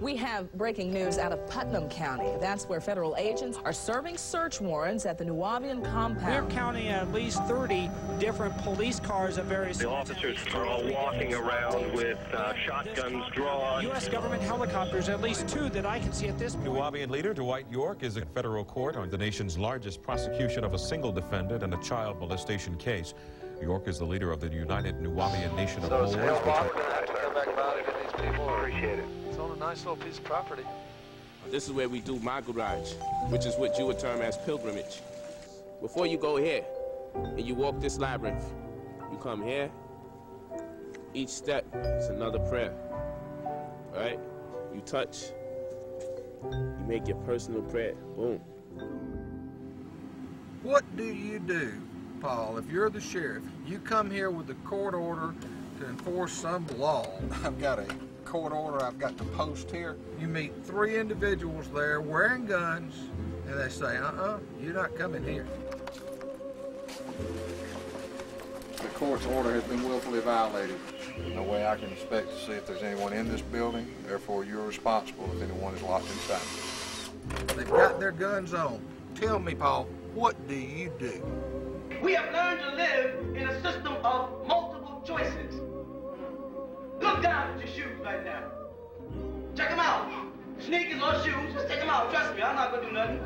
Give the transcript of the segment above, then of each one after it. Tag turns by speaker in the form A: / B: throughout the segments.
A: We have breaking news out of Putnam County. That's where federal agents are serving search warrants at the Nuwabian compound.
B: We're counting at least 30 different police cars of various...
C: The officers are all walking around with shotguns drawn.
B: U.S. government helicopters, at least 2 that I can see at this point.
D: Nuwabian leader Dwight York is in federal court on the nation's largest prosecution of a single defendant in a child molestation case. York is the leader of the United Nuwabian Nation of Moors.
C: Appreciate it.
E: It's on a nice little piece of property.
F: This is where we do my garage, which is what you would term as pilgrimage. Before you go here and you walk this labyrinth, you come here. Each step is another prayer. All right? You touch, you make your personal prayer. Boom.
E: What do you do, Paul, if you're the sheriff? You come here with a court order to enforce some law. I've got a court order I've got to post here. You meet 3 individuals there wearing guns, and they say, you're not coming here. The court's order has been willfully violated. There's no way I can inspect to see if there's anyone in this building. Therefore, you're responsible if anyone is locked inside. They've got their guns on. Tell me, Paul, what do you do?
G: We have learned to live in a system of multiple choices. Look down at your shoes right now. Check them out. Sneakers or shoes, just check them out. Trust me, I'm not gonna do nothing.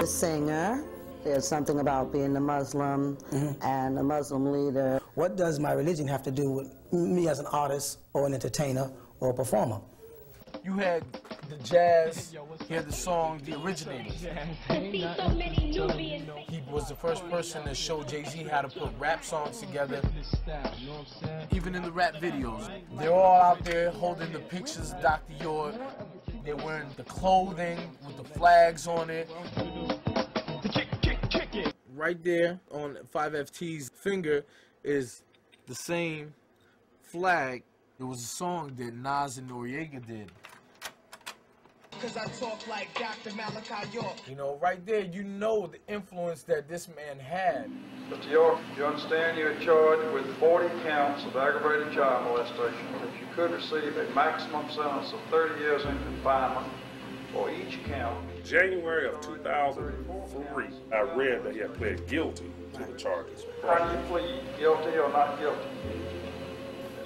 H: Singer. There's something about being a Muslim and a Muslim leader.
I: What does my religion have to do with me as an artist or an entertainer or a performer?
J: You had the jazz, you had the song The Originators. He was the first person to show Jay-Z how to put rap songs together. Even in the rap videos, they're all out there holding the pictures of Dr. York. They're wearing the clothing with the flags on it. Right there on 5FT's finger is the same flag. It was a song that Nas and Noriega did.
K: Cause I talk like Dr. Malachi York.
J: You know, right there, you know the influence that this man had.
L: Mr. York, you understand you're charged with 40 counts of aggravated child molestation. If you could receive a maximum sentence of 30 years in confinement for each count.
M: January of 2003, I read that he had pled guilty to the charges.
L: How do you plead, guilty or not guilty?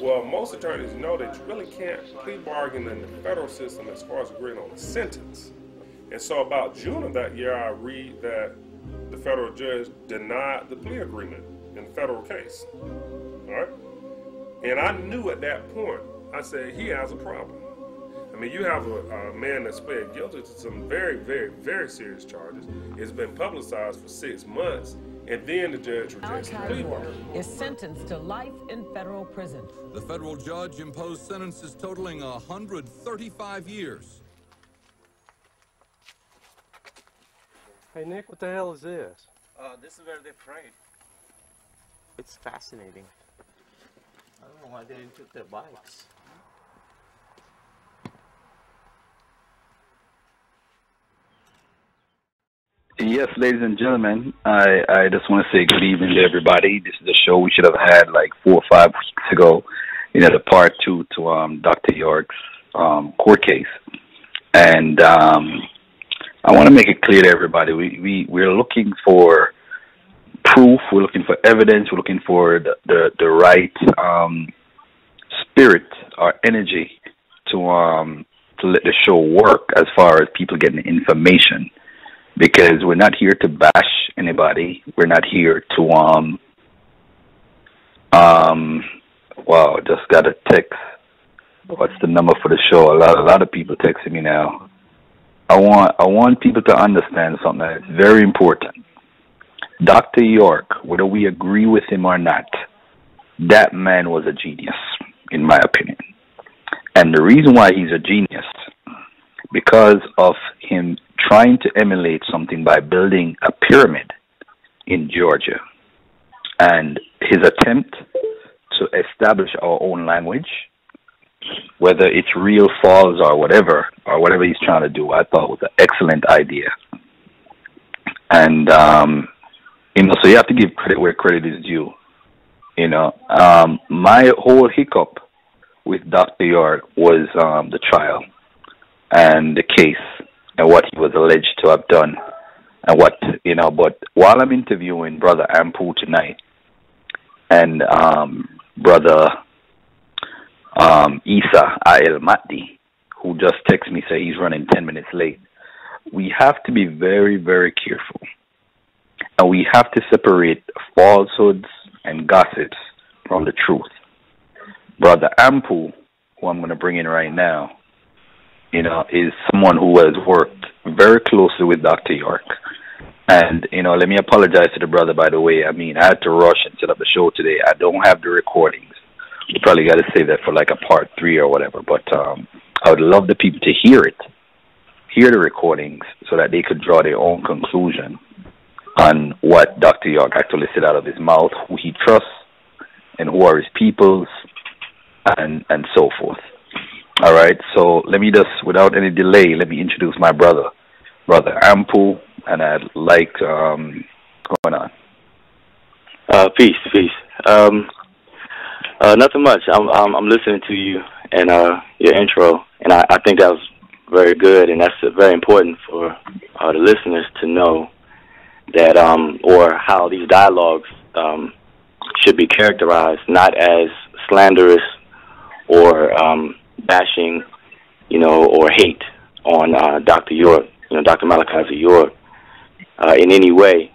M: Well, most attorneys know that you really can't plea bargain in the federal system as far as agreeing on a sentence. And so about June of that year, I read that the federal judge denied the plea agreement in the federal case. All right? And I knew at that point, I said, he has a problem. I mean, you have a man that's pled guilty to some very, very, very serious charges. It's been publicized for 6 months. And then the judge rejects the plea bargain.
A: Is sentenced to life in federal prison.
N: The federal judge imposed sentences totaling 135 years.
O: Hey Nick, what the hell is this?
P: This is where they prayed. It's fascinating. I don't know why they didn't took their bikes.
Q: Yes, ladies and gentlemen, I just want to say good evening to everybody. This is a show we should have had like 4 or 5 weeks ago, the part 2 to Dr. York's court case. And I want to make it clear to everybody, we're looking for proof, we're looking for evidence, we're looking for the right spirit or energy to let the show work as far as people getting information, because we're not here to bash anybody. We're not here to wow, just got a text. What's the number for the show? A lot of people texting me now. I want people to understand something that is very important. Dr. York, whether we agree with him or not, that man was a genius, in my opinion. And the reason why he's a genius, because of him trying to emulate something by building a pyramid in Georgia. And his attempt to establish our own language, whether it's real, false, or whatever he's trying to do, I thought was an excellent idea. And, so you have to give credit where credit is due. My whole hiccup with Dr. York was the trial and the case and what he was alleged to have done. And but while I'm interviewing Brother Anpu tonight and Brother Isa Ael Mahdi, who just texted me, say he's running 10 minutes late, we have to be very, very careful. And we have to separate falsehoods and gossips from the truth. Brother Anpu, who I'm going to bring in right now, is someone who has worked very closely with Dr. York. And, let me apologize to the brother, by the way. I mean, I had to rush and set up the show today. I don't have the recordings. We probably got to save that for like a part 3 or whatever. But I would love the people to hear the recordings, so that they could draw their own conclusion on what Dr. York actually said out of his mouth, who he trusts, and who are his peoples, and so forth. All right, so let me just, without any delay, let me introduce my brother, Brother Anpu, and I'd like, what's going on?
R: Peace. Nothing much. I'm listening to you and your intro, and I think that was very good, and that's very important for the listeners to know that, or how these dialogues should be characterized, not as slanderous or bashing, or hate on Dr. York, Dr. Malachi York, in any way.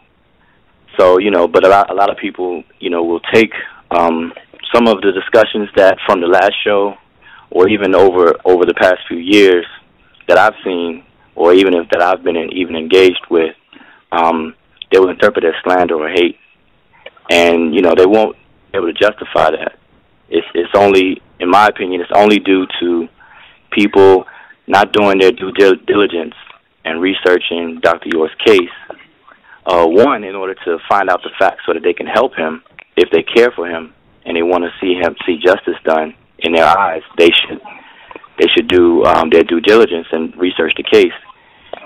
R: So, but a lot of people, will take some of the discussions that from the last show, or even over the past few years that I've seen, or even that I've been even engaged with, they will interpret as slander or hate, and they won't be able to justify that. It's only, in my opinion, it's only due to people not doing their due diligence and researching Dr. York's case. One, in order to find out the facts so that they can help him, if they care for him and they want to see justice done in their eyes, they should do their due diligence and research the case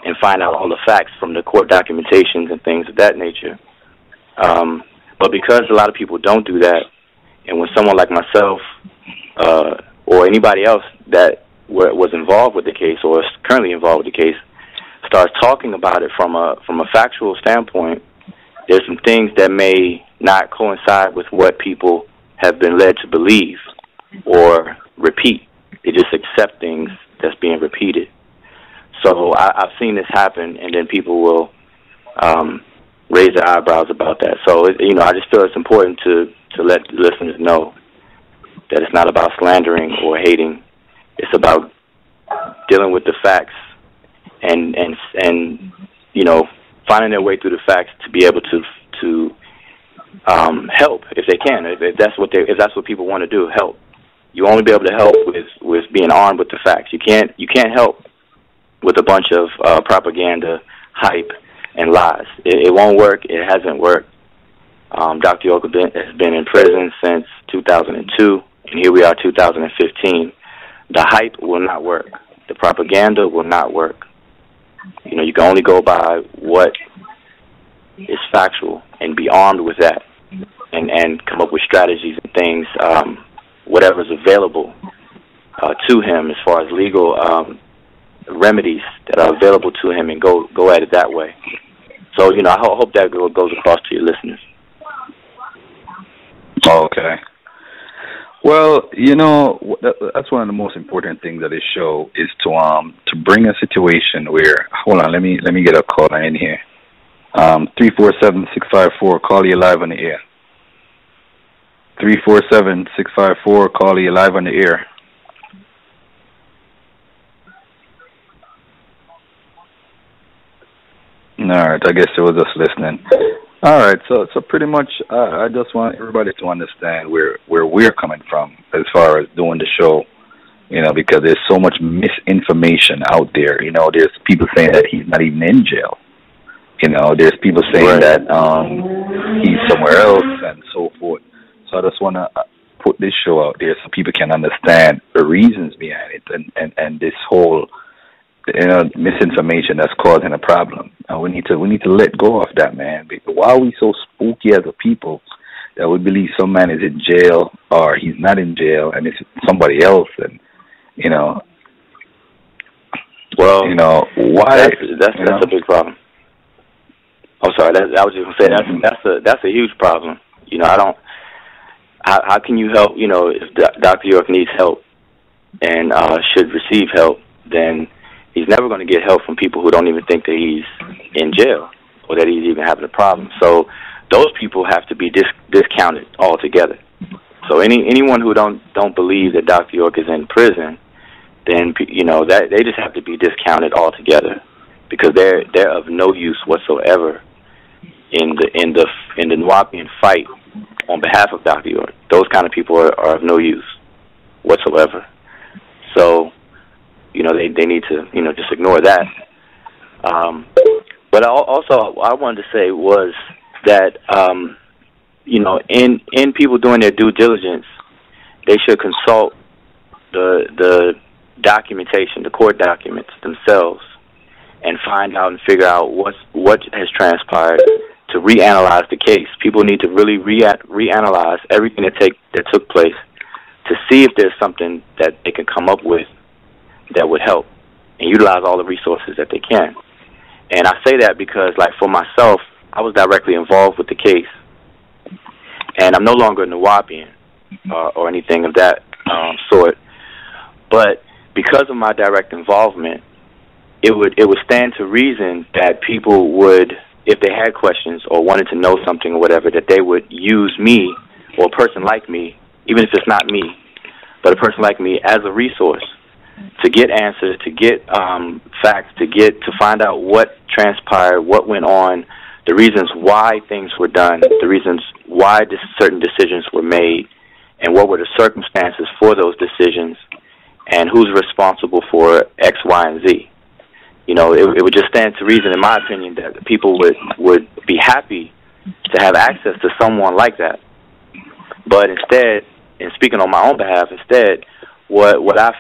R: and find out all the facts from the court documentations and things of that nature. But because a lot of people don't do that, and when someone like myself or anybody else that was involved with the case or is currently involved with the case starts talking about it from a factual standpoint, there's some things that may not coincide with what people have been led to believe or repeat. They just accept things that's being repeated. So I've seen this happen, and then people will raise their eyebrows about that. So, I just feel it's important to let listeners know that it's not about slandering or hating. It's about dealing with the facts and finding their way through the facts to be able to help if they can. If that's what people want to do, help. You only be able to help with being armed with the facts. You can't help with a bunch of propaganda, hype, and lies. It won't work. It hasn't worked. Dr. York has been in prison since 2002, and here we are, 2015. The hype will not work. The propaganda will not work. You can only go by what is factual and be armed with that, and come up with strategies and things, whatever's available to him as far as legal remedies that are available to him, and go at it that way. So, I hope that goes across to your listeners.
Q: Okay. Well, you know, that's one of the most important things of this show is to bring a situation where, hold on, let me get a caller in here. 347-654, call you live on the air. 347-654, call you live on the air. All right, I guess it was just listening. All right, so pretty much, I just want everybody to understand where we're coming from as far as doing the show, you know, because there's so much misinformation out there. You know, there's people saying that he's not even in jail. You know, there's people saying that he's somewhere else and so forth. So I just want to put this show out there so people can understand the reasons behind it and this whole, you know, misinformation that's causing a problem. And we need to let go of that, man. Because why are we so spooky as a people that we believe some man is in jail or he's not in jail and it's somebody else? And you know,
R: well,
Q: you know why?
R: That's a big problem. I'm sorry. I was just gonna say that's a huge problem. You know, I don't. How can you help? You know, if Dr. York needs help and should receive help, then he's never going to get help from people who don't even think that he's in jail or that he's even having a problem. So those people have to be discounted altogether. So anyone who don't believe that Dr. York is in prison, then you know that they just have to be discounted altogether because they're of no use whatsoever in the Nuwaubian fight on behalf of Dr. York. Those kind of people are of no use whatsoever. So, you know, they need to, you know, just ignore that. But also what I wanted to say was that, you know, in people doing their due diligence, they should consult the documentation, the court documents themselves, and find out and figure out what has transpired to reanalyze the case. People need to really reanalyze everything that took place to see if there's something that they can come up with that would help and utilize all the resources that they can. And I say that because, like, for myself, I was directly involved with the case, and I'm no longer a Nuwaubian or anything of that sort. But because of my direct involvement, it would stand to reason that people would, if they had questions or wanted to know something or whatever, that they would use me or a person like me, even if it's not me, but a person like me as a resource to get answers, to get facts, to find out what transpired, what went on, the reasons why things were done, the reasons why certain decisions were made, and what were the circumstances for those decisions, and who's responsible for X, Y, and Z. You know, it would just stand to reason, in my opinion, that people would be happy to have access to someone like that. But instead, and speaking on my own behalf, instead, what I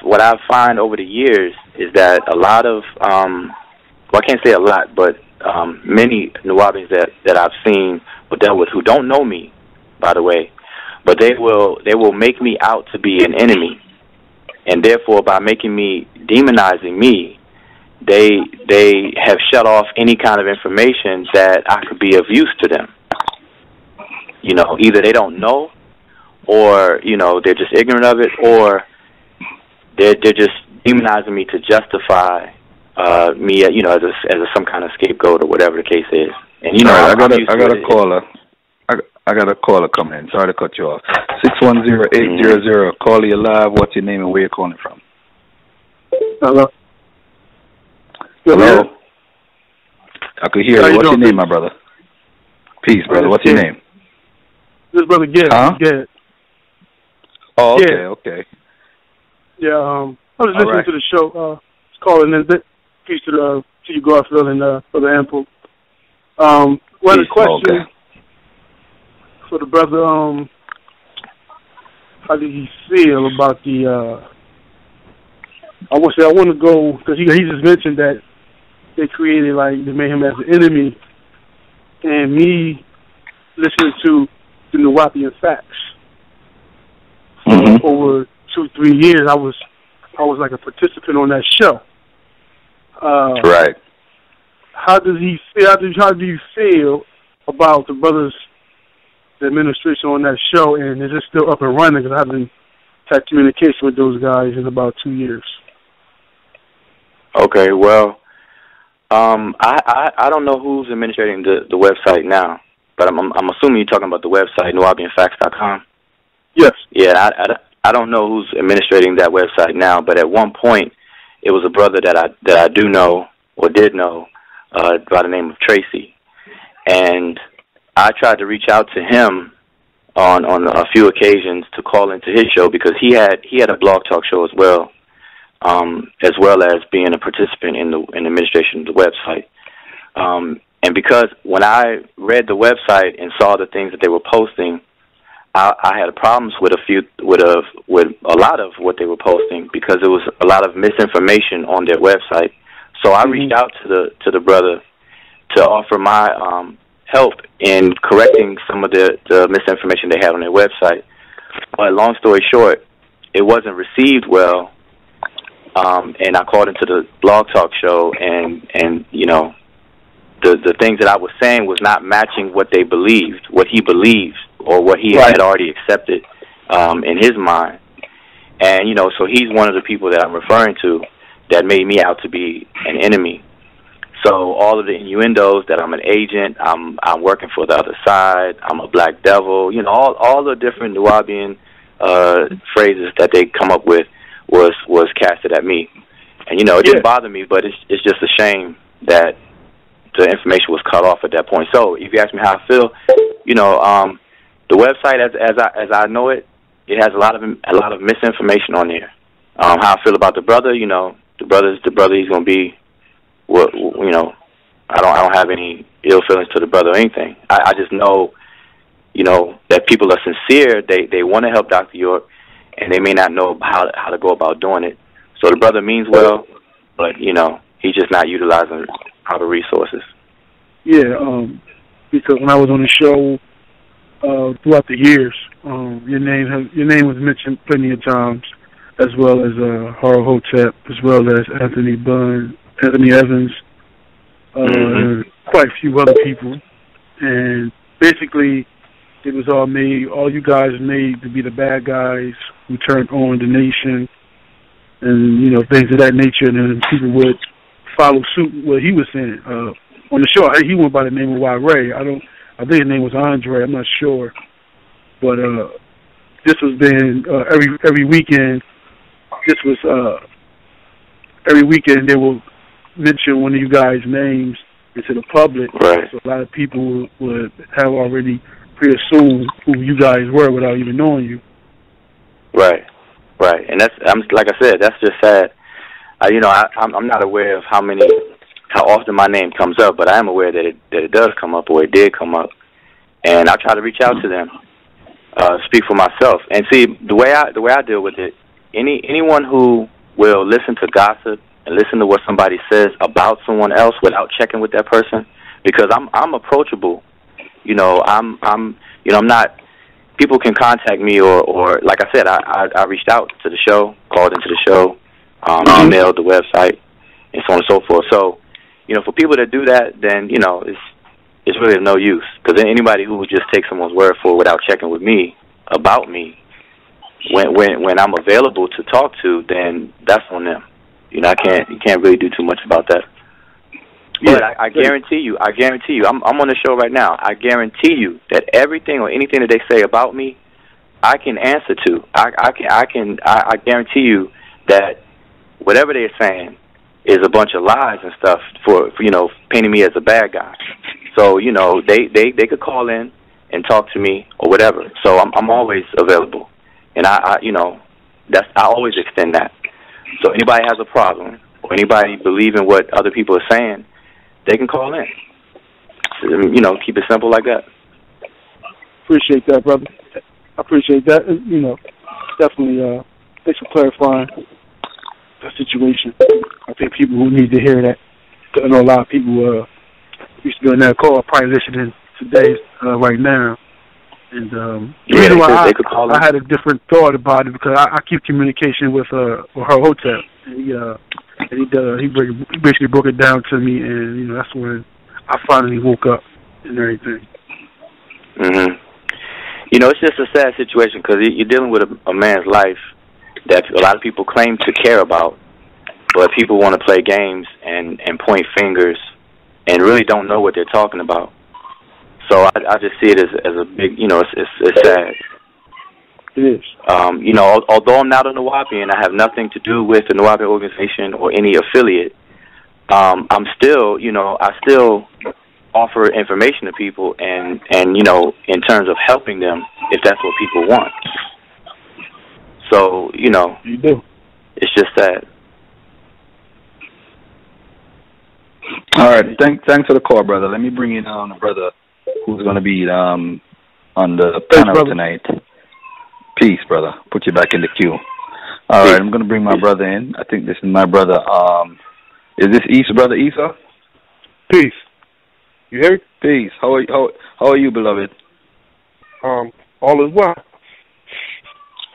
R: find over the years is that a lot of, well, I can't say a lot, but many Nuwaubians that I've seen or dealt with who don't know me, by the way, but they will make me out to be an enemy, and therefore by demonizing me, they have shut off any kind of information that I could be of use to them. You know, either they don't know, or, you know, they're just ignorant of it, or they're just demonizing me to justify me, you know, as some kind of scapegoat or whatever the case is. And you know,
Q: I got a caller. I got a caller coming in. Sorry to cut you off. 610-800. Call you live. What's your name and where you're calling from?
S: Hello.
Q: Hello. I could hear you. What's your name, my brother? Peace, brother. What's your name?
S: This is Brother Garrett.
Q: Huh?
S: Garrett.
Q: Oh, okay,
S: Garrett.
Q: okay.
S: Yeah, I was listening to the show. Calling in. Peace to you, Garfield, and Brother Anpu. One of the questions for the brother, how did he feel about the? I want to go because he just mentioned that they made him as an enemy, and me listening to the Nuwaubian facts over 2-3 years, I was like a participant on that show.
Q: Right.
S: How does he feel? How do you feel about the brothers, the administration on that show, and is it still up and running? Because I haven't had communication with those guys in about 2 years.
R: Okay, well, I don't know who's administrating the website now, but I'm assuming you're talking about the website, NewabianFacts.com.
S: Yes.
R: Yeah, I don't know who's administrating that website now, but at one point, it was a brother that I do know or did know by the name of Tracy, and I tried to reach out to him on a few occasions to call into his show because he had a blog talk show as well as being a participant in the administration of the website. And because when I read the website and saw the things that they were posting, I had problems with a lot of what they were posting because it was a lot of misinformation on their website. So I reached out to the brother to offer my help in correcting some of the misinformation they had on their website. But long story short, it wasn't received well, and I called into the blog talk show, and you know, the things that I was saying was not matching what they believed, what he believed, or what he had already accepted in his mind. And you know, so he's one of the people that I'm referring to that made me out to be an enemy. So all of the innuendos that I'm an agent, I'm working for the other side, I'm a black devil, you know, all the different Nuwabian phrases that they come up with was casted at me. And you know, it didn't bother me, but it's just a shame that the information was cut off at that point. So if you ask me how I feel, you know, the website as I know it, it has a lot of misinformation on there. How I feel about the brother, you know, the brother, he's gonna be what, you know, I don't have any ill feelings to the brother or anything. I just know, you know, that people are sincere. They want to help Dr. York, and they may not know how to go about doing it. So the brother means well, but you know, he's just not utilizing all the resources.
S: Yeah, because when I was on the show throughout the years, your name was mentioned plenty of times, as well as Harold Hotep, as well as Anthony Evans, quite a few other people, and basically it was all you guys made to be the bad guys who turned on the nation, and you know, things of that nature, and then people would follow suit with what he was saying. On the show, he went by the name of Y Ray. I think his name was Andre. I'm not sure, but this was being every weekend. This was every weekend they will mention one of you guys' names into the public.
R: Right.
S: So a lot of people would have already pre-assumed who you guys were without even knowing you.
R: Right, and like I said, that's just sad. You know, I'm not aware of how often my name comes up, but I am aware that it does come up, or it did come up, and I try to reach out to them, speak for myself, and see the way I deal with it. Anyone who will listen to gossip and listen to what somebody says about someone else without checking with that person, because I'm approachable. You know, I'm not. People can contact me, or like I said, I reached out to the show, called into the show, emailed the website, and so on and so forth. So, you know, for people that do that, then you know, it's really of no use, because anybody who would just take someone's word for it without checking with me about me, when I'm available to talk to, then that's on them. You know, you can't really do too much about that. But I guarantee you, I'm on the show right now. I guarantee you that everything or anything that they say about me, I can answer to. I guarantee you that whatever they're saying is a bunch of lies and stuff for you know, painting me as a bad guy. So you know, they could call in and talk to me or whatever. So I'm always available, and I you know, I always extend that. So anybody has a problem or anybody believe in what other people are saying, they can call in. You know, keep it simple like that.
S: Appreciate that, brother. I appreciate that. You know, definitely thanks for clarifying the situation. I think people who need to hear that, I know a lot of people used to be on that call, probably listening today right now. And the reason why I had a different thought about it, because I keep communication with her Hotep, and he basically broke it down to me, and you know, that's when I finally woke up and everything.
R: You know, it's just a sad situation, because you're dealing with a man's life, that a lot of people claim to care about, but people want to play games and point fingers and really don't know what they're talking about. So I just see it as a big, it's sad.
S: It is.
R: Although I'm not a Nuwaubian, I have nothing to do with the Nuwaubian organization or any affiliate. I'm still, I still offer information to people and in terms of helping them if that's what people want. So,
S: you do.
R: It's just sad.
Q: All right. Thanks for the call, brother. Let me bring in a brother who's going to be on the panel tonight. Peace, brother. Put you back in the queue. All right, I'm going to bring my brother in. I think this is my brother. Is this Brother Issa?
S: Peace. You hear me?
Q: Peace. How are you, beloved?
S: All is well.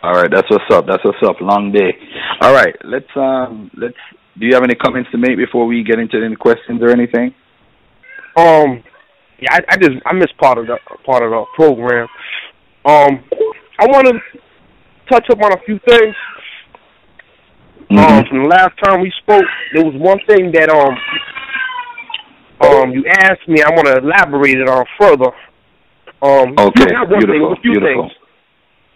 Q: All right, that's what's up. Long day. All right, let's. Do you have any comments to make before we get into any questions or anything?
S: Yeah, I missed part of the program. I want to touch up on a few things. From the last time we spoke, there was one thing that you asked me. I want to elaborate it on further.
Q: Okay,
S: not one thing, a few
Q: beautiful.
S: things.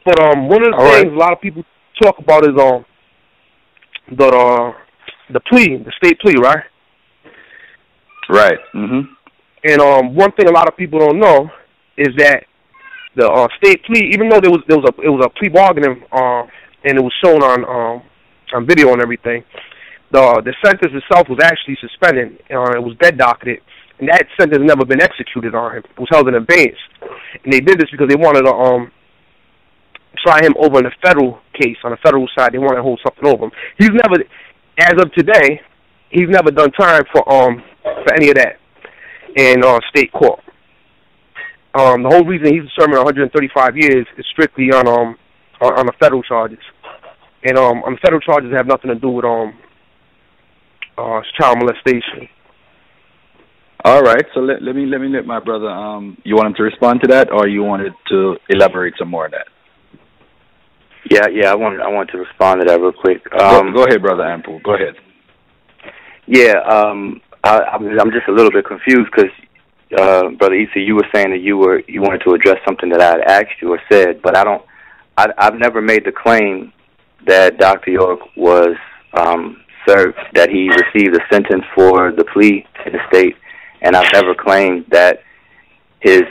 S: But one of the things a lot of people talk about is the plea, the state plea, right?
Q: Right. Mm-hmm.
S: And one thing a lot of people don't know is that the state plea, even though it was a plea bargaining, and it was shown on video and everything, the sentence itself was actually suspended. It was bed docketed, and that sentence never been executed on him. It was held in abeyance, and they did this because they wanted to try him over in a federal case. On the federal side, they wanted to hold something over him. He's never, as of today, he's never done time for any of that in state court. The whole reason he's serving 135 years is strictly on the federal charges, and on the federal charges have nothing to do with child molestation.
Q: All right, so let me let my brother. You want him to respond to that, or you wanted to elaborate some more on that?
R: Yeah, I want to respond to that real quick.
Q: Go ahead, Brother Anpu. Go ahead.
R: Yeah, I'm just a little bit confused because, Brother Issa, you were saying that you wanted to address something that I had asked you or said, but I've never made the claim that Dr. York was served, that he received a sentence for the plea in the state, and I've never claimed that his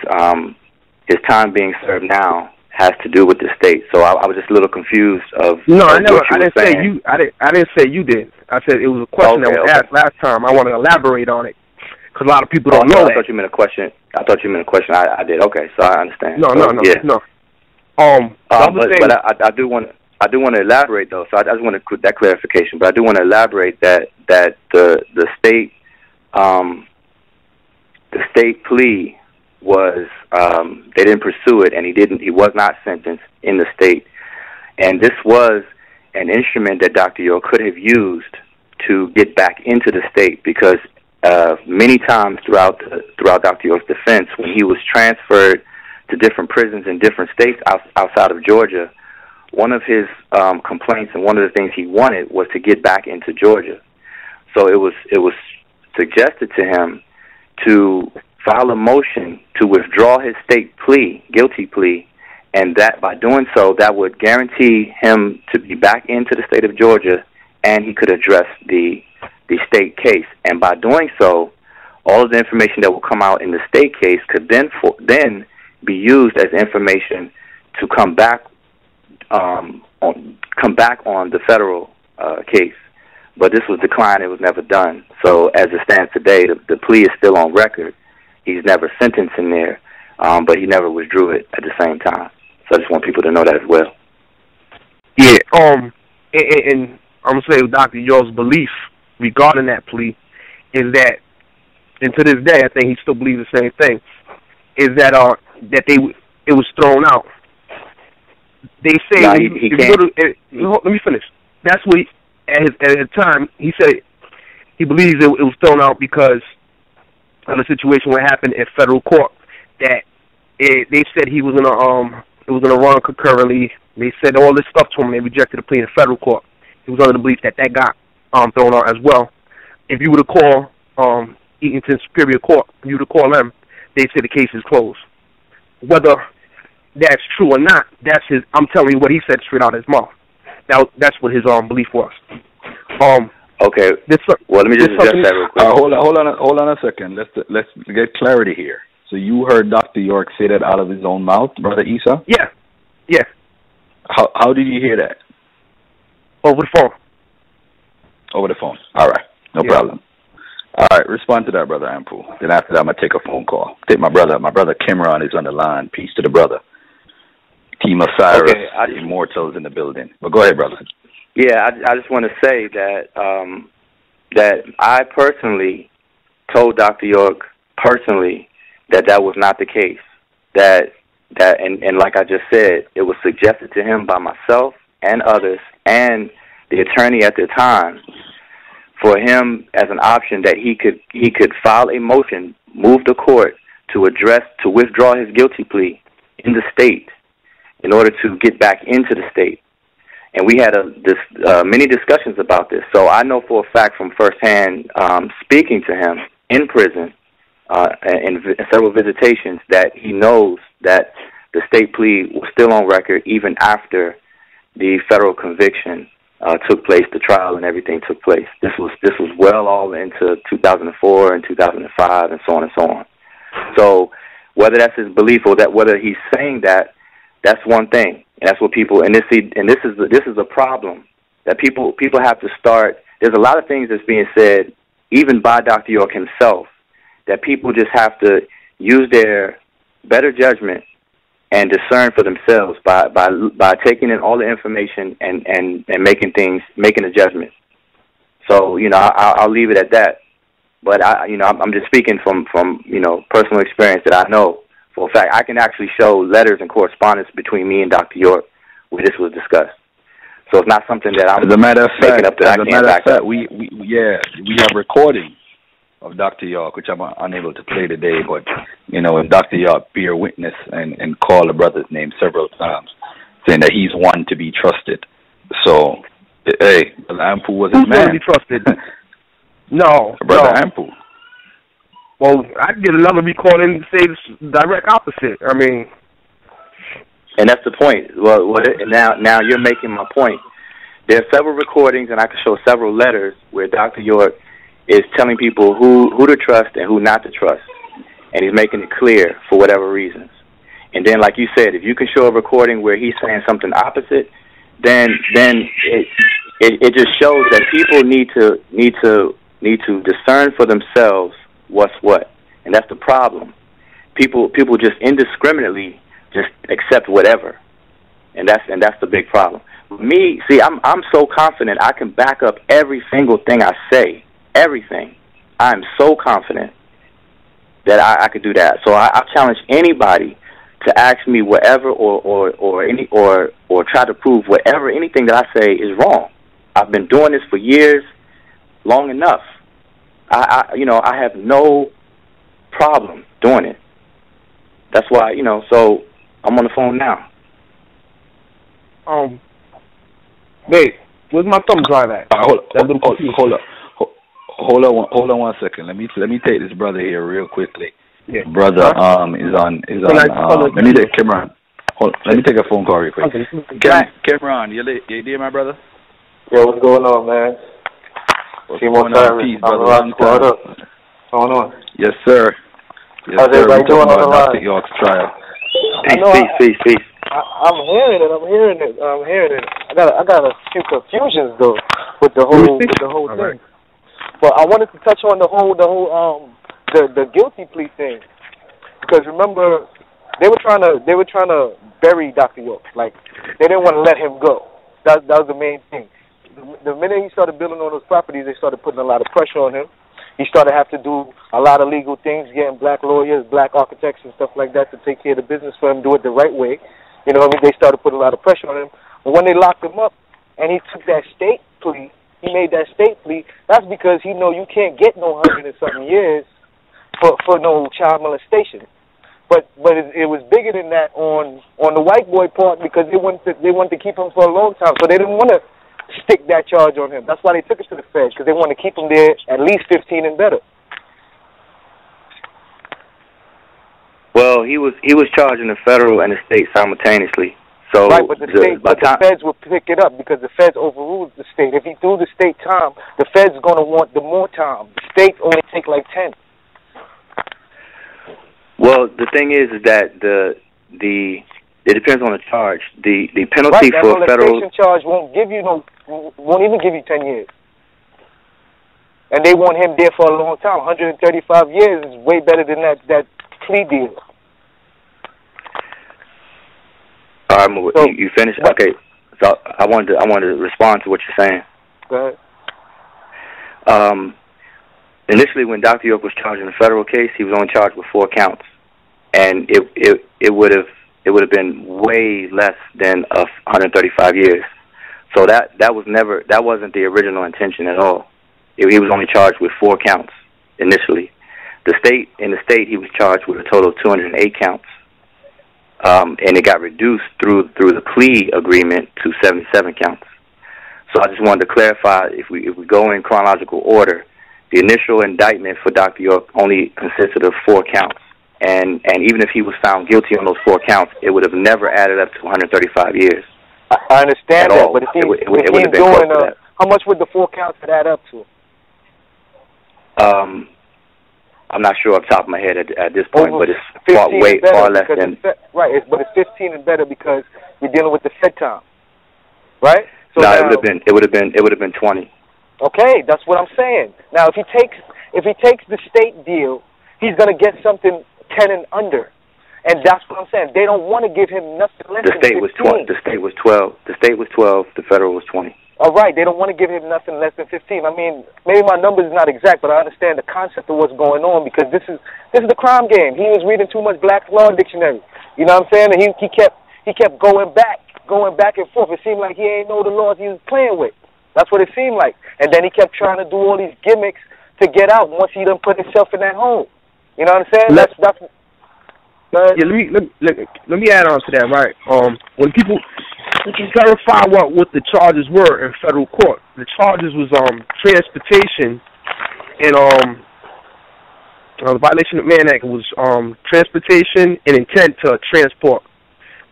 R: time being served now has to do with the state. So I was just a little confused of. No, I
S: didn't say you. I didn't say you did. I said it was a question that was asked last time. I want to elaborate on it because a lot of people don't know.
R: I thought you meant a question. I did. Okay, so I understand.
S: No.
R: But I do want to elaborate though. So I just want to put that clarification. But I do want to elaborate that the state plea was they didn't pursue it, and he was not sentenced in the state, and this was an instrument that Dr. York could have used to get back into the state, because many times throughout Dr. York's defense, when he was transferred to different prisons in different states outside of Georgia, one of his complaints and one of the things he wanted was to get back into Georgia. So it was suggested to him to file a motion to withdraw his state plea, guilty plea, and that by doing so, that would guarantee him to be back into the state of Georgia, and he could address the state case. And by doing so, all of the information that will come out in the state case could then be used as information to come back on the federal case. But this was declined; it was never done. So as it stands today, the plea is still on record. He's never sentenced in there, but he never withdrew it at the same time. So I just want people to know that as well.
S: Yeah, and I'm going to say Dr. York's belief regarding that plea is that, and to this day, I think he still believes the same thing, is that it was thrown out. They say, let me finish. That's what, at the time, he said he believes it was thrown out because of the situation what happened in federal court, that they said he was gonna run concurrently
T: They said all this stuff to him. They rejected the plea in federal court. He was under the belief that got thrown out as well. If you were to call Eatonton Superior Court, if you were to call them, they'd say the case is closed. Whether that's true or not, that's his. I'm telling you what he said straight out of his mouth. Now that's what his belief was.
Q: Okay. Well, let me just address that real quick. Hold on a second. Let's get clarity here. So you heard Dr. York say that out of his own mouth, Brother Isa?
T: Yeah. Yeah.
Q: How did you hear that?
T: Over the phone.
Q: Over the phone. All right. No problem. All right. Respond to that, Brother Anpu. Then after that, I'm gonna take a phone call. Take my brother. My brother Cameron is on the line. Peace to the brother. Team Osiris, the Immortals in the building. But go ahead, brother.
R: Yeah, I just want to say that that I personally told Dr. York personally that was not the case. And like I just said, it was suggested to him by myself and others and the attorney at the time for him as an option that he could file a motion, move the court to withdraw his guilty plea in the state in order to get back into the state. And we had many discussions about this. So I know for a fact from firsthand speaking to him in prison in several visitations that he knows that the state plea was still on record even after the federal conviction took place, the trial and everything took place. This was well all into 2004 and 2005 and so on and so on. So whether that's his belief or that whether he's saying that, that's one thing. And that's what people this is a problem that people have to start. There's a lot of things that's being said even by Dr. York himself that people just have to use their better judgment and discern for themselves by taking in all the information and making a judgment. So I'll leave it at that. But I'm just speaking from personal experience that I know for a fact. I can actually show letters and correspondence between me and Dr. York where this was discussed. So it's not something that I'm making up that I can't back up.
Q: We have recording of Dr. York, which I'm unable to play today, but and Dr. York bear witness and call the brother's name several times, saying that he's one to be trusted. So, hey, Brother Anpu was his man.
T: To be trusted? No,
Q: Brother Anpu.
T: Well, I get another recording to say the direct opposite. I mean,
R: and that's the point. Well, now you're making my point. There are several recordings, and I can show several letters where Dr. York is telling people who to trust and who not to trust, and he's making it clear for whatever reasons. And then, like you said, if you can show a recording where he's saying something opposite, then it just shows that people need to discern for themselves what's what, and that's the problem. People just indiscriminately just accept whatever, and that's the big problem. Me, see, I'm so confident I can back up every single thing I say. Everything. I'm so confident that I could do that. So I challenge anybody to ask me whatever or try to prove anything that I say is wrong. I've been doing this for years, long enough. I have no problem doing it. That's why, so I'm on the phone now.
T: Wait, where's my thumb drive at?
Q: Hold on one second. Let me take this brother here real quickly.
T: Yeah.
Q: Brother is on let me take Cameron. Let me take a phone call real quick. Cameron, you there, my brother?
U: Yeah, what's going on, man?
Q: What's going on? Peace, brother. Long time.
U: What's going on?
Q: Yes, sir. Yes,
U: How's everybody doing on the line?
Q: Dr. York's trial.
U: Peace. I'm hearing it. I got a few confusions though with the whole thing. Right. But I wanted to touch on the guilty plea thing, because remember they were trying to bury Dr. York. Like, they didn't want to let him go. That was the main thing. The minute he started building on those properties, they started putting a lot of pressure on him. He started having to do a lot of legal things, getting black lawyers, black architects and stuff like that to take care of the business for him, do it the right way. You know what I mean? They started putting a lot of pressure on him. But when they locked him up and he took that state plea, he made that state plea, that's because he know you can't get no 100 and something years for no child molestation. But it was bigger than that on the white boy part because they wanted to keep him for a long time, so they didn't want to stick that charge on him. That's why they took it to the feds, because they wanted to keep him there at least 15 and better.
R: Well, he was charged in the federal and the state simultaneously. So
U: right, but the feds will pick it up because the feds overruled the state. If he threw the state time, the feds going to want the more time. The states only take like 10.
R: Well, the thing is that it depends on the charge. The penalty
U: right,
R: for federal
U: charge won't even give you 10 years. And they want him there for a long time. 135 years is way better than that plea deal.
R: All right, so, you finished? Okay. So I wanted to respond to what you're saying.
U: Go ahead.
R: Initially, when Dr. York was charged in the federal case, he was only charged with 4 counts, and it would have been way less than 135 years. So that wasn't the original intention at all. He was only charged with 4 counts initially. In the state, he was charged with a total of 208 counts, and it got reduced through the plea agreement to 77 counts. So I just wanted to clarify, if we go in chronological order, the initial indictment for Dr. York only consisted of 4 counts, and even if he was found guilty on those 4 counts, it would have never added up to 135 years.
U: I understand that, but if he's doing, how much would the 4 counts add up to?
R: I'm not sure off the top of my head at this point, but it's far less than.
U: Right, but it's 15 and better because you're dealing with the Fed time, right? So
R: no, it would have been 20.
U: Okay, that's what I'm saying. Now, if he takes the state deal, he's gonna get something 10 and under, and that's what I'm saying. They don't want to give him nothing less than 15.
R: The state was 12. The state was 12. The federal was 20.
U: All right, they don't want to give him nothing less than 15. I mean, maybe my number is not exact, but I understand the concept of what's going on because this is the crime game. He was reading too much Black's Law Dictionary. You know what I'm saying? And he kept going back and forth. It seemed like he ain't know the laws he was playing with. That's what it seemed like. And then he kept trying to do all these gimmicks to get out once he done put himself in that hole. You know what I'm saying?
T: Yeah, let me add on to that, right? When people clarify what the charges were in federal court, the charges was transportation and the violation of Mann Act was transportation and intent to transport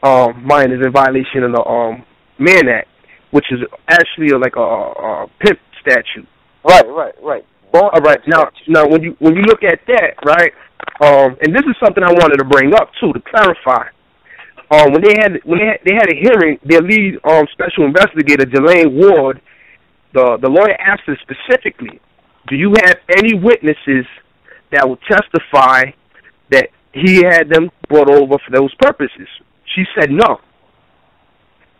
T: minors in violation of the Mann Act, which is actually like a pimp statute.
U: Right.
T: All right. Now when you look at that, right? And this is something I wanted to bring up too to clarify. When they had a hearing, their lead special investigator, Delane Ward, the lawyer asked her specifically, "Do you have any witnesses that will testify that he had them brought over for those purposes?" She said no.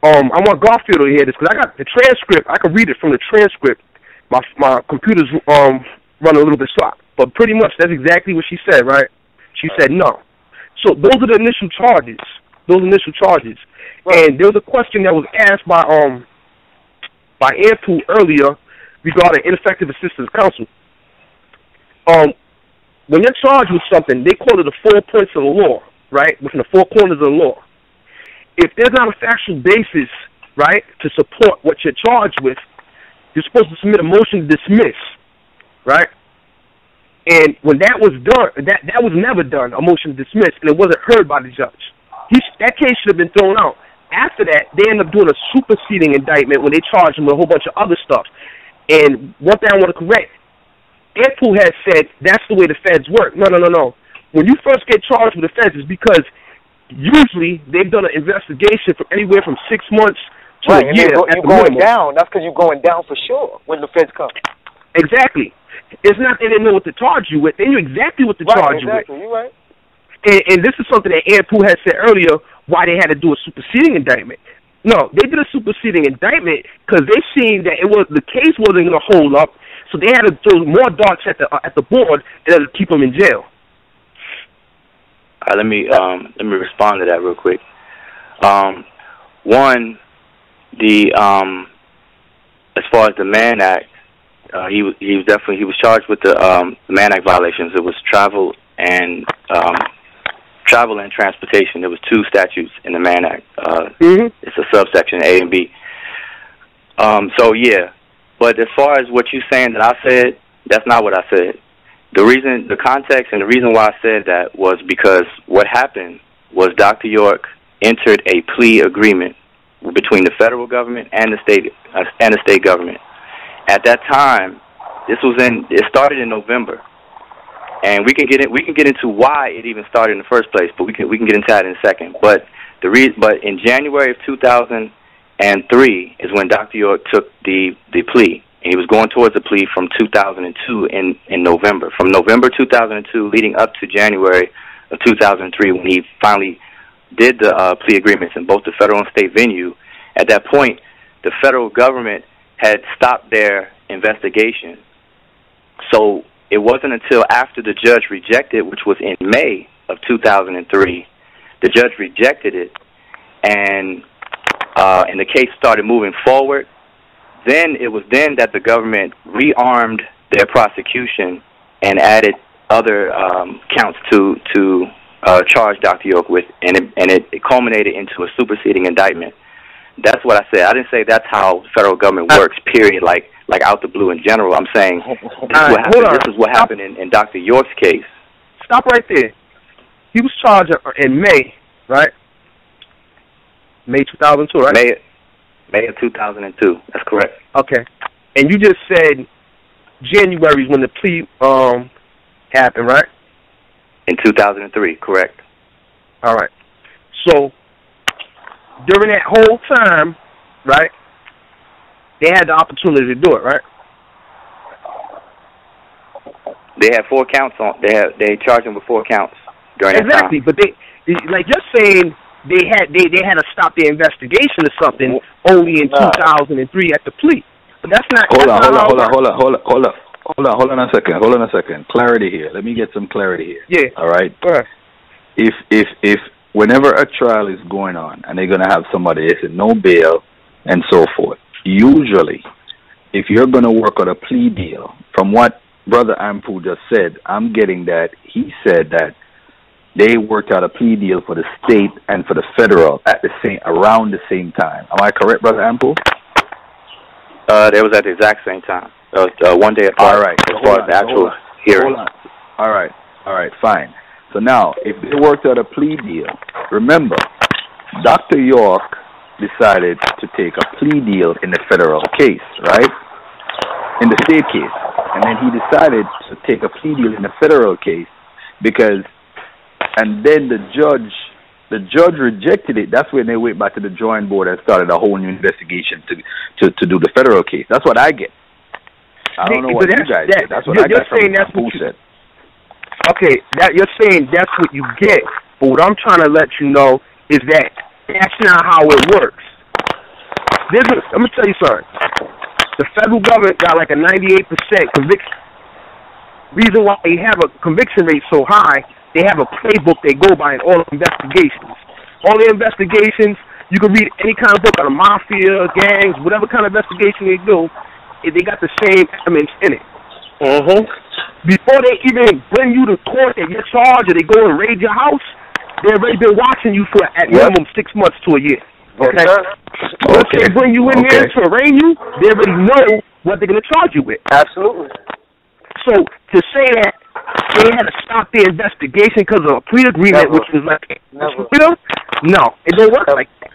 T: I want Garfield to hear this because I got the transcript. I can read it from the transcript. My computer's running a little bit slow, but pretty much that's exactly what she said, right? She said no. So those are the initial charges. Right. And there was a question that was asked by Anpu earlier regarding ineffective assistance of counsel. When you're charged with something, they call it the 4 points of the law, right? Within the 4 corners of the law. If there's not a factual basis, right, to support what you're charged with, you're supposed to submit a motion to dismiss, right? And when that was done, that was never done, a motion to dismiss, and it wasn't heard by the judge. That case should have been thrown out. After that, they ended up doing a superseding indictment when they charged him with a whole bunch of other stuff. And one thing I want to correct, Anpu has said that's the way the feds work. No. When you first get charged with the feds, it's because usually they've done an investigation for anywhere from 6 months to a year.
U: You're going down. That's because you're going down for sure when the feds come.
T: Exactly. It's not they didn't know what to charge you with. They knew exactly what to charge you with.
U: You're right.
T: And this is something that Anpu had said earlier, why they had to do a superseding indictment. No, they did a superseding indictment because they seen that the case wasn't going to hold up, so they had to throw more darts at the board and keep them in jail.
R: Let me respond to that real quick. One, as far as the Mann Act, he was charged with the Mann Act violations. It was travel and travel and transportation. There was 2 statutes in the Mann Act. It's a subsection, A and B. So, yeah. But as far as what you're saying that I said, that's not what I said. The context and the reason why I said that was because what happened was Dr. York entered a plea agreement between the federal government and the state government. At that time, it started in November, and we can get into why it even started in the first place, but we can get into that in a second. But in January of 2003 is when Dr. York took the plea. And he was going towards the plea from 2002 in November. From November 2002 leading up to January of 2003 when he finally did the plea agreements in both the federal and state venue. At that point, the federal government had stopped their investigation. So it wasn't until after the judge rejected, which was in May of 2003, the judge rejected it, and the case started moving forward. Then it was then that the government rearmed their prosecution and added other counts to charge Dr. York with, and it culminated into a superseding indictment. That's what I said. I didn't say that's how the federal government works, period, like out the blue in general. I'm saying this is what happened in Dr. York's case.
T: Stop right there. He was charged in May, right? May 2002, right?
R: May of 2002. That's correct.
T: Okay. And you just said January is when the plea happened, right?
R: In 2003, correct.
T: All right. So during that whole time, right, they had the opportunity to do it, right?
R: They had 4 counts on. They charged him with 4 counts during that time.
T: Exactly, but like you're saying, they had to stop their investigation or something only in 2003 at the plea. But that's not.
Q: Hold on a second. Clarity here. Let me get some clarity here.
T: Yeah.
Q: All right. If whenever a trial is going on and they're gonna have somebody that said no bail and so forth, usually, if you're gonna work on a plea deal, from what Brother Anpu just said, I'm getting that he said that they worked out a plea deal for the state and for the federal around the same time. Am I correct, Brother Anpu?
R: They was at the exact same time. It was 1 day apart.
Q: All right.
R: As far as the actual hearing.
Q: All right, fine. So now, if they worked out a plea deal, remember, Dr. York decided to take a plea deal in the federal case, right? In the state case. And then he decided to take a plea deal in the federal case and then the judge rejected it. That's when they went back to the drawing board and started a whole new investigation to do the federal case. That's what I get. I don't know what you guys get. That's what I got from who said.
T: Okay, you're saying that's what you get. But what I'm trying to let you know is that that's not how it works. Let me tell you something. The federal government got like a 98% conviction. Reason why they have a conviction rate so high, they have a playbook they go by in all investigations. All the investigations, you can read any kind of book on the mafia, gangs, whatever kind of investigation they do, they got the same elements in it. Before they even bring you to court that you're charged or they go and raid your house, they've already been watching you for at minimum 6 months to a year. Okay? Once they bring you in there to arraign you, they already know what they're going to charge you with.
U: Absolutely.
T: So to say that they had to stop their investigation because of a plea agreement, which was like, no, it don't work like that.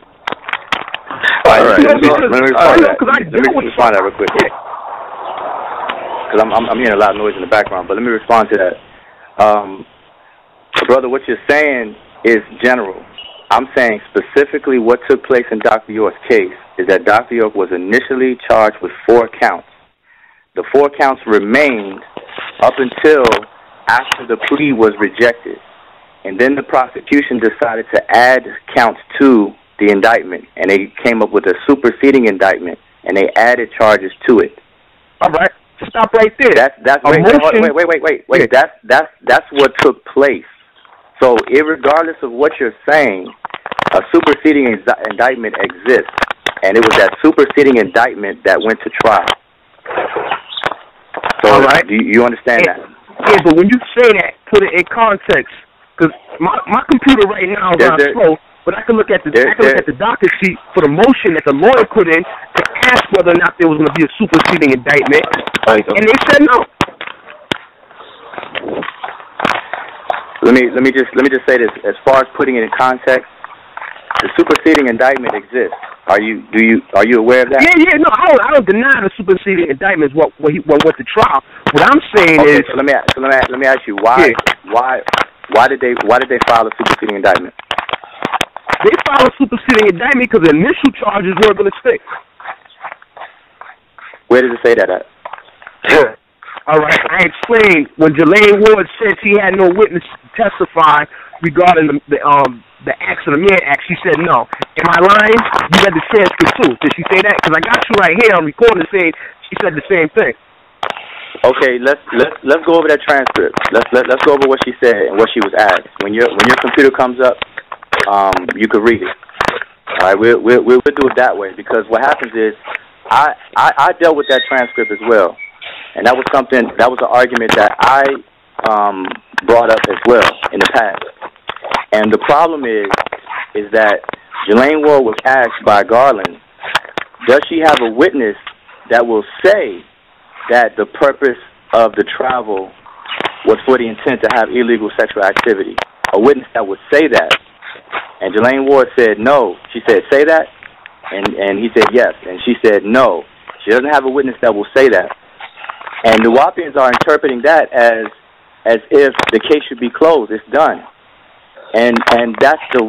R: All right. Let me respond to that real quick. Because I'm hearing a lot of noise in the background, but let me respond to that. Brother, what you're saying is general. I'm saying specifically what took place in Dr. York's case is that Dr. York was initially charged with 4 counts. The 4 counts remained up until after the plea was rejected. And then the prosecution decided to add counts to the indictment, and they came up with a superseding indictment, and they added charges to it.
T: All right. Stop right there.
R: Wait. That's what took place. So, irregardless of what you're saying, a superseding indictment exists, and it was that superseding indictment that went to trial. So, do you understand that?
T: Yeah, but when you say that, put it in context. Because my computer right now is slow, but I can look at the docket sheet for the motion that the lawyer put in to ask whether or not there was going to be a superseding indictment, and they said no.
R: Let me just say this. As far as putting it in context, the superseding indictment exists. Are you aware of that?
T: Yeah. No, I don't deny the superseding indictment is what went to trial. What I'm saying is.
R: So let me ask you why did they file a superseding indictment?
T: They filed a superseding indictment because the initial charges weren't going to stick.
R: Where does it say that at?
T: All right, I explained when Jelaine Ward said she had no witness to testify regarding the acts of the Mann Act. She said no. Am I lying? You read the transcript too. Did she say that? Because I got you right here on recording saying she said the same thing.
R: Okay, let's go over that transcript. Let's go over what she said and what she was asked. When your computer comes up, you can read it. All right, we'll do it that way because what happens is I dealt with that transcript as well. And that was an argument that I brought up as well in the past. And the problem is that Jelaine Ward was asked by Garland, does she have a witness that will say that the purpose of the travel was for the intent to have illegal sexual activity? A witness that would say that. And Jelaine Ward said no. She said, say that? And he said yes. And she said no. She doesn't have a witness that will say that. And the Wapians are interpreting that as if the case should be closed. It's done, and that's a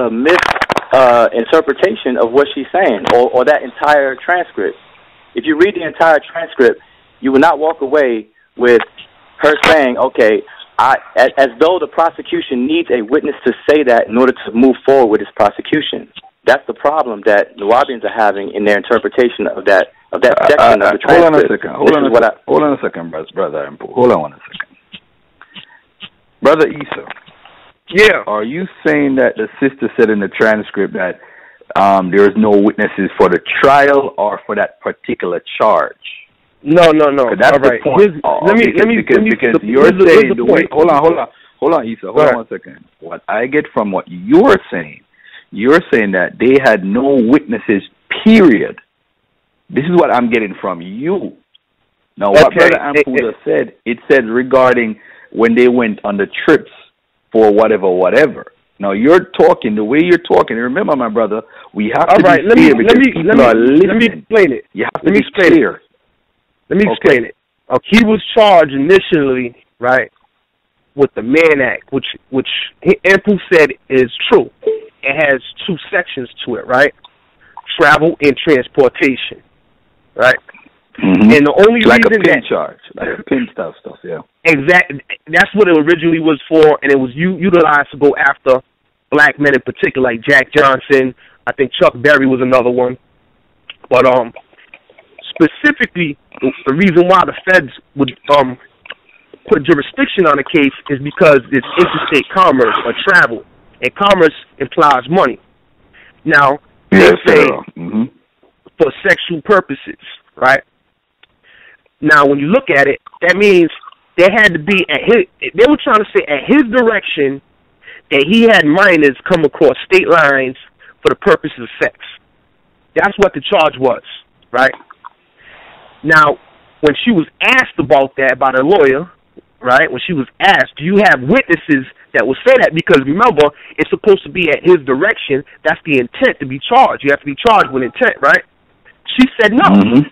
R: misinterpretation of what she's saying or that entire transcript. If you read the entire transcript, you will not walk away with her saying, "Okay, as though the prosecution needs a witness to say that in order to move forward with its prosecution." That's the problem that the Wapians are having in their interpretation of that section of the transcript.
Q: Hold on a second, Brother Anpu. Hold on a second. Brother Issa.
T: Yeah.
Q: Are you saying that the sister said in the transcript that there is no witnesses for the trial or for that particular charge?
T: No.
Q: That's
T: all right.
Q: the point. Because you're saying the way. Hold on, Issa. Hold on 1 second. What I get from what you're saying that they had no witnesses, period. This is what I'm getting from you. Now, what Brother Anpu said, it said regarding when they went on the trips for whatever. Now, you're talking, the way you're talking, remember, my brother, we have to be clear because people are listening. Let me explain it. You have to be clear.
T: Let me explain it. He was charged initially, right, with the Mann Act, which Anpu said is true. It has two sections to it, right? Travel and transportation, right?
Q: Mm-hmm.
T: And the only
Q: like
T: reason
Q: a pin charge, like a pin stuff, yeah.
T: Exactly. That's what it originally was for, and it was utilized to go after black men in particular, like Jack Johnson. I think Chuck Berry was another one. But specifically, the reason why the feds would put jurisdiction on the case is because it's interstate commerce or travel. And commerce implies money. Now, they say for sexual purposes, right? Now, when you look at it, that means they had to be they were trying to say at his direction that he had minors come across state lines for the purpose of sex. That's what the charge was, right? Now, when she was asked about that by the lawyer, right, when she was asked, do you have witnesses that will say that? Because remember, it's supposed to be at his direction. That's the intent to be charged. You have to be charged with intent, right? She said no. Mm-hmm.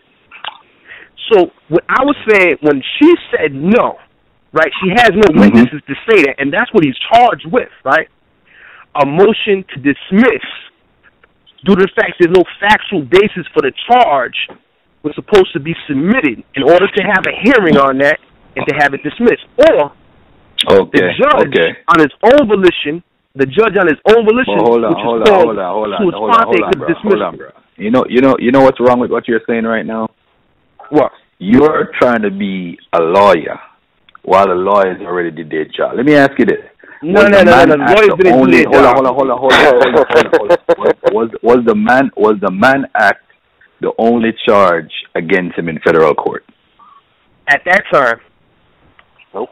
T: So what I was saying, when she said no, right, she has no witnesses to say that, and that's what he's charged with, right? A motion to dismiss due to the fact there's no factual basis for the charge was supposed to be submitted in order to have a hearing on that and to have it dismissed. Or the judge on his own volition,
Q: hold on, bro. You know what's wrong with what you're saying right now?
T: What?
Q: You're trying to be a lawyer while the lawyers already did their job. Let me ask you this.
T: No. The lawyers didn't do their job.
Q: Hold on. Was the Mann Act the only charge against him in federal court?
T: At that time.
Q: Nope.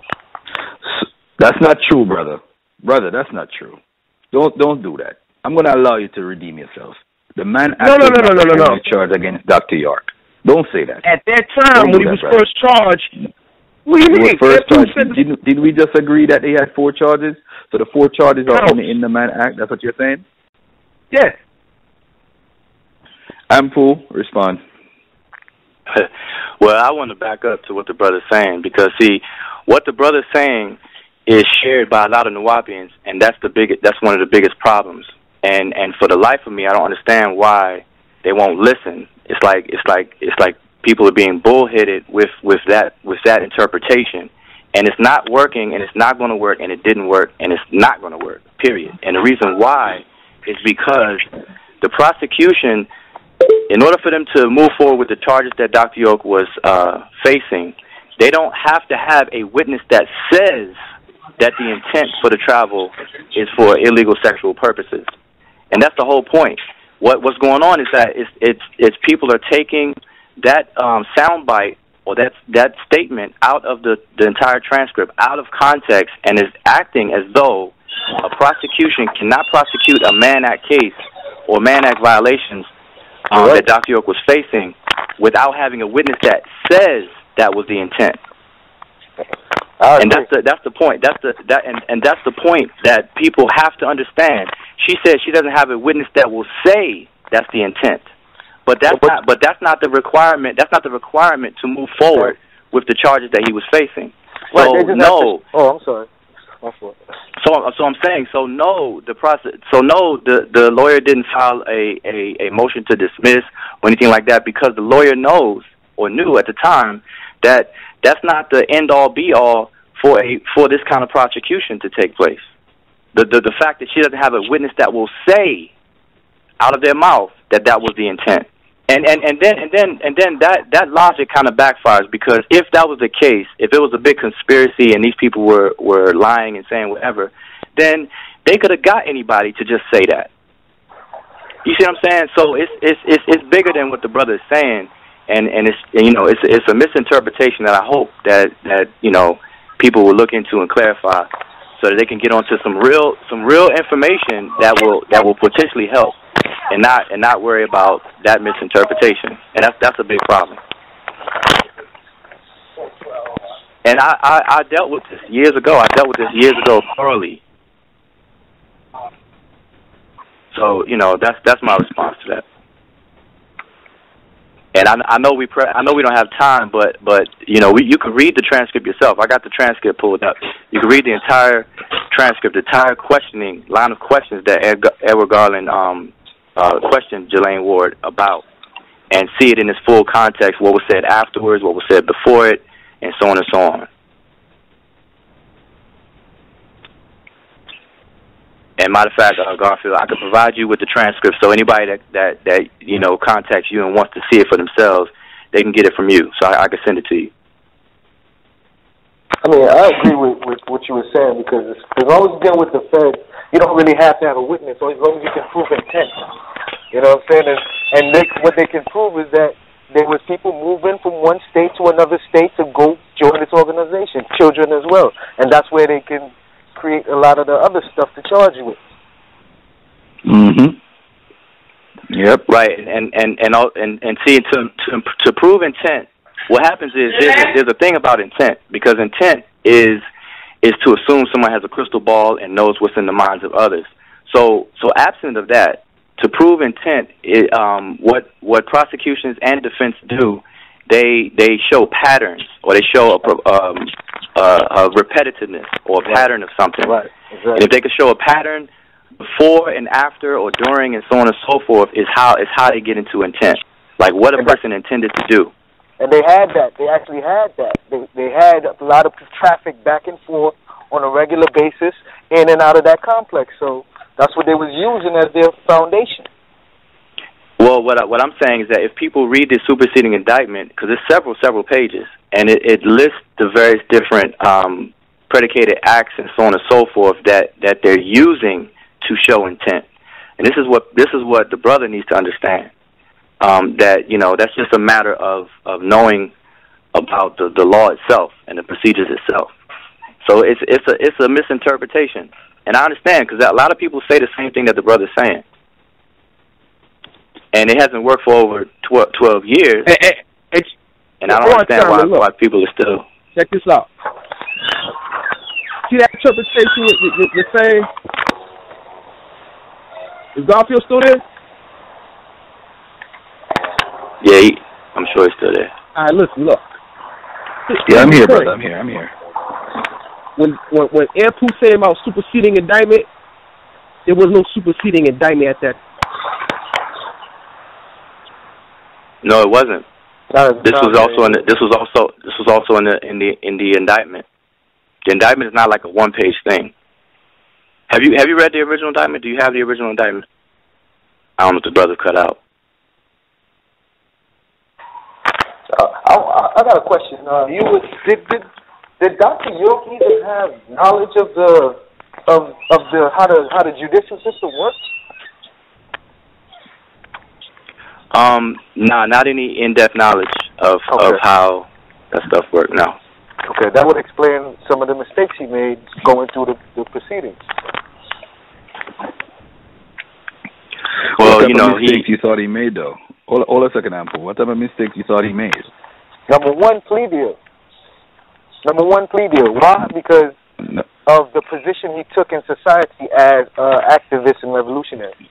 Q: That's not true, brother. Brother, that's not true. Don't do that. I'm going to allow you to redeem yourself. The man no. charged against Dr. York. Don't say that.
T: At that time, when he was first charged, what do you mean?
Q: Did we just agree that they had 4 charges? So the 4 charges are only in the Mann Act? That's what you're saying?
T: Yeah.
Q: Anpu, respond.
R: Well, I want to back up to what the brother's saying because, see, what the brother's saying is shared by a lot of Nuwaubians, and that's one of the biggest problems. And for the life of me, I don't understand why they won't listen. It's like people are being bullheaded with that interpretation, and it's not working, and it's not going to work, and it didn't work, and it's not going to work. Period. And the reason why is because the prosecution, in order for them to move forward with the charges that Dr. York was facing, they don't have to have a witness that says that the intent for the travel is for illegal sexual purposes. And that's the whole point. What's going on is that it's people are taking that soundbite or that statement out of the entire transcript, out of context, and is acting as though a prosecution cannot prosecute a Mann Act case or Mann Act violations that Dr. York was facing without having a witness that says that was the intent. And that's the point. That's the point that people have to understand. She said she doesn't have a witness that will say that's the intent, but that's not the requirement. That's not the requirement to move forward with the charges that he was facing. So no.
U: I'm sorry.
R: So I'm saying the lawyer didn't file a motion to dismiss or anything like that because the lawyer knows or knew at the time that that's not the end all be all for this kind of prosecution to take place. The fact that she doesn't have a witness that will say out of their mouth that was the intent. And then that logic kind of backfires because if that was the case, if it was a big conspiracy and these people were lying and saying whatever, then they could have got anybody to just say that. You see what I'm saying? So it's bigger than what the brother is saying, and it's a misinterpretation that I hope that people will look into and clarify so that they can get onto some real information that will potentially help. And not worry about that misinterpretation, and that's a big problem. And I dealt with this years ago. Thoroughly. So that's my response to that. And I know we don't have time, but you can read the transcript yourself. I got the transcript pulled up. You can read the entire transcript, the entire line of questions that Edward Garland questioned Jelaine Ward about, and see it in its full context, what was said afterwards, what was said before it, and so on and so on. And matter of fact, Garfield, I could provide you with the transcript, so anybody that contacts you and wants to see it for themselves, they can get it from you. So I can send it to you.
U: I mean, I agree with what you were saying because as long as you get with the Fed, you don't really have to have a witness, or as long as you can prove intent. You know what I'm saying? And what they can prove is that there was people moving from one state to another state to go join this organization, children as well. And that's where they can create a lot of the other stuff to charge you with.
Q: Mm-hmm. Yep.
R: Right. And see, to prove intent, what happens is there's a thing about intent, because intent is to assume someone has a crystal ball and knows what's in the minds of others. So absent of that, to prove intent, what prosecutions and defense do, they show patterns, or they show a repetitiveness or a pattern of something.
U: Right. Exactly.
R: And if they can show a pattern before and after or during and so on and so forth, is how they get into intent, like what a person intended to do.
U: And they had that. They actually had that. They had a lot of traffic back and forth on a regular basis in and out of that complex. So that's what they was using as their foundation.
R: Well, what I'm saying is that if people read the superseding indictment, because it's several pages, and it lists the various different predicated acts and so on and so forth that they're using to show intent. And this is what the brother needs to understand. That that's just a matter of knowing about the law itself and the procedures itself. So it's a misinterpretation, and I understand because a lot of people say the same thing that the brother's saying, and it hasn't worked for over 12 years. And I don't understand why people are still.
T: Check this out. See that interpretation you're saying? Is Garfield still there?
R: Yeah, I'm sure he's still there.
T: All right, listen, look.
Q: Yeah, I'm here, brother. I'm here.
T: When Anpu said about superseding indictment, there was no superseding indictment at that.
R: No, it wasn't. This was also in the indictment. The indictment is not like a one-page thing. Have you read the original indictment? Do you have the original indictment? I don't know if the brother cut out.
U: I got a question. Did Dr. York even have knowledge of the how the judicial system works?
R: Nah, not any in-depth knowledge of how that stuff worked. No.
U: Okay, that would explain some of the mistakes he made going through the proceedings.
Q: Well, what type of mistakes you thought he made, though? Hold a second, Ampu. What type of mistakes you thought he made?
U: Number one, plea deal. Why? Because of the position he took in society as activist and revolutionary.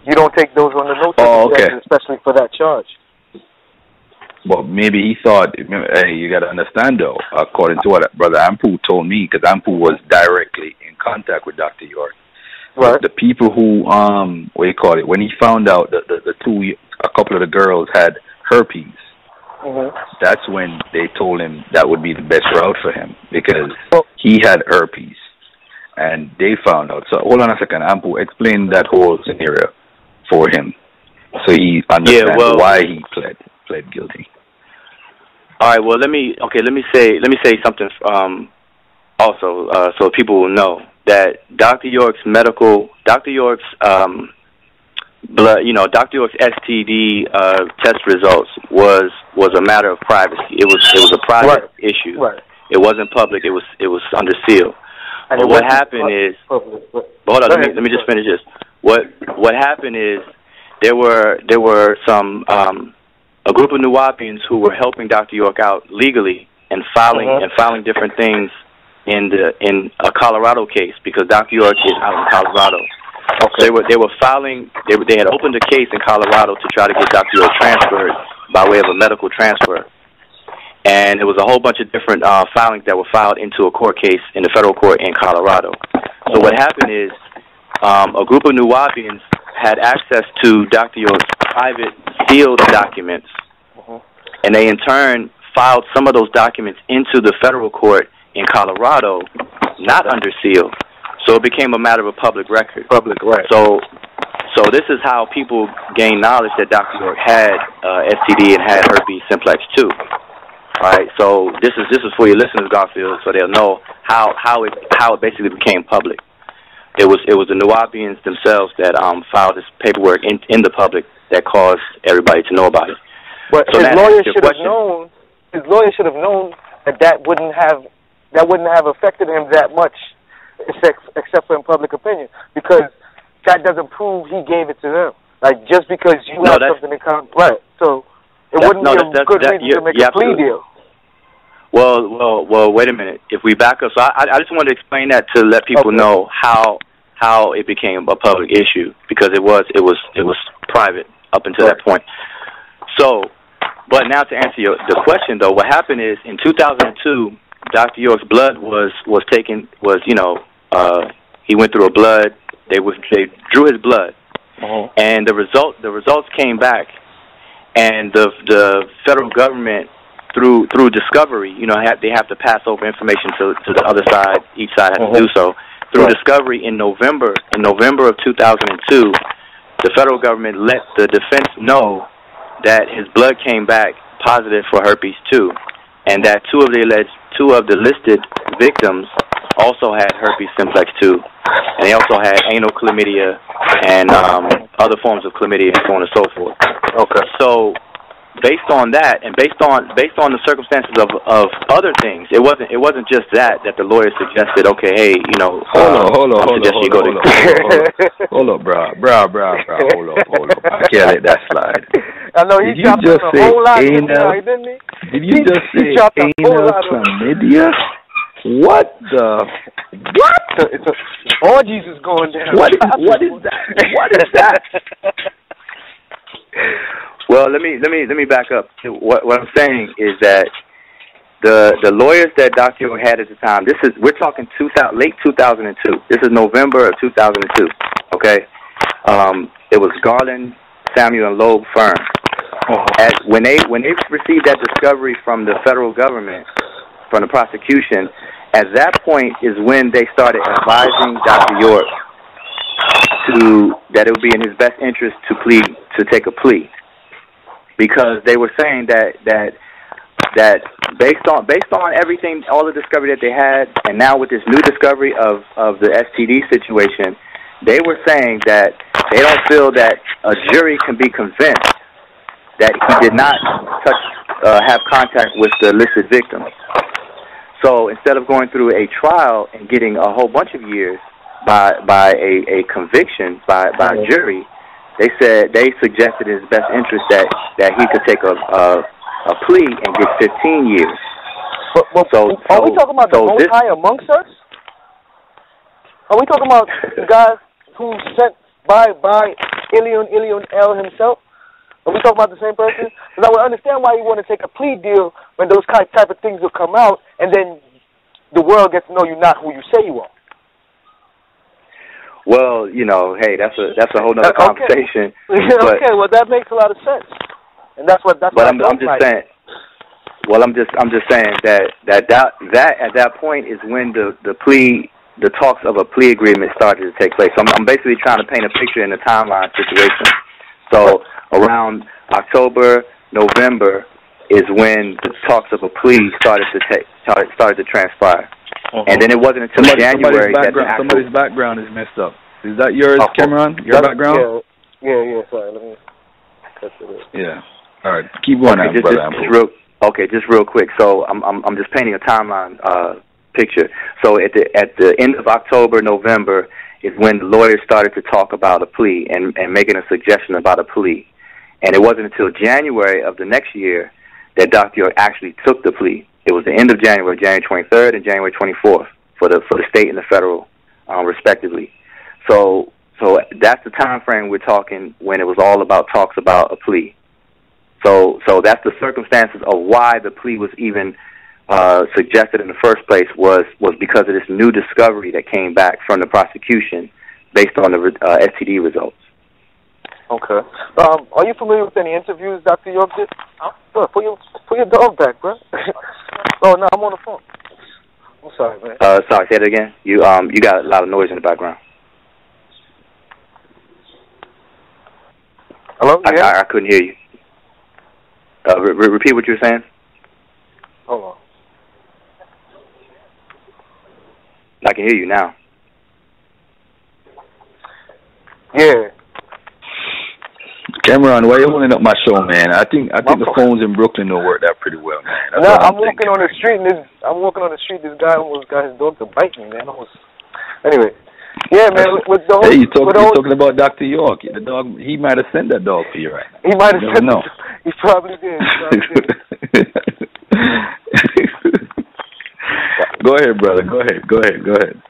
U: You don't take those on the notice, especially for that charge.
Q: Well, maybe he thought, hey, you got to understand, though, according to what Brother Anpu told me, because Anpu was directly in contact with Dr. York. Right. The people who, when he found out that a couple of the girls had herpes, that's when they told him that would be the best route for him, because he had herpes, and they found out. So hold on a second, Ampu, explain that whole scenario for him, so he understands why he pled guilty.
R: All right. Well, let me say something also, so people will know that Dr. York's blood, Dr. York's STD test results was a matter of privacy. It was a private issue. Right. It wasn't public. It was under seal. But what happened is, hold on, let me just finish this. What happened is there were some a group of Nuwaubians who were helping Dr. York out legally and filing different things in a Colorado case, because Dr. York is out in Colorado. Okay. They were filing. They had opened a case in Colorado to try to get Dr. York transferred by way of a medical transfer, and it was a whole bunch of different filings that were filed into a court case in the federal court in Colorado. So what happened is a group of Nuwaubians had access to Dr. York's private sealed documents, and they in turn filed some of those documents into the federal court in Colorado, not under seal. So it became a matter of public record. So this is how people gain knowledge that Dr. York had STD and had herpes simplex too. All right. So this is for your listeners, Garfield, so they'll know how it basically became public. It was the Nuwaubians themselves that filed this paperwork in the public that caused everybody to know about it.
U: But so his lawyer should have known. His lawyer should have known that wouldn't have affected him that much, except for in public opinion, because that doesn't prove he gave it to them. Like, just because you have something in common, right? So it wouldn't be a good reason to make a plea deal.
R: Well, wait a minute. If we back up, so I just wanted to explain that to let people know how it became a public issue, because it was private up until that point. So, but now to answer the question though, what happened is in 2002, Dr. York's blood was taken. He went through a blood. They drew his blood, and the results came back, and the federal government through discovery, they have to pass over information to the other side. Each side has to do so through discovery. In November of 2002, the federal government let the defense know that his blood came back positive for herpes 2, and that two of the listed victims also had herpes simplex 2, and they also had anal chlamydia and other forms of chlamydia and so on and so forth. Okay. So based on that, and based on the circumstances of other things, it wasn't just that the lawyer suggested. Okay, hey, you know,
Q: hold up, bro. Hold up. I can't let that slide.
U: I know he chopped a whole lot tonight, didn't he?
Q: Did you just say anal chlamydia? What the? What?
U: It's orgies is going down.
Q: What is that? What is that?
R: Well, let me back up. What I'm saying is that the lawyers that Dr. York had at the time. We're talking late 2002. This is November of 2002. Okay, it was Garland, Samuel, and Loeb firm. When they received that discovery from the federal government, from the prosecution, at that point is when they started advising Dr. York that it would be in his best interest to take a plea, because they were saying that based on everything, all the discovery that they had, and now with this new discovery of the STD situation, they were saying that they don't feel that a jury can be convinced that he did not have contact with the illicit victim. So instead of going through a trial and getting a whole bunch of years by a conviction by a jury, they suggested in his best interest that he could take a plea and get 15 years.
U: Are we talking about the Most High amongst us? Are we talking about the guy who's sent by Ilion El himself? Are we talking about the same person? Because I would understand why you want to take a plea deal when those type of things will come out, and then the world gets to know you're not who you say you are.
R: Well, you know, hey, that's a whole nother conversation.
U: Okay, well that makes a lot of sense, and that's what. But
R: I'm just saying. Well, I'm just saying that at that point is when the talks of a plea agreement started to take place. So I'm basically trying to paint a picture in the timeline situation. So around October, November is when the talks of a plea started to transpire. And then it wasn't until January that
Q: somebody's background is messed up. Is that yours, Cameron? Your background?
U: Yeah. Sorry, let me cut it.
Q: Yeah. All right, keep going, Brother Anpu.
R: Just real quick. So I'm just painting a timeline picture. So at the end of October, November is when the lawyers started to talk about a plea and making a suggestion about a plea. And it wasn't until January of the next year that Dr. York actually took the plea. It was the end of January, January 23rd and January 24th for the state and the federal, respectively. So that's the time frame we're talking when it was all about talks about a plea. So that's the circumstances of why the plea was even suggested in the first place was because of this new discovery that came back from the prosecution based on the STD results.
U: Okay. Are you familiar with any interviews Dr. York did? Put your dog back, bro. Oh no, I'm on the phone. I'm sorry, man.
R: Sorry, say it again. You got a lot of noise in the background.
U: Hello?
R: I couldn't hear you. Repeat what you were saying.
U: Hold on.
R: I can hear you now.
U: Yeah.
Q: Cameron, why are you holding up my show, man? I think the phones in Brooklyn don't work that pretty well, man.
U: No, I'm walking on the street, and this guy almost got his dog to bite me, man. Anyway, yeah, man. With the whole,
Q: hey, you're talking about Dr. York. The dog, he might have sent that dog for you, right?
U: He might have sent it. He probably did.
Q: Go ahead, brother. Go ahead.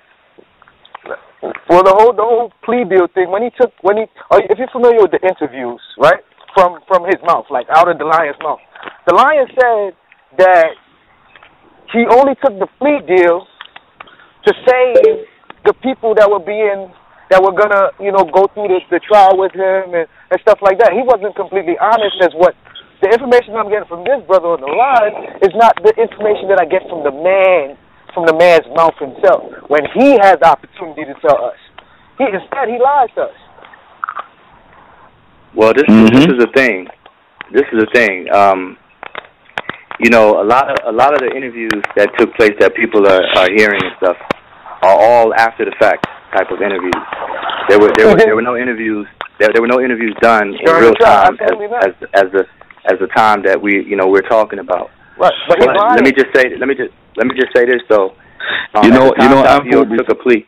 U: Well, the whole plea deal thing. If you're familiar with the interviews, right, from his mouth, like out of the lion's mouth, the lion said that he only took the plea deal to save the people that were gonna, go through the trial with him and stuff like that. He wasn't completely honest as what the information I'm getting from this brother on the line is not the information that I get from the man's mouth himself when he has the opportunity to tell us. Instead he lies to us.
R: Well, this is the thing. A lot of the interviews that took place that people are hearing and stuff are all after the fact type of interviews. There were no interviews. There were no interviews done in real time as the time that we're talking about.
U: Right. But
R: let me just say this though.
Q: Anpu
R: took a plea.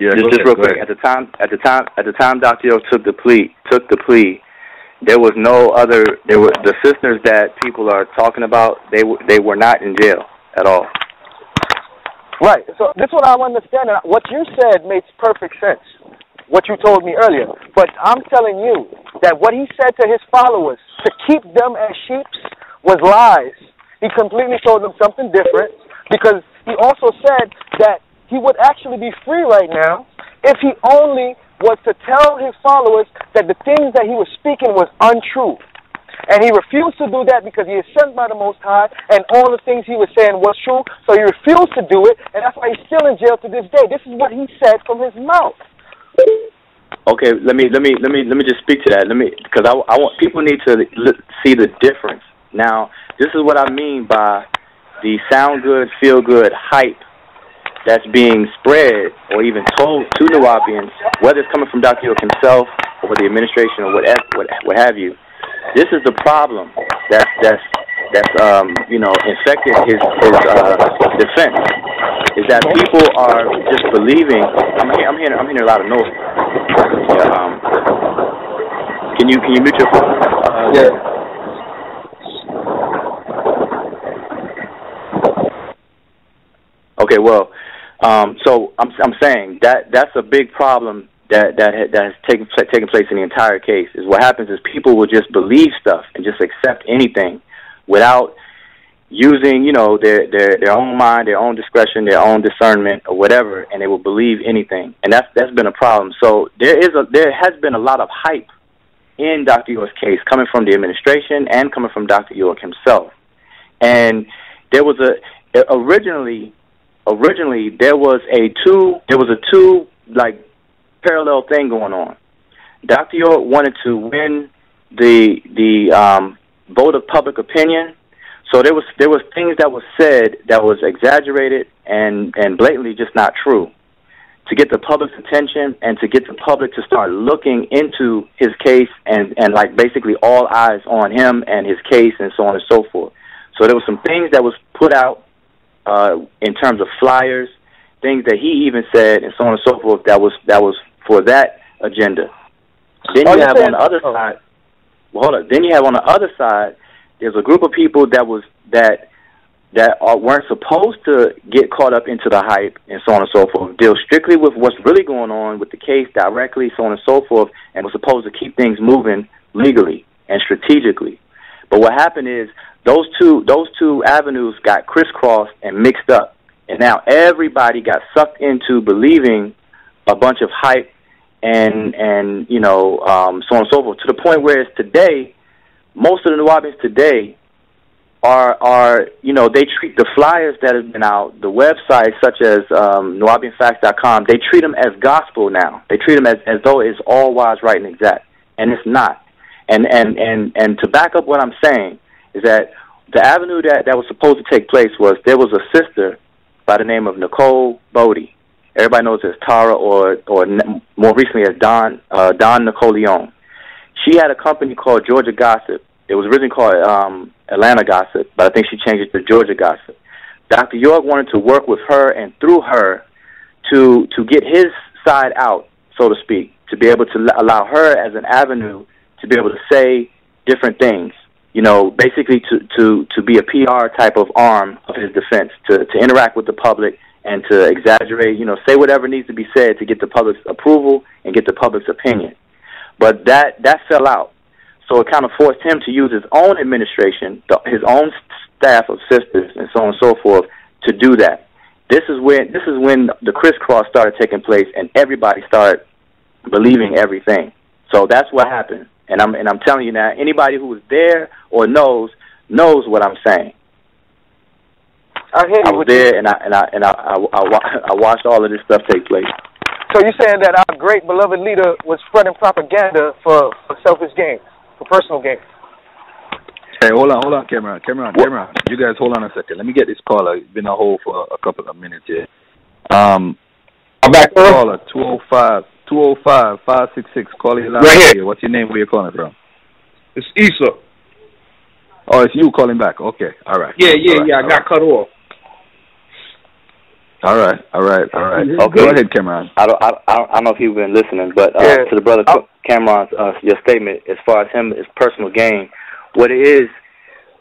Q: Yeah,
R: just real quick. At the time Dr. York took the plea, there was no other. There were the sisters that people are talking about. They were not in jail at all.
U: Right. So this is what I'm understanding. What you said makes perfect sense. What you told me earlier. But I'm telling you that what he said to his followers to keep them as sheep was lies. He completely told them something different, because he also said that he would actually be free right now if he only was to tell his followers that the things that he was speaking was untrue. And he refused to do that because he is sent by the Most High, and all the things he was saying was true, so he refused to do it, and that's why he's still in jail to this day. This is what he said from his mouth.
R: Okay, let me just speak to that. Because I want people need to see the difference. Now, this is what I mean by the sound good, feel good hype that's being spread or even told to Nuwaubians, whether it's coming from Dr. York himself or the administration or what have you. This is the problem that's infected his defense. Is that people are just believing. I'm hearing a lot of noise. Yeah, can you mute your phone?
U: Yeah.
R: Okay, well, so I'm saying that's a big problem that has taken place in the entire case. Is what happens is people will just believe stuff and just accept anything without using their own mind, their own discretion, their own discernment or whatever, and they will believe anything, and that's been a problem. So there has been a lot of hype in Dr. York's case coming from the administration and coming from Dr. York himself, and there was originally there was a two like parallel thing going on. Dr. York wanted to win the vote of public opinion, so there was things that was said that was exaggerated and blatantly just not true, to get the public's attention and to get the public to start looking into his case and like basically all eyes on him and his case and so on and so forth. So there was some things that was put out in terms of flyers, things that he even said, and so on and so forth. That was for that agenda. Then you have on the other side. Well, hold on. Then you have on the other side. There's a group of people that weren't supposed to get caught up into the hype and so on and so forth. Deal strictly with what's really going on with the case directly, so on and so forth, and was supposed to keep things moving legally and strategically. But what happened is those two avenues got crisscrossed and mixed up, and now everybody got sucked into believing a bunch of hype and so on and so forth, to the point where it's today, most of the Nuwaubians today are they treat the flyers that have been out, the websites such as NuwaubianFacts.com, they treat them as gospel now. They treat them as though it's all wise, right, and exact, and it's not. And to back up what I'm saying is that the avenue that was supposed to take place was there was a sister by the name of Nicole Bodie. Everybody knows her as Tara or more recently as Don Nicoleone. She had a company called Georgia Gossip. It was originally called Atlanta Gossip, but I think she changed it to Georgia Gossip. Dr. York wanted to work with her and through her to get his side out, so to speak, to be able to allow her as an avenue to be able to say different things, basically to be a PR type of arm of his defense, to interact with the public and to exaggerate, say whatever needs to be said to get the public's approval and get the public's opinion. But that fell out. So it kind of forced him to use his own administration, his own staff of sisters and so on and so forth to do that. This is when the crisscross started taking place and everybody started believing everything. So that's what happened. And I'm telling you now, anybody who was there or knows what I'm saying.
U: I
R: was there, and I watched all of this stuff take place.
U: So you're saying that our great beloved leader was spreading propaganda for selfish gain, for personal gain?
Q: Hey, hold on, Cameron. You guys hold on a second. Let me get this caller. He's been on hold for a couple of minutes here. I'm back. Caller 205-566. Call you live right here. What's your name? Where you calling from?
T: It's Issa.
Q: Oh, it's you calling back. Okay. All right.
T: Yeah.
Q: All
T: I got cut off.
Q: All right. Okay.
R: Okay.
Q: Go ahead, Cameron.
R: I don't know if you've been listening, but to the brother Cameron's your statement as far as his personal gain, what it is,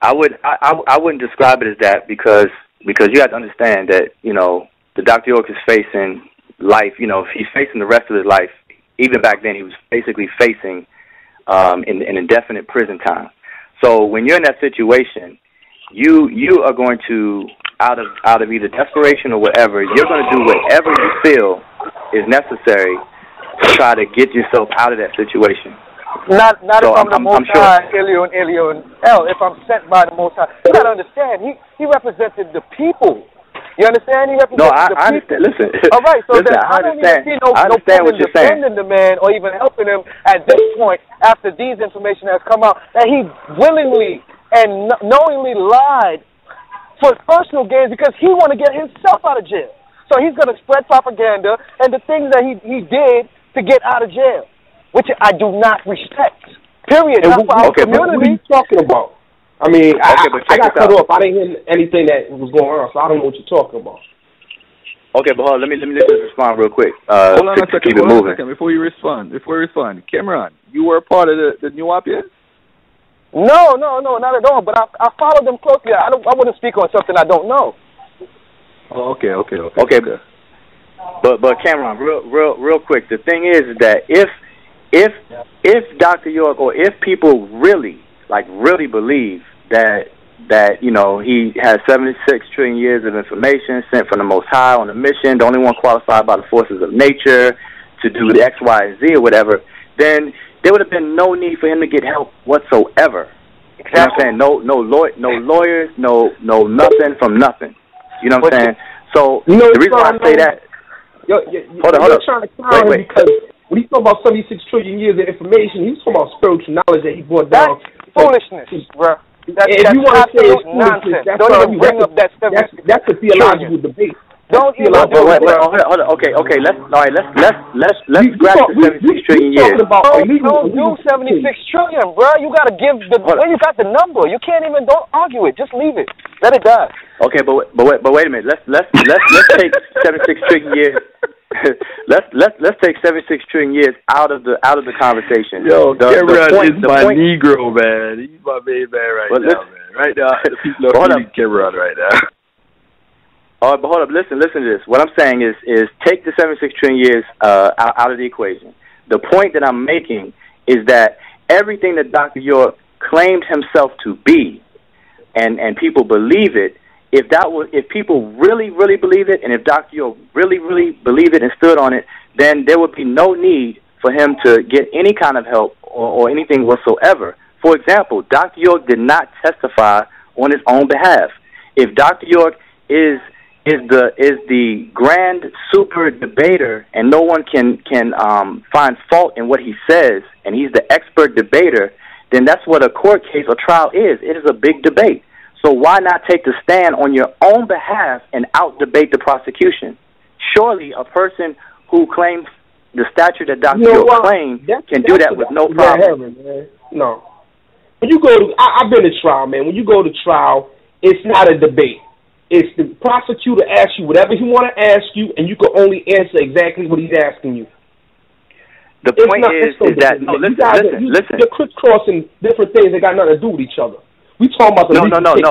R: I wouldn't describe it as that because you have to understand that the Dr. York is facing life. If he's facing the rest of his life, even back then he was basically facing an indefinite prison time. So when you're in that situation, you are going to out of either desperation or whatever, you're going to do whatever you feel is necessary to try to get yourself out of that situation.
U: Not
R: so
U: if I'm the Most High, Elyon El. If I'm sent by the Most High, you got to understand. He represented the people. You understand? He represented the people.
R: Understand. Listen.
U: All right. So
R: listen,
U: then I don't even see no point in defending the man or even helping him at this point after these information has come out that he willingly and knowingly lied for personal gains because he want to get himself out of jail. So he's going to spread propaganda and the things that he did to get out of jail, which I do not respect. Period. That's for our community.
T: What are you talking about? I mean, I got cut off. I didn't hear anything that was going on, so I don't know what you're talking about.
R: Okay, but hold on. Let me just respond real quick.
Q: Hold on a second. Before you respond. Cameron, you were a part of the New Wapians?
U: No, not at all. But I follow them closely. I wouldn't speak on something I don't know.
Q: Oh, okay.
R: But Cameron, real quick. The thing is that if Dr. York or if people really believe that he has 76 trillion years of information sent from the Most High on a mission, the only one qualified by the forces of nature to do the X, Y, and Z or whatever, then there would have been no need for him to get help whatsoever. Exactly. You know what I'm saying? No lawyers, no nothing from nothing. You know what I'm saying? So the reason why I say that. Hold on.
T: Trying to clown him because when he talking about 76 trillion years of information, he was talking about spiritual knowledge that he brought down.
U: That's foolishness, bro. That's
T: you want to say it's
U: nonsense.
T: That's
U: don't even bring up that 76
T: that's a theological debate.
U: Don't even
R: hold on. Okay. Let's scratch the 76 trillion years.
U: Don't do 76 trillion, bro. You gotta give when you got the number. You can't even don't argue it. Just leave it. Let it die.
R: Okay, but wait a minute. Let's take 76 trillion years. let's take 76 trillion years out of the conversation.
Q: Yo, Cameron is my Negro, man. He's my main man right now, man. Right now, the people are feeling Cameron right now.
R: All right, but hold up. Listen to this. What I'm saying is take the 76 trillion years out of the equation. The point that I'm making is that everything that Dr. York claimed himself to be, and people believe it, if people really believe it, and if Dr. York really believed it and stood on it, then there would be no need for him to get any kind of help or anything whatsoever. For example, Dr. York did not testify on his own behalf. If Dr. York is the grand super debater and no one can find fault in what he says, and he's the expert debater, then that's what a court case or trial is. It is a big debate. So why not take the stand on your own behalf and out-debate the prosecution? Surely a person who claims the stature that Dr. York claimed can do that with no problem.
T: No. When you go to, I've been to trial, man. When you go to trial, it's not a debate. It's the prosecutor asks you whatever he want to ask you, and you can only answer exactly what he's asking you.
R: The point is that, no, listen.
T: You're crisscrossing different things that got nothing to do with each other. We talking about the legal case.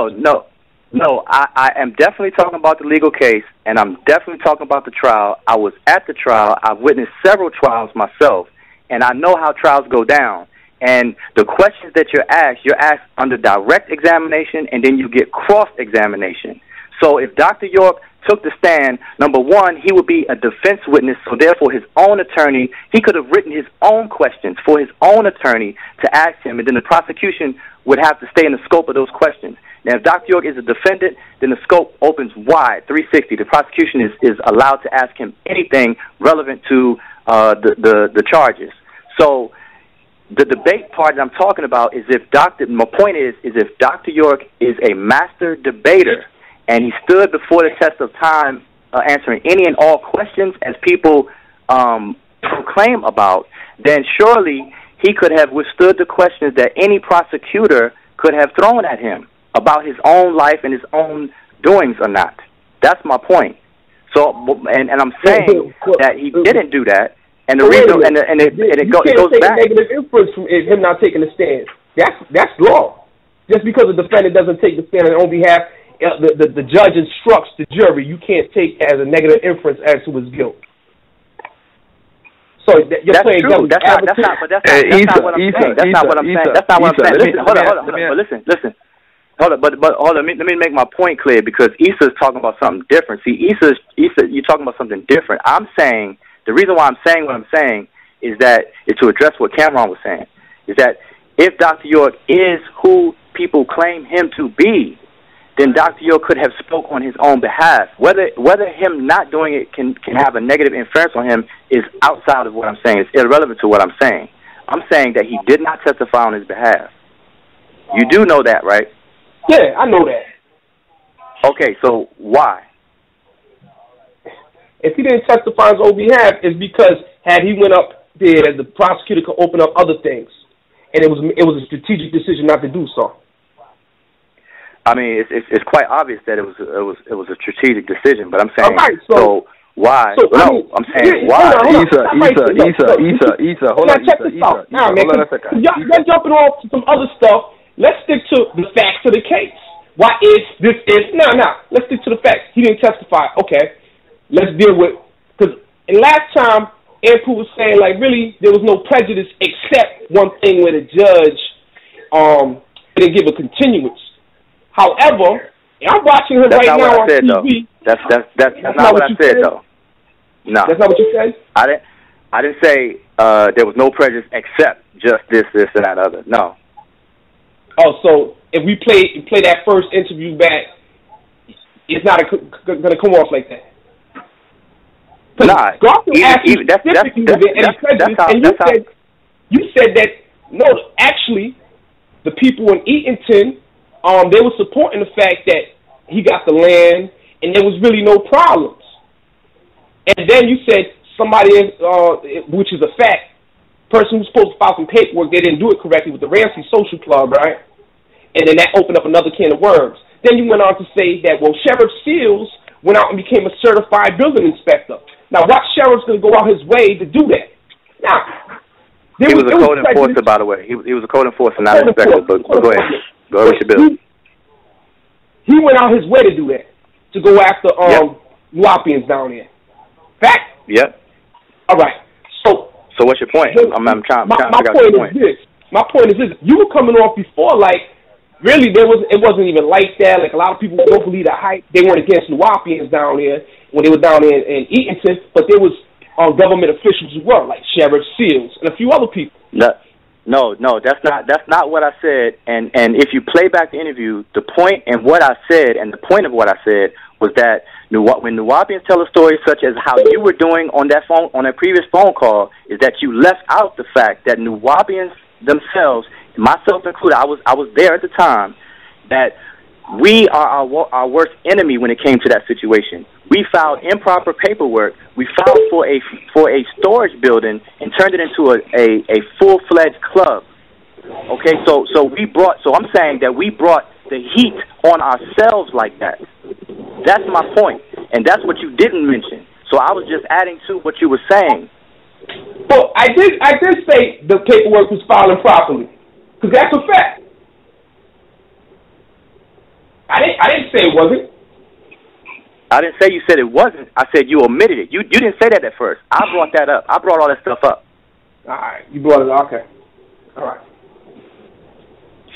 R: No, I am definitely talking about the legal case, and I'm definitely talking about the trial. I was at the trial. I've witnessed several trials myself, and I know how trials go down. And the questions that you're asked under direct examination, and then you get cross-examination. So if Dr. York took the stand, number one, he would be a defense witness, so therefore his own attorney, he could have written his own questions for his own attorney to ask him, and then the prosecution would have to stay in the scope of those questions. Now, if Dr. York is a defendant, then the scope opens wide, 360. The prosecution is allowed to ask him anything relevant to the charges. So the debate part that I'm talking about is my point is if Dr. York is a master debater, and he stood before the test of time answering any and all questions as people proclaim about, then surely he could have withstood the questions that any prosecutor could have thrown at him about his own life and his own doings or not. That's my point. So, and I'm saying that he didn't do that, and the reason, it goes back.
T: Negative inference from him not taking a stand. That's law. Just because the defendant doesn't take the stand on his own behalf, the judge instructs the jury, you can't take as a negative inference as to his guilt. So you're playing
R: true.
T: That's not what I'm saying. That's not what I'm saying.
R: That's not what I'm saying. Listen, hold on. Listen. Hold on, but hold on. Let me make my point clear, because Issa's talking about something different. See, Issa, you're talking about something different. I'm saying, the reason why I'm saying what I'm saying is to address what Cameron was saying, is that if Dr. York is who people claim him to be, then Dr. York could have spoke on his own behalf. Whether him not doing it can have a negative inference on him is outside of what I'm saying. It's irrelevant to what I'm saying. I'm saying that he did not testify on his behalf. You do know that, right?
T: Yeah, I know that.
R: Okay, so why?
T: If he didn't testify on his own behalf, it's because had he went up there, the prosecutor could open up other things, and it was a strategic decision not to do so.
R: I mean, it's quite obvious that it was a strategic decision, but I'm saying,
T: right,
R: so why? I'm saying why?
T: Issa, hold on, check this out. Now, man, y'all jumping off to some other stuff. Let's stick to the facts of the case. Why is this? No. Let's stick to the facts. He didn't testify. Okay, let's deal with, because last time Anpu was saying, like, really there was no prejudice except one thing where the judge didn't give a continuance. However, I'm watching him right now on TV.
R: That's not what I said, though. No.
T: That's not what you said?
R: I didn't say there was no prejudice except just this, and that other. No.
T: Oh, so if we play that first interview back, it's not going to come off like that.
R: Nah.
T: Garfield asked you specifically any prejudice, and you said that, no, actually, the people in Eatonton, they were supporting the fact that he got the land and there was really no problems. And then you said somebody, which is a fact, person who's supposed to file some paperwork, they didn't do it correctly with the Ramsey Social Club, right? And then that opened up another can of worms. Then you went on to say that, well, Sheriff Seals went out and became a certified building inspector. Now, what sheriff's going to go out his way to do that? Now,
R: he was a code enforcer, by the way. He was a code enforcer, not an inspector. But go ahead. Go ahead with your bill.
T: He went out his way to do that, to go after Nuwapians down there. Fact?
R: Yep.
T: All right. So
R: what's your point? I'm trying to figure out your point.
T: My point is this. You were coming off before, like, really, it wasn't even like that. Like, a lot of people don't believe the hype. They weren't against Nuwapians down there when they were down there in Eatonton, but there was government officials as well, like Sheriff Seals and a few other people.
R: No, that's not what I said. And if you play back the interview, the point and what I said, and the point of what I said was that when Nuwapians tell a story such as how you were doing on that previous phone call, is that you left out the fact that Nuwapians themselves, myself included, I was there at the time, that we are our worst enemy when it came to that situation. We filed improper paperwork. We filed for a storage building and turned it into a full-fledged club. Okay, so I'm saying that we brought the heat on ourselves like that. That's my point, and that's what you didn't mention. So I was just adding to what you were saying.
T: Well, I did say the paperwork was filed improperly, because that's a fact. I didn't say it wasn't.
R: I didn't say you said it wasn't. I said you omitted it. You didn't say that at first. I brought that up. I brought all that stuff up.
T: All right, you brought it up. Okay. All right.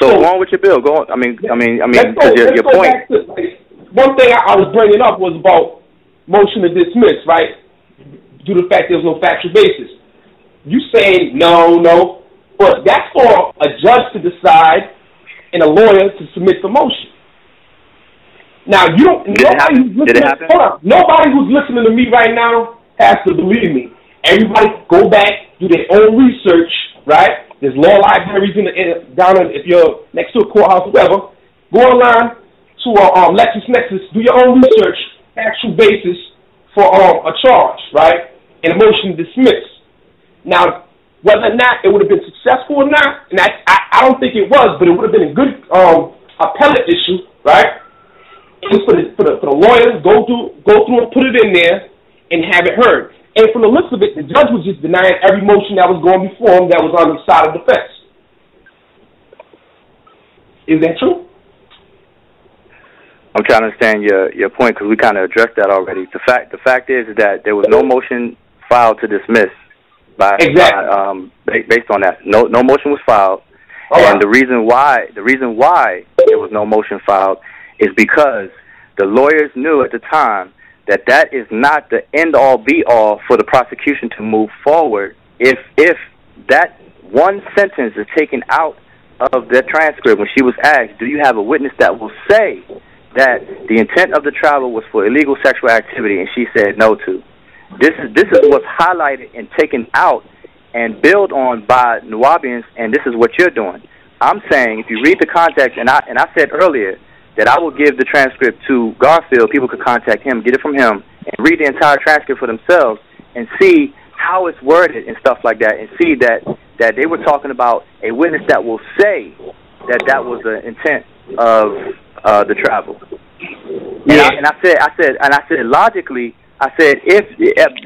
R: So go on with your bill. Go on. I mean, because your point.
T: One thing I was bringing up was about motion to dismiss, right? Due to the fact there's no factual basis. You saying no, but that's for a judge to decide and a lawyer to submit the motion. Now, nobody who's listening to me right now has to believe me. Everybody go back, do their own research, right? There's law libraries if you're next to a courthouse or whatever. Go online to LexisNexis, do your own research, actual basis for a charge, right? And a motion to dismiss. Now,
B: whether or not it would have been successful or not, and I don't think it was, but it would have been a good appellate issue, right? It was for the lawyers go through and put it in there and have it heard. And from the looks of it, the judge was just denying every motion that was going before him that was on the side of the fence. Is that true?
R: I'm trying to understand your point because we kind of addressed that already. The fact is that there was no motion filed to dismiss based on that. No motion was filed, and the reason why there was no motion filed is because the lawyers knew at the time that is not the end all be all for the prosecution to move forward. If that one sentence is taken out of the transcript when she was asked, do you have a witness that will say that the intent of the travel was for illegal sexual activity, and she said no to. This is what's highlighted and taken out and built on by Nuwaubians, and this is what you're doing. I'm saying if you read the context, and I said earlier that I will give the transcript to Garfield, people could contact him, get it from him, and read the entire transcript for themselves and see how it's worded and stuff like that, and see that they were talking about a witness that will say that was the intent of the travel. Yeah. And I said logically, I said if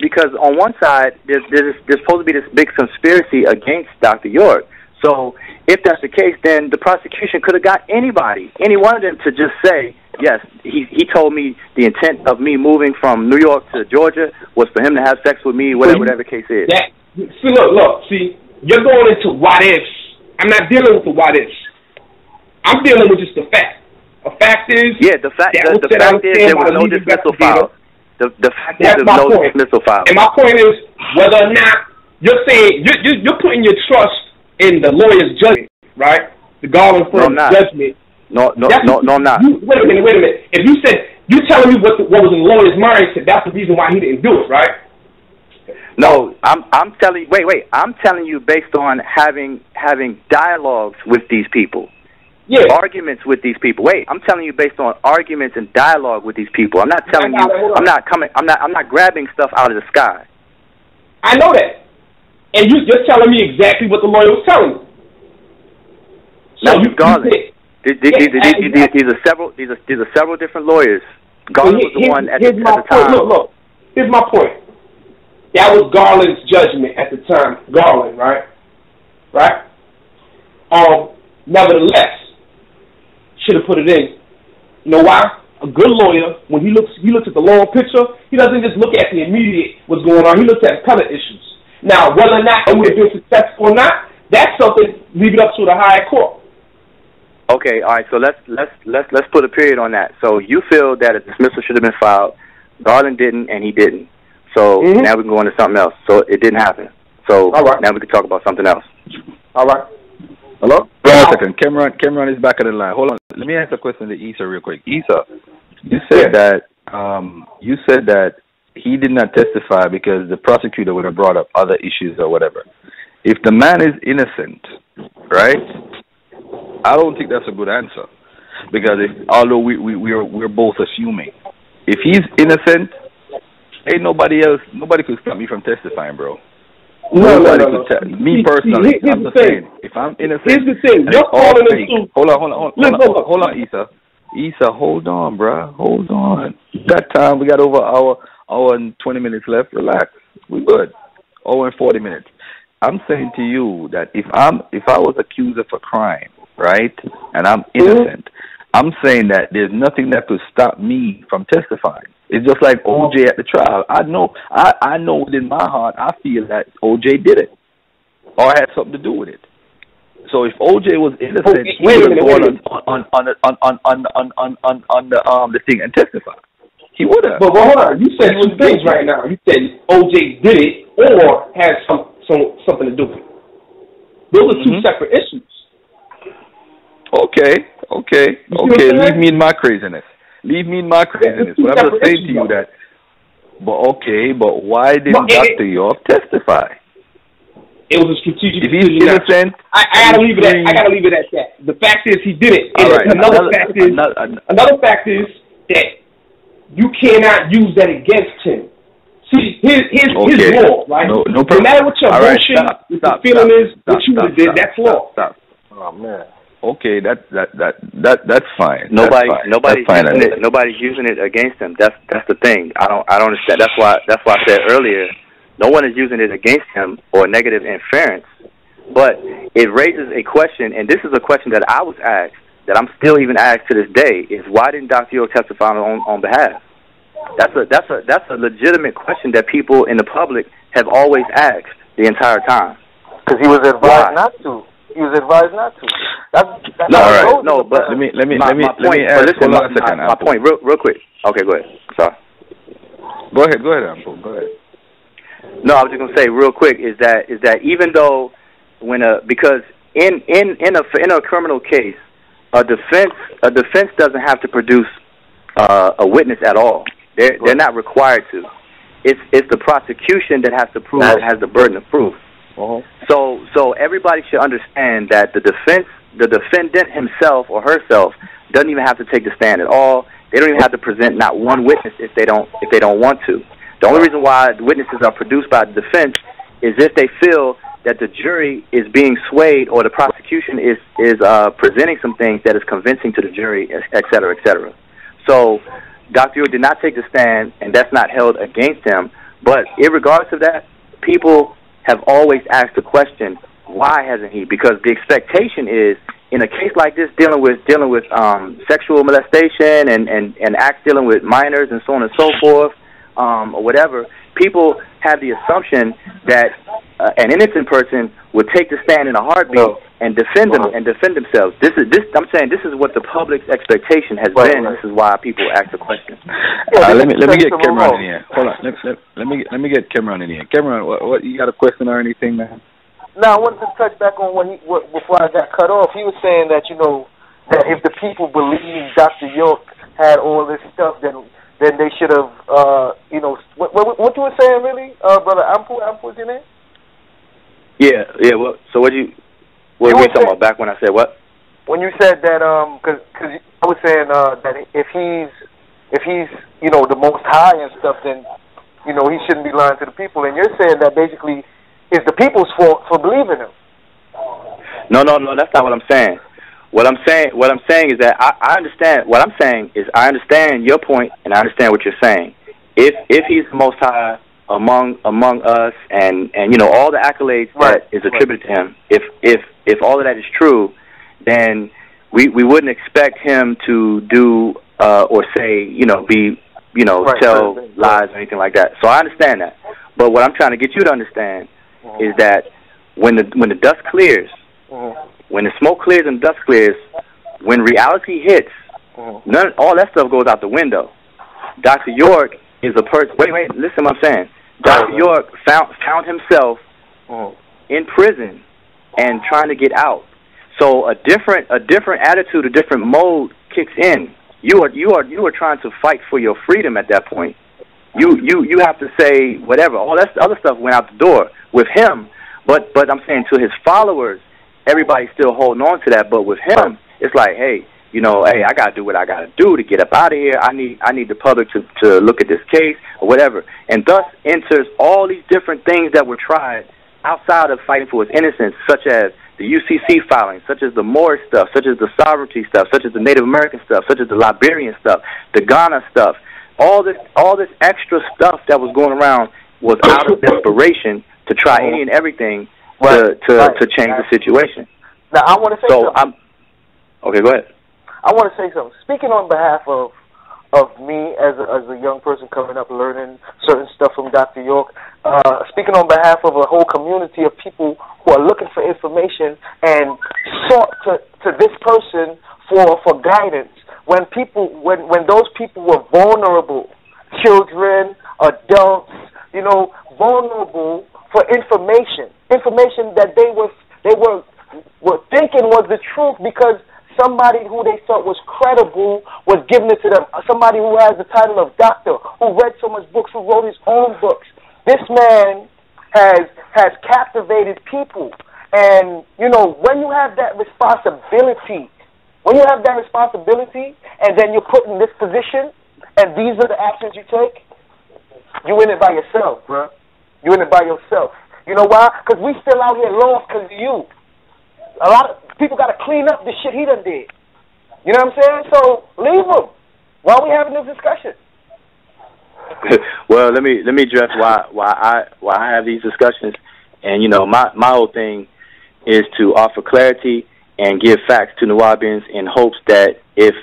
R: because on one side there's supposed to be this big conspiracy against Dr. York. So if that's the case, then the prosecution could have got any one of them to just say, yes, he told me the intent of me moving from New York to Georgia was for him to have sex with me, whatever the case is.
B: See, you're going into what ifs. I'm not dealing with the what ifs. I'm dealing with just the fact. The fact is,
R: the fact is there was no dismissal filed. The fact is there was no dismissal filed.
B: And my point is whether or not you're saying you're putting your trust in the lawyer's judgment, right? The Garland firm's judgment.
R: No, I'm not.
B: Wait a minute. If you said you're telling me what was in the lawyer's mind, said that's the reason why he didn't do it, right?
R: No, I'm telling you. Wait. I'm telling you based on having dialogues with these people. Yeah. Arguments with these people. Wait, I'm telling you based on arguments and dialogue with these people. I'm not telling you. I'm not grabbing stuff out of the sky.
B: I know that, and you're telling me exactly what the lawyer was telling you.
R: So Garland. These are several different lawyers. Garland was the one at the time.
B: Look. Here's my point. That was Garland's judgment at the time. Garland, right? Nevertheless, should have put it in. You know why? A good lawyer, when he looks at the long picture, he doesn't just look at the immediate what's going on. He looks at appellate issues. Now, whether or not it would have been successful or not, that's something. Leave it up to the higher court.
R: Okay, all right. So let's put a period on that. So you feel that a dismissal should have been filed. Garland didn't, and he didn't. So now we can go into something else. So it didn't happen. So now we can talk about something else.
B: All right.
Q: Hello? Wait a second. Cameron is back on the line. Hold on. Let me ask a question to Issa real quick. Issa, you said that he did not testify because the prosecutor would have brought up other issues or whatever. If the man is innocent, right? I don't think that's a good answer because although we're both assuming, if he's innocent, ain't nobody could stop me from testifying, bro.
B: No.
Q: Me personally, I'm just saying, if I'm innocent,
B: here's the thing. You're calling into.
Q: Hold on, Issa. Issa, hold on, bro. Hold on. That time we got over hour and 20 minutes left. Relax. We good. Hour and 40 minutes. I'm saying to you that if I was accused of a crime, right, and I'm innocent, I'm saying that there's nothing that could stop me from testifying. It's just like OJ at the trial. I know within my heart, I feel that OJ did it or had something to do with it. So if OJ was innocent, he would have gone on the thing and testified. He would have.
B: But hold on, you said two things right now. You said OJ did it or had something to do with it. Those are two separate issues.
Q: Okay. Leave me in my craziness. But I'm just saying to you that. But why didn't Dr. York testify?
B: It was a strategic
Q: decision. If he's innocent,
B: I gotta leave it at that. The fact is he did it.
Q: All right.
B: Another fact is that you cannot use that against him. See, his law, right?
Q: No
B: no
Q: problem.
B: matter what your
Q: All right,
B: emotion, what your feeling is, what you would have did, that's law.
Q: Stop.
U: Oh man.
Q: Okay, that's fine.
R: Nobody's using it against him. That's the thing. I don't understand. That's why I said earlier, no one is using it against him or negative inference. But it raises a question, and this is a question that I was asked, that I'm still even asked to this day, is why didn't Dr. York testify on behalf? That's a legitimate question that people in the public have always asked the entire time.
U: Because he was advised not to. He was advised not to.
R: But let me ask. Listen, my point, real quick. Okay, go ahead. Sorry.
Q: Go ahead, Anpu. Go ahead.
R: No, I was just gonna say real quick is that even though because in a criminal case, a defense doesn't have to produce a witness at all. They're not required to. It's the prosecution that has to prove, has the burden of proof. So everybody should understand that the defendant himself or herself doesn't even have to take the stand at all. They don't even have to present not one witness if they don't want to. The only reason why witnesses are produced by the defense is if they feel that the jury is being swayed or the prosecution is presenting some things that is convincing to the jury, et cetera, et cetera. So Dr. York did not take the stand, and that's not held against him. But irregardless of that, people have always asked the question, why hasn't he? Because the expectation is, in a case like this, dealing with sexual molestation and acts dealing with minors and so on and so forth, or whatever, people have the assumption that an innocent person would take the stand in a heartbeat and defend themselves. I'm saying this is what the public's expectation has been. This is why people ask the question.
Q: Let me get Cameron in here. Hold on. Let me get Cameron in here. Cameron, what you got a question or anything, man?
U: No, I wanted to touch back on before I got cut off. He was saying that that if the people believe Dr. York had all this stuff, then they should have what you were saying really, Brother Anpu was your name?
R: Yeah. Well, so what were you talking about back when I said what?
U: When you said that, because I was saying that if he's the Most High and stuff, then he shouldn't be lying to the people. And you're saying that basically it's the people's fault for believing him.
R: No, that's not what I'm saying. What I'm saying is that I understand. What I'm saying is I understand your point, and I understand what you're saying. If he's the Most High among us, and all the accolades that is attributed to him, if all of that is true, then we wouldn't expect him to do or say tell lies or anything like that. So I understand that. But what I'm trying to get you to understand is that when the dust clears, when the smoke clears and dust clears, when reality hits, all that stuff goes out the window. Dr. York is a person. Wait, listen to what I'm saying. Dr. York found himself in prison and trying to get out. So a different attitude, a different mode kicks in. You are trying to fight for your freedom at that point. You have to say whatever. All that other stuff went out the door with him. But I'm saying to his followers, everybody's still holding on to that. But with him, it's like, hey, I got to do what I got to do to get up out of here. I need the public to look at this case or whatever. And thus enters all these different things that were tried outside of fighting for his innocence, such as the UCC filings, such as the Moorish stuff, such as the sovereignty stuff, such as the Native American stuff, such as the Liberian stuff, the Ghana stuff. All this extra stuff that was going around was out of desperation to try any and everything to change the situation.
U: Now I want to say something.
R: Okay, go ahead.
U: I want to say something. Speaking on behalf of me as a young person coming up learning certain stuff from Dr. York, speaking on behalf of a whole community of people who are looking for information and sought to this person for guidance. When those people were vulnerable, children, adults, vulnerable for information that they were thinking was the truth because somebody who they thought was credible was giving it to them. Somebody who has the title of doctor, who read so much books, who wrote his own books. This man has captivated people. And, when you have that responsibility, and then you're put in this position, and these are the actions you take, You in it by yourself, bro. You in it by yourself. You know why? Because we still out here lost because of you. A lot of people got to clean up the shit he done did. You know what I'm saying? So leave him. Why are we having this discussion?
R: Well, let me address why I have these discussions. And you know, my whole thing is to offer clarity and give facts to Nuwaubians in hopes that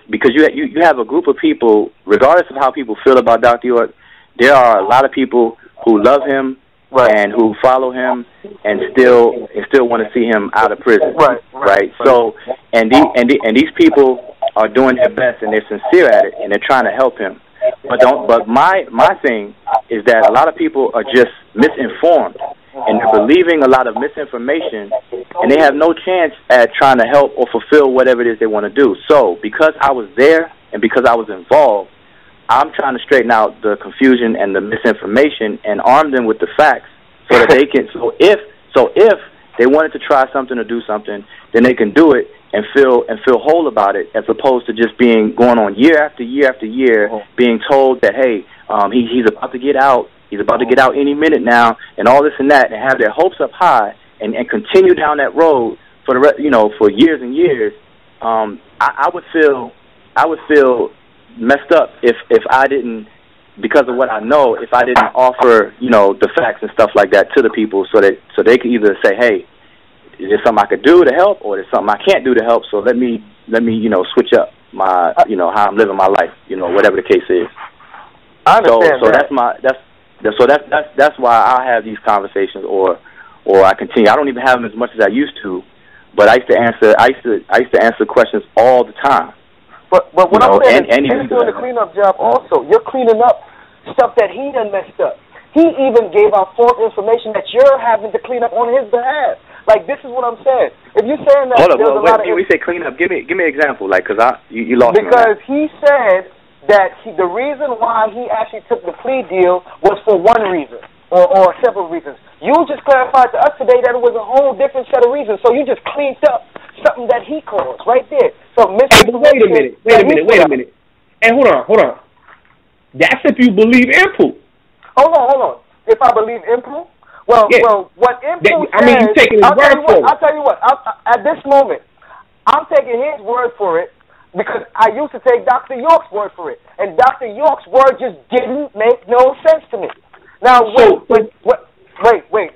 R: because you have a group of people, regardless of how people feel about Dr. York, there are a lot of people who love him and who follow him and still want to see him out of prison. Right. So and these people are doing their best and they're sincere at it and they're trying to help him. But my thing is that a lot of people are just misinformed and they're believing a lot of misinformation and they have no chance at trying to help or fulfill whatever it is they want to do. So because I was there and because I was involved, I'm trying to straighten out the confusion and the misinformation and arm them with the facts so that they can so if they wanted to try something or do something, then they can do it and feel whole about it, as opposed to just going on year after year after year, being told that hey, he's about to get out, any minute now, and all this and that, and have their hopes up high and continue down that road for for years and years. I would feel messed up if I didn't, because of what I know, if I didn't offer the facts and stuff like that to the people so they could either say, hey, is there something I could do to help, or there's something I can't do to help, so let me switch up my how I'm living my life, whatever the case is.
U: I understand
R: that's why I have these conversations or I continue. I don't even have them as much as I used to, but I used to answer questions all the time.
U: But what I'm saying is you're doing the cleanup job also. You're cleaning up stuff that he done messed up. He even gave out false information that you're having to clean up on his behalf. Like, this is what I'm saying. If you're saying that there's a lot of...
R: When we say clean up, give me an example, like, because you lost me.
U: Because he said that the reason why he actually took the plea deal was for one reason, or several reasons. You just clarified to us today that it was a whole different set of reasons, so you just cleaned up something that he caused right there. So, wait
B: a minute. Hey, hold on. That's if you believe Anpu.
U: Hold on. If I believe Anpu? Well, what Anpu says,
B: you're taking his word for it.
U: I'll tell you what. At this moment, I'm taking his word for it because I used to take Dr. York's word for it, and Dr. York's word just didn't make no sense to me. Now, wait.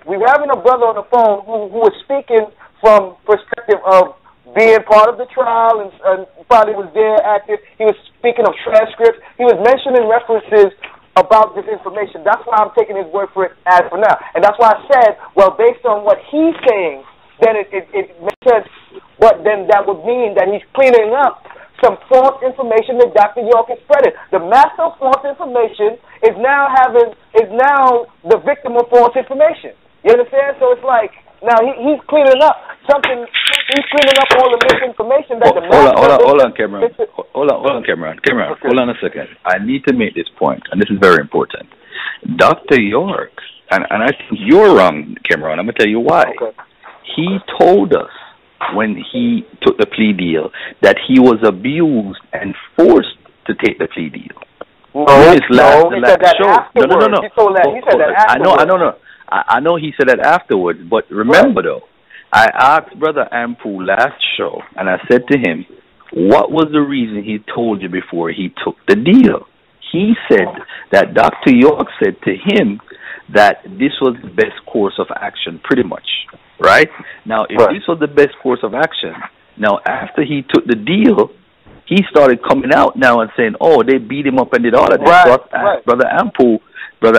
U: We're having a brother on the phone who was speaking from perspective of being part of the trial and probably was there active. He was speaking of transcripts. He was mentioning references about this information. That's why I'm taking his word for it as for now. And that's why I said, well, based on what he's saying, then it makes sense. But then that would mean that he's cleaning up some false information that Dr. York has spreaded. The master of false information is now the victim of false information. You understand? So it's like, now he's cleaning up something. He's cleaning up all the misinformation that the master...
Q: Hold on, Cameron. Cameron, hold on a second. I need to make this point, and this is very important. Dr. York, and I think you're wrong, Cameron. I'm going to tell you why. Okay. He told us when he took the plea deal that he was abused and forced to take the plea deal.
U: He said that afterwards.
Q: No.
U: He said that afterwards.
Q: I know he said that afterwards, but remember though, I asked Brother Anpu last show, and I said to him, what was the reason he told you before he took the deal? He said that Dr. York said to him that this was the best course of action, pretty much, right? Now, if this was the best course of action, now after he took the deal, he started coming out now and saying, oh, they beat him up and did all of that. So I asked Brother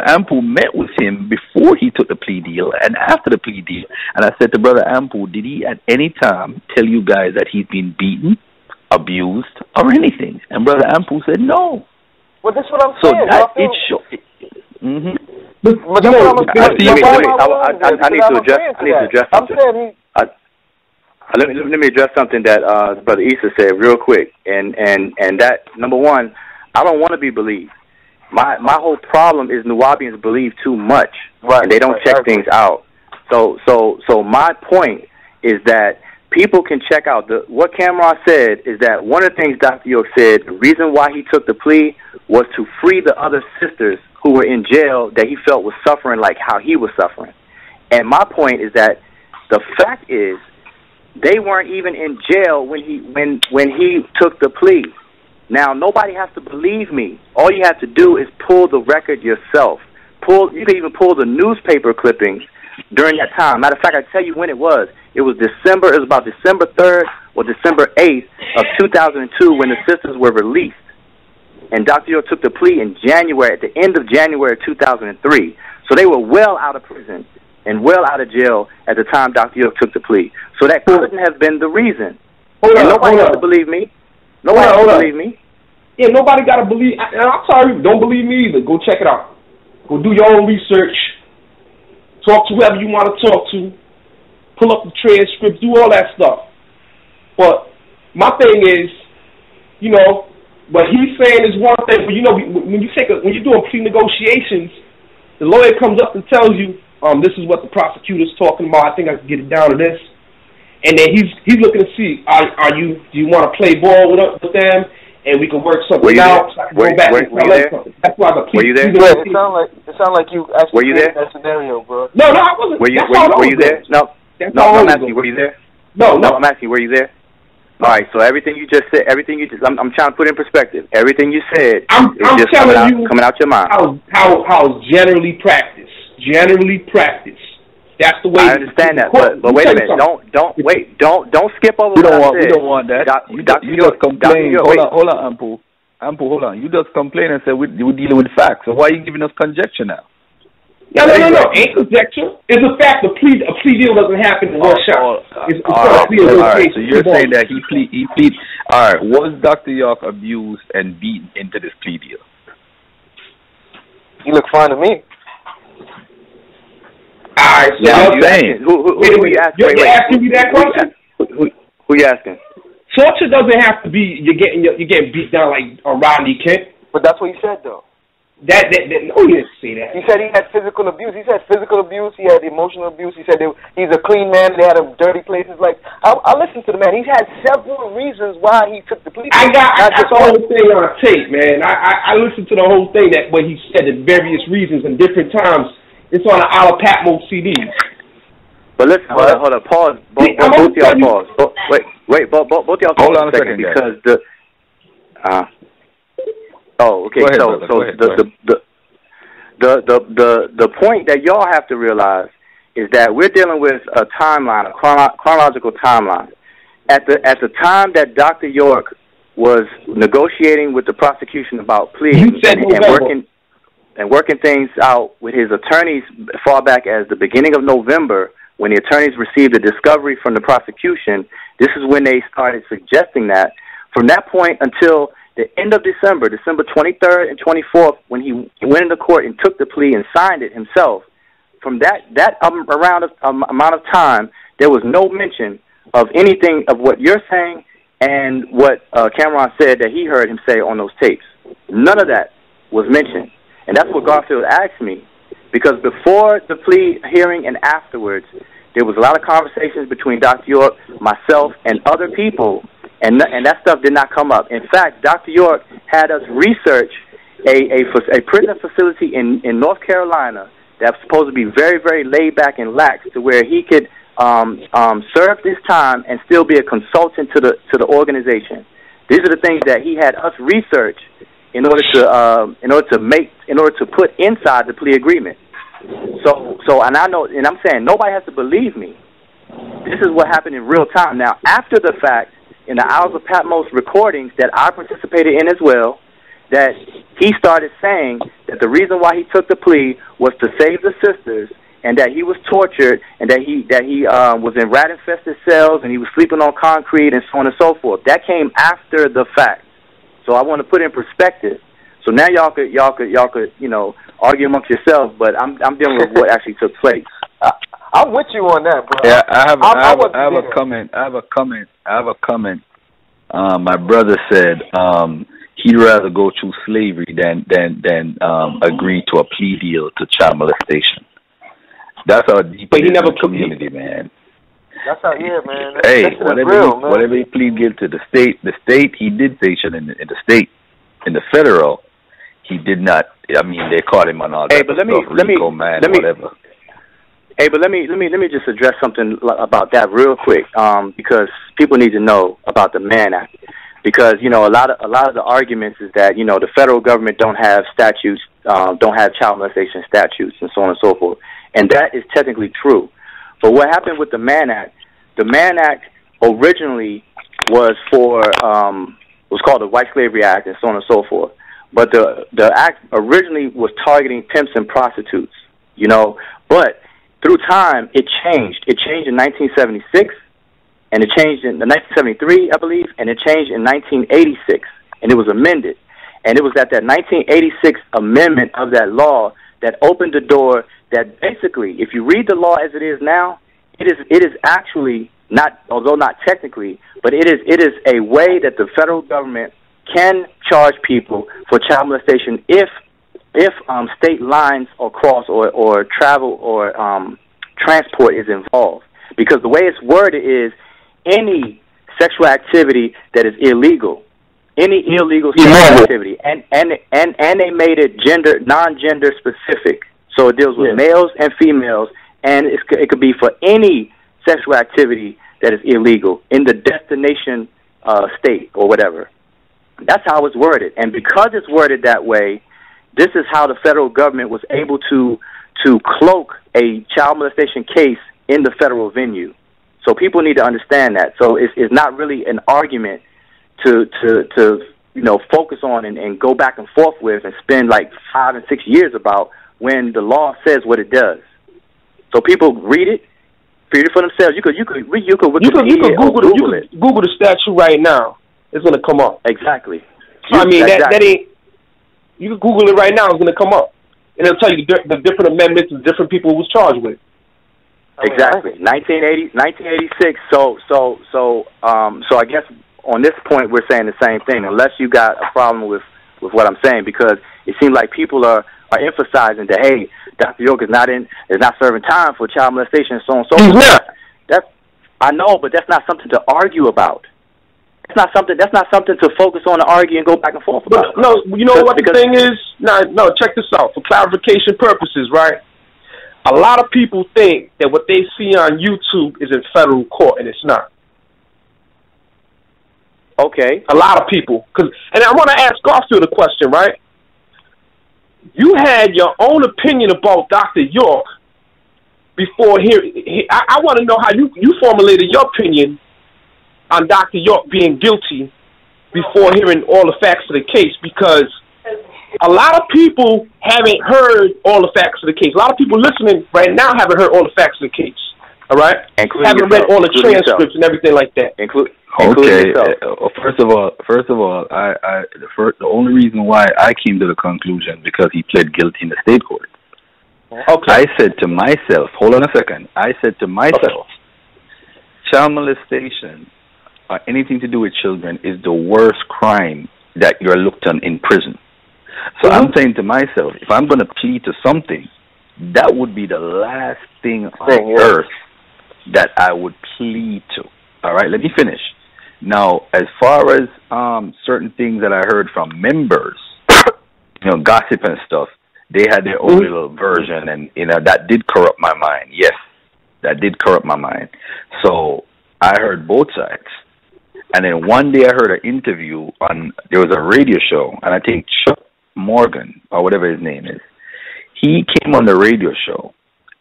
Q: Anpu met with him before he took the plea deal and after the plea deal. And I said to Brother Anpu, did he at any time tell you guys that he's been beaten, abused, or anything? And Brother Ampu said no.
U: Well, that's what I'm
Q: saying.
U: So
Q: that it shows.
R: I need to address something. Let me address something that Brother Issa said real quick. And that, number one, I don't want to be believed. My whole problem is Nuwaubians believe too much, and they don't check things out. So my point is that people can check out what Cameron said is that one of the things Dr. York said, the reason why he took the plea was to free the other sisters who were in jail that he felt was suffering like how he was suffering. And my point is that the fact is they weren't even in jail when he took the plea. Now, nobody has to believe me. All you have to do is pull the record yourself. You can even pull the newspaper clippings during that time. Matter of fact, I tell you when it was. It was about December 3rd or December 8th of 2002 when the sisters were released. And Dr. York took the plea in January, at the end of January 2003. So they were well out of prison and well out of jail at the time Dr. York took the plea. So that couldn't have been the reason. Nobody has to believe me. Nobody has to believe me.
B: Yeah, nobody got to believe. And I'm sorry, don't believe me either. Go check it out. Go do your own research. Talk to whoever you want to talk to. Pull up the transcript. Do all that stuff. But my thing is, you know, what he's saying is one thing, but you know, when you're doing plea negotiations, the lawyer comes up and tells you, this is what the prosecutor's talking about. I think I can get it down to this, and then he's looking to see, do you want to play ball with them, and we can work something out. So I can go back and tell them something. That's why the plea.
R: Were you there?
U: It sounded like you actually
R: created
U: that scenario, bro.
B: No, I wasn't.
R: Were you there? No, I'm asking you, were you there?
B: No,
R: I'm asking you, were you there? All right, so everything you just said, I'm trying to put in perspective. Everything you said is just coming out your mind.
B: How generally practiced. Generally practiced. That's the way.
R: I understand that, but wait a minute. Don't skip over what I said.
Q: We don't want that. You just complain. Hold on, Anpu. Hold on. You just complain and say we're dealing with facts. So why are you giving us conjecture now?
B: No. Ain't conjecture. It's a fact. A plea deal doesn't happen in one shot.
Q: All right. So you're saying that he plead. All right. Was Dr. York abused and beaten into this plea deal?
U: You look fine to me.
B: All right. So
R: you're saying who you asking?
B: You're asking me that question?
R: Who you asking?
B: Torture doesn't have to be you're getting beat down like a Rodney Kent.
U: But that's what he said though.
B: That no, he didn't say that.
U: He said he had physical abuse. He said physical abuse. He had emotional abuse. He said he's a clean man. They had him dirty places. Like I listened to the man. He's had several reasons why he took the plea.
B: I got the whole thing on tape, man. I listened to the whole thing that what he said at various reasons and different times. It's on an Ala Patmo CD.
R: But listen, hold on, pause. Both y'all pause. Wait, both y'all pause.
Q: Hold on a second,
R: because okay.
Q: Ahead,
R: so the point that y'all have to realize is that we're dealing with a timeline, a chronological timeline. At the time that Dr. York was negotiating with the prosecution about pleading and working things out with his attorneys far back as the beginning of November, when the attorneys received a discovery from the prosecution, this is when they started suggesting that. From that point until the end of December 23rd and 24th, when he went into court and took the plea and signed it himself, from that amount of time, there was no mention of anything of what you're saying and what Cameron said that he heard him say on those tapes. None of that was mentioned. And that's what Garfield asked me, because before the plea hearing and afterwards, there was a lot of conversations between Dr. York, myself, and other people, and that stuff did not come up. In fact, Dr. York had us research a prison facility in North Carolina that's supposed to be very, very laid back and lax, to where he could serve this time and still be a consultant to the organization. These are the things that he had us research in order to put inside the plea agreement. So and I know, and I'm saying nobody has to believe me. This is what happened in real time. Now, after the fact, in the Isles of Patmos recordings that I participated in as well, that he started saying that the reason why he took the plea was to save the sisters, and that he was tortured, and that he was in rat-infested cells, and he was sleeping on concrete, and so on and so forth. That came after the fact. So I want to put in perspective. So now y'all could argue amongst yourselves, but I'm dealing with what actually took place.
U: I'm with you on that, bro.
Q: Yeah, I have a comment. My brother said he'd rather go through slavery than agree to a plea deal to child molestation. That's our deep community, man.
U: That's how, yeah, man.
Q: Hey, whatever he plead guilty to, the state he did station in the state, in the federal, he did not I mean, they call him on all
R: Hey,
Q: that
R: but
Q: stuff, Rico Man, whatever.
R: Hey, but let me just address something about that real quick, because people need to know about the Mann Act. Because a lot of the arguments is that the federal government don't have statutes, don't have child molestation statutes, and so on and so forth, and that is technically true. But what happened with the Mann Act? The Mann Act originally was for was called the White Slavery Act, and so on and so forth. But the act originally was targeting pimps and prostitutes, But through time, it changed. It changed in 1976, and it changed in 1973, I believe, and it changed in 1986, and it was amended. And it was at that 1986 amendment of that law that opened the door that basically, if you read the law as it is now, it is actually not, although not technically, but it is a way that the federal government can charge people for child molestation if state lines or cross or travel or transport is involved. Because the way it's worded is any sexual activity that is illegal, any illegal sexual activity, and they made it non-gender specific. So it deals with males and females, and it could be for any sexual activity that is illegal in the destination state or whatever. That's how it's worded. And because it's worded that way, this is how the federal government was able to cloak a child molestation case in the federal venue. So people need to understand that. So it's not really an argument to focus on and go back and forth with and spend like 5 and 6 years about when the law says what it does. So people read it for themselves. You could Google it.
B: Google the statute right now. It's gonna come up.
R: Exactly.
B: So, I mean that ain't. You can Google it right now. It's gonna come up, and it'll tell you the different amendments and different people who was charged with.
R: Exactly. 1986. So I guess on this point we're saying the same thing. Unless you got a problem with what I'm saying, because it seems like people are emphasizing that, hey, Dr. York is not serving time for child molestation and so on and so forth.
B: He's not.
R: I know, but that's not something to argue about. That's not something to focus on and argue and go back and forth about.
B: But, no, you know what the thing is? No, check this out. For clarification purposes, right? A lot of people think that what they see on YouTube is in federal court, and it's not.
R: Okay.
B: A lot of people. And I want to ask Garfield a question, right? You had your own opinion about Dr. York before here. I want to know how you formulated your opinion on Dr. York being guilty before hearing all the facts of the case, because a lot of people haven't heard all the facts of the case. A lot of people listening right now haven't heard all the facts of the case. All right? Haven't read all the transcripts and everything like that.
Q: Okay. First of all, the only reason why I came to the conclusion because he pled guilty in the state court.
B: Okay.
Q: I said to myself, hold on a second. I said to myself, child molestation or anything to do with children is the worst crime that you're looked on in prison. So I'm saying to myself, if I'm going to plead to something, that would be the last thing on earth that I would plead to. All right, let me finish. Now, as far as certain things that I heard from members, gossip and stuff, they had their own little version, and that did corrupt my mind. Yes, that did corrupt my mind. So I heard both sides. And then one day I heard an interview there was a radio show, and I think Chuck Morgan, or whatever his name is, he came on the radio show,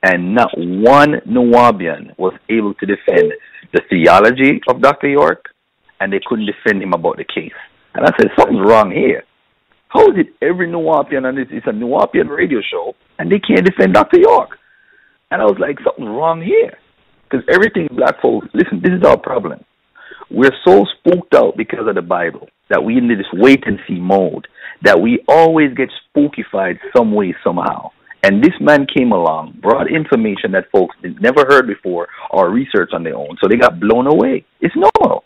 Q: and not one Nuwaubian was able to defend the theology of Dr. York, and they couldn't defend him about the case. And I said, something's wrong here. How is it every Nuwaubian, and it's a Nuwaubian radio show, and they can't defend Dr. York? And I was like, something's wrong here. Because everything black folks, listen, this is our problem. We're so spooked out because of the Bible that we in this wait-and-see mode, that we always get spookified some way, somehow. And this man came along, brought information that folks never heard before or researched on their own, so they got blown away. It's normal.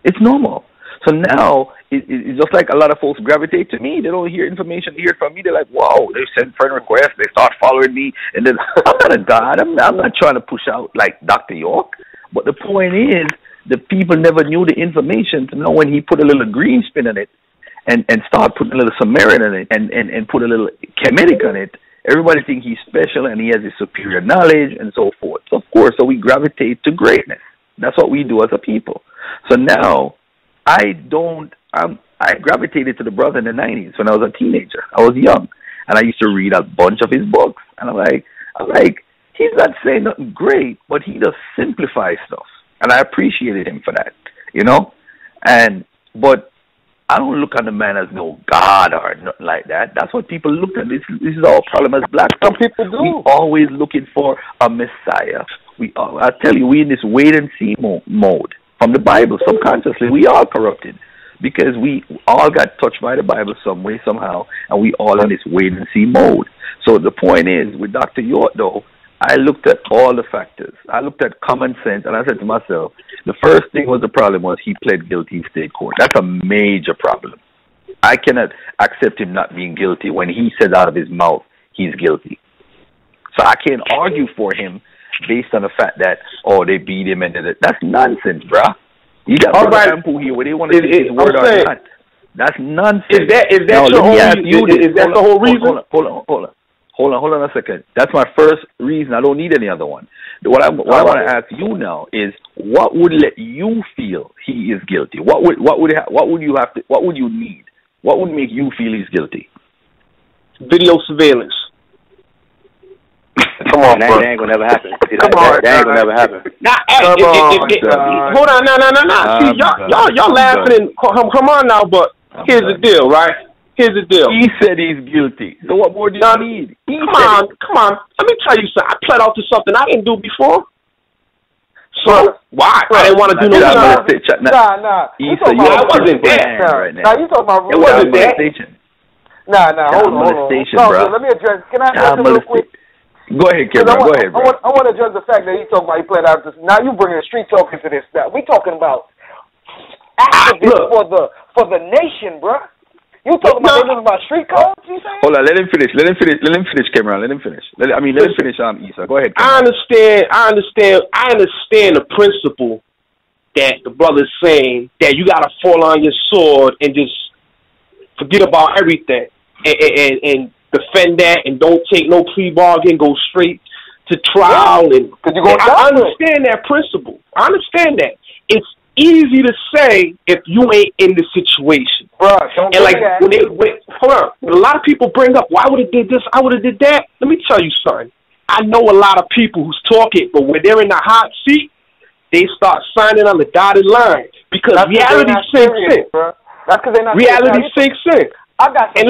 Q: It's normal. So now, it's just like a lot of folks gravitate to me. They don't hear information, hear it from me. They're like, wow, they send friend requests, they start following me. And then, I'm not a god. I'm not trying to push out like Dr. York. But the point is, the people never knew the information to know when he put a little green spin on it and start putting a little Samaritan on it and put a little Kemetic on it, everybody think he's special and he has his superior knowledge and so forth. So, of course, so we gravitate to greatness. That's what we do as a people. So now I gravitated to the brother in the 90s when I was a teenager. I was young, and I used to read a bunch of his books. And I'm like, he's not saying nothing great, but he does simplify stuff. And I appreciated him for that, you know? But I don't look on the man as no God or nothing like that. That's what people look at. This is our problem as black folks.
U: Some people do.
Q: We always looking for a Messiah. I tell you, we in this wait and see mode. From the Bible, subconsciously, we are corrupted because we all got touched by the Bible some way, somehow, and we all in this wait and see mode. So the point is, with Dr. York, though, I looked at all the factors. I looked at common sense, and I said to myself, the first thing was the problem was he pled guilty in state court. That's a major problem. I cannot accept him not being guilty when he says out of his mouth he's guilty. So I can't argue for him based on the fact that, they beat him and that's nonsense, bruh. You got Brother Anpu here where they want to take his word or not. That's nonsense.
B: Is that the whole reason?
Q: Hold on a second. That's my first reason. I don't need any other one. What I want to ask you now is, what would let you feel he is guilty? What would you need? What would make you feel he's guilty?
B: Video surveillance.
R: Come on, that ain't gonna never happen. See, that ain't gonna never happen.
B: Hold on, no. See, y'all laughing and come on now, but here's the deal, right? Here's the deal.
Q: He said he's guilty. So what more do you need?
B: Come on. Let me tell you something. I pled out to something I didn't do before. So why? I didn't want to do no more.
U: Nah.
B: I wasn't there.
U: Now you talking about
B: it wasn't there.
U: Nah. Hold on.
Q: Bro.
U: Let me address. Can I address it real quick?
Q: Go ahead, Cameron. Go ahead, bro.
U: I want to address the fact that he talking about he played out this. Now you bringing street talk into this stuff. We talking about activists for the nation, bro. You talking about street codes? You saying?
Q: Hold on, let him finish, Cameron. Let him finish. Let him finish. Issa. Go ahead,
B: Cameron. I understand the principle that the brother's saying, that you gotta fall on your sword and just forget about everything and defend that and don't take no plea bargain, go straight to trial. And I understand that principle. I understand that. It's easy to say if you ain't in the situation.
U: Bruh, don't
B: and like when a lot of people bring up, why would have did this, I would have did that. Let me tell you something. I know a lot of people who's talking, but when they're in the hot seat, they start signing on the dotted line because reality sinks in.
U: That's because they're not.
B: Reality sinks in.
U: I got
R: some.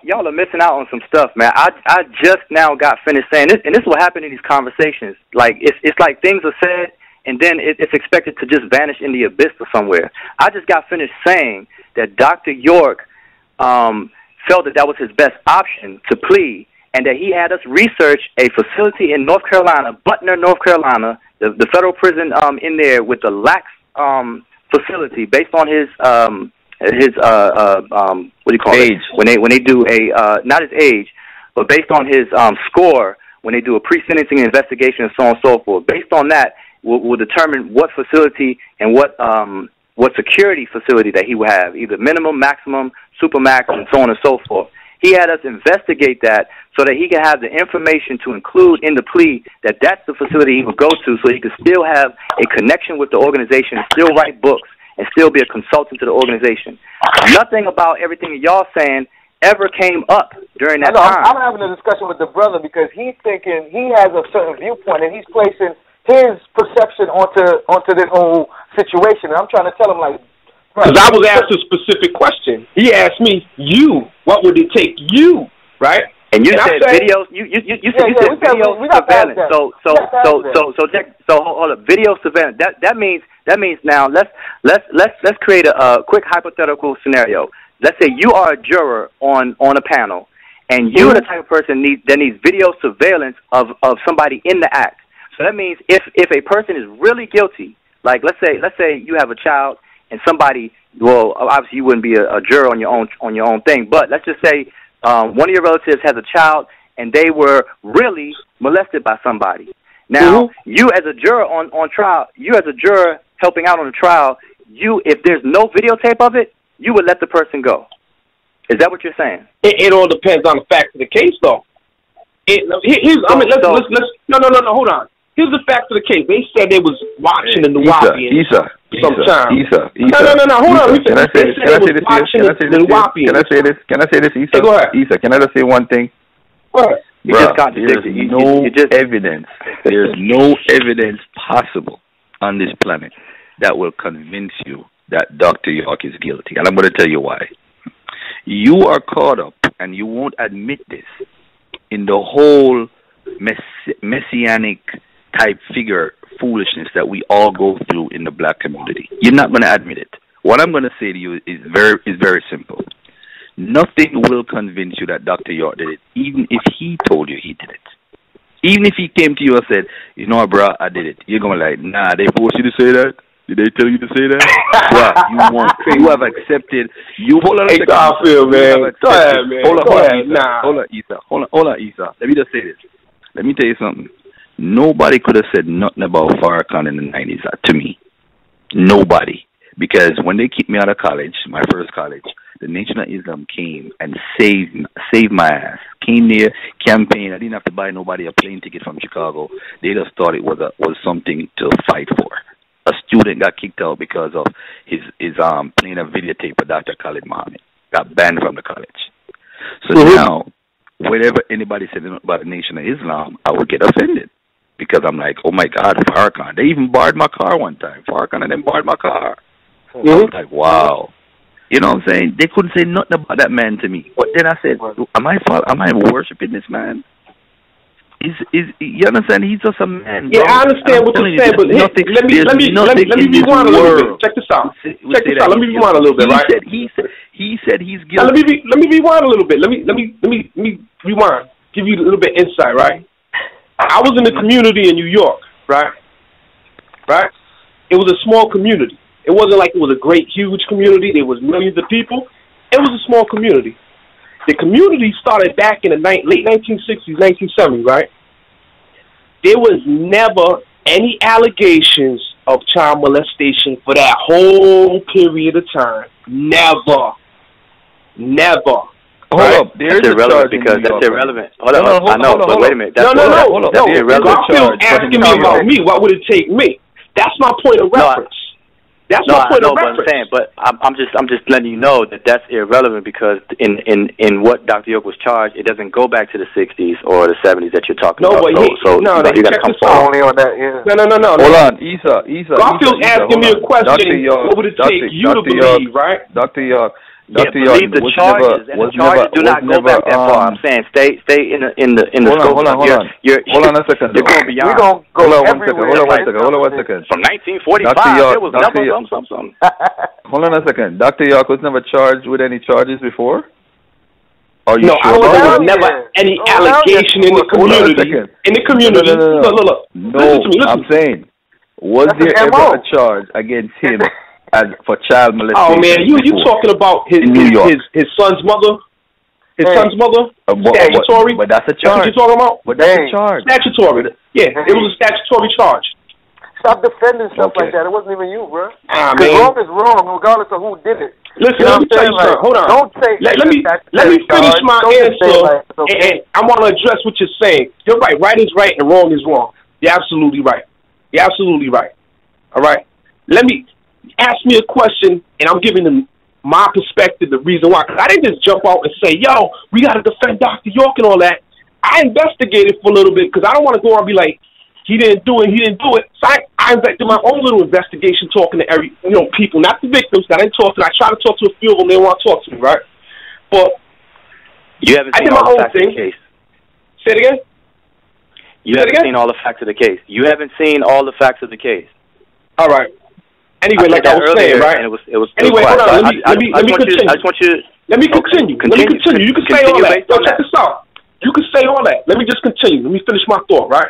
R: Y'all are missing out on some stuff, man. I just now got finished saying this, and this is what happened in these conversations. Like it's like things are said, and then it's expected to just vanish in the abyss or somewhere. I just got finished saying that Dr. York felt that was his best option to plea, and that he had us research a facility in North Carolina, Butner, North Carolina, the federal prison in there with the lax facility based on his what do you call
Q: age.
R: It when they do a not his age, but based on his score when they do a pre-sentencing investigation and so on and so forth. Based on that, will determine what facility and what security facility that he will have, either minimum, maximum, supermax, and so on and so forth. He had us investigate that so that he could have the information to include in the plea that that's the facility he would go to, so he could still have a connection with the organization, still write books, and still be a consultant to the organization. Nothing about everything y'all saying ever came up during that time.
U: I'm having a discussion with the brother because he's thinking he has a certain viewpoint and he's placing his perception onto this whole situation. And I'm trying to tell him, like,
B: because I was asked a specific question. He asked me, what would it take you, right?
R: And you said videos. You said video surveillance. So hold up. Video surveillance. That means now let's create a quick hypothetical scenario. Let's say you are a juror on a panel, and you're the type of person that needs video surveillance of somebody in the act. So that means if a person is really guilty, like let's say you have a child and somebody, well, obviously you wouldn't be a juror on your own thing, but let's just say one of your relatives has a child and they were really molested by somebody. Now, you as a juror on trial, you as a juror helping out on the trial, if there's no videotape of it, you would let the person go. Is that what you're saying?
B: It all depends on the facts of the case, though. Hold on. Here's the facts of the case. They said they was watching the Nuwapians sometime. No, hold on.
Q: Can I say this? Issa?
B: Go ahead.
Q: Issa, can I just say one thing?
B: What?
Q: There's evidence. There's no evidence possible on this planet that will convince you that Dr. York is guilty. And I'm going to tell you why. You are caught up, and you won't admit this, in the whole messianic type figure foolishness that we all go through in the black community. You're not going to admit it. What I'm going to say to you is very simple. Nothing will convince you that Dr. York did it, even if he told you he did it. Even if he came to you and said, you know, bro, I did it. You're going to be like, nah, they forced you to say that? Did they tell you to say that? Bruh, you won't. You have accepted. Hold on a second.
B: Garfield, man. Go ahead, man.
Q: Hold on, Issa. Let me just say this. Let me tell you something. Nobody could have said nothing about Farrakhan in the 90s to me. Nobody. Because when they kicked me out of college, my first college, the Nation of Islam came and saved my ass. Came there, campaigned. I didn't have to buy nobody a plane ticket from Chicago. They just thought it was something to fight for. A student got kicked out because of his playing a videotape of Dr. Khalid Muhammad. Got banned from the college. So now, whenever anybody said about the Nation of Islam, I would get offended. Because I'm like, oh my God, Farrakhan. They even barred my car one time. Farrakhan and them barred my car. I was like, wow. You know what I'm saying? They couldn't say nothing about that man to me. But then I said, am I worshiping this man? You understand? He's just a man.
B: Yeah, I understand what you're saying, but let me rewind a little bit. Check this out. Let me rewind a little bit, right?
Q: He said he's guilty.
B: Let me rewind a little bit. Let me rewind. Give you a little bit insight, right? I was in the community in New York, right? Right? It was a small community. It wasn't like it was a great, huge community. There was millions of people. It was a small community. The community started back in the late 1960s, 1970s, right? There was never any allegations of child molestation for that whole period of time. Never.
Q: Hold up.
R: That's irrelevant because that's irrelevant. Hold on. I know, but wait a minute.
B: Hold up. Garfield asking me about me. What would it take me? That's my point of reference. That's my point of reference.
R: But I'm saying, but I'm just letting you know that that's irrelevant because in what Dr. York was charged, it doesn't go back to the 60s or the 70s that you're talking about.
B: You got to come forward.
U: Only on that, yeah.
B: No.
Q: Hold on, Issa.
B: Garfield's asking me a question. What would it take you to believe, right?
Q: Dr. York.
R: Believe the charges, and the charges do not go back that far. I'm saying stay in the scope.
Q: Hold on a second.
R: You're going beyond.
Q: Hold on one second.
R: From 1945, there was never something.
Q: Hold on a second. Dr. York was never charged with any charges before? Are you
B: sure?
Q: I
B: don't think there was never any allegation in the community. Look.
Q: No, I'm saying, was there ever a charge against him for child molestation?
B: Oh man, you talking about his son's mother? His son's mother? Statutory?
Q: But that's a charge.
B: That's what you're talking about?
Q: But that's a charge.
B: Statutory. Yeah, it was a statutory charge.
U: Stop defending stuff like that. It wasn't even you, bro.
B: Because
U: wrong is wrong, regardless of who did it.
B: Listen, let me tell you something. Hold on.
U: Don't say
B: let me finish my answer, and I want to address what you're saying. You're right. Right is right, and wrong is wrong. You're absolutely right. All right. Let me ask me a question, and I'm giving them my perspective, the reason why. Because I didn't just jump out and say, yo, we got to defend Dr. York and all that. I investigated for a little bit because I don't want to go and be like, he didn't do it. So I invested my own little investigation, talking to people, not the victims. I didn't talk to them. I tried to talk to a few of them. They didn't want to talk to me, right? But
R: you haven't seen all the facts of the case.
B: Say it again?
R: You haven't seen all the facts of the case. You haven't seen all the facts of the case.
B: All right. Anyway, like I was saying, right?
R: And it was
B: anyway, hold on. Let me continue.
R: I just want you.
B: Let me continue. You can say all that. Yo, check this out. You can say all that. Let me just continue. Let me finish my thought, right?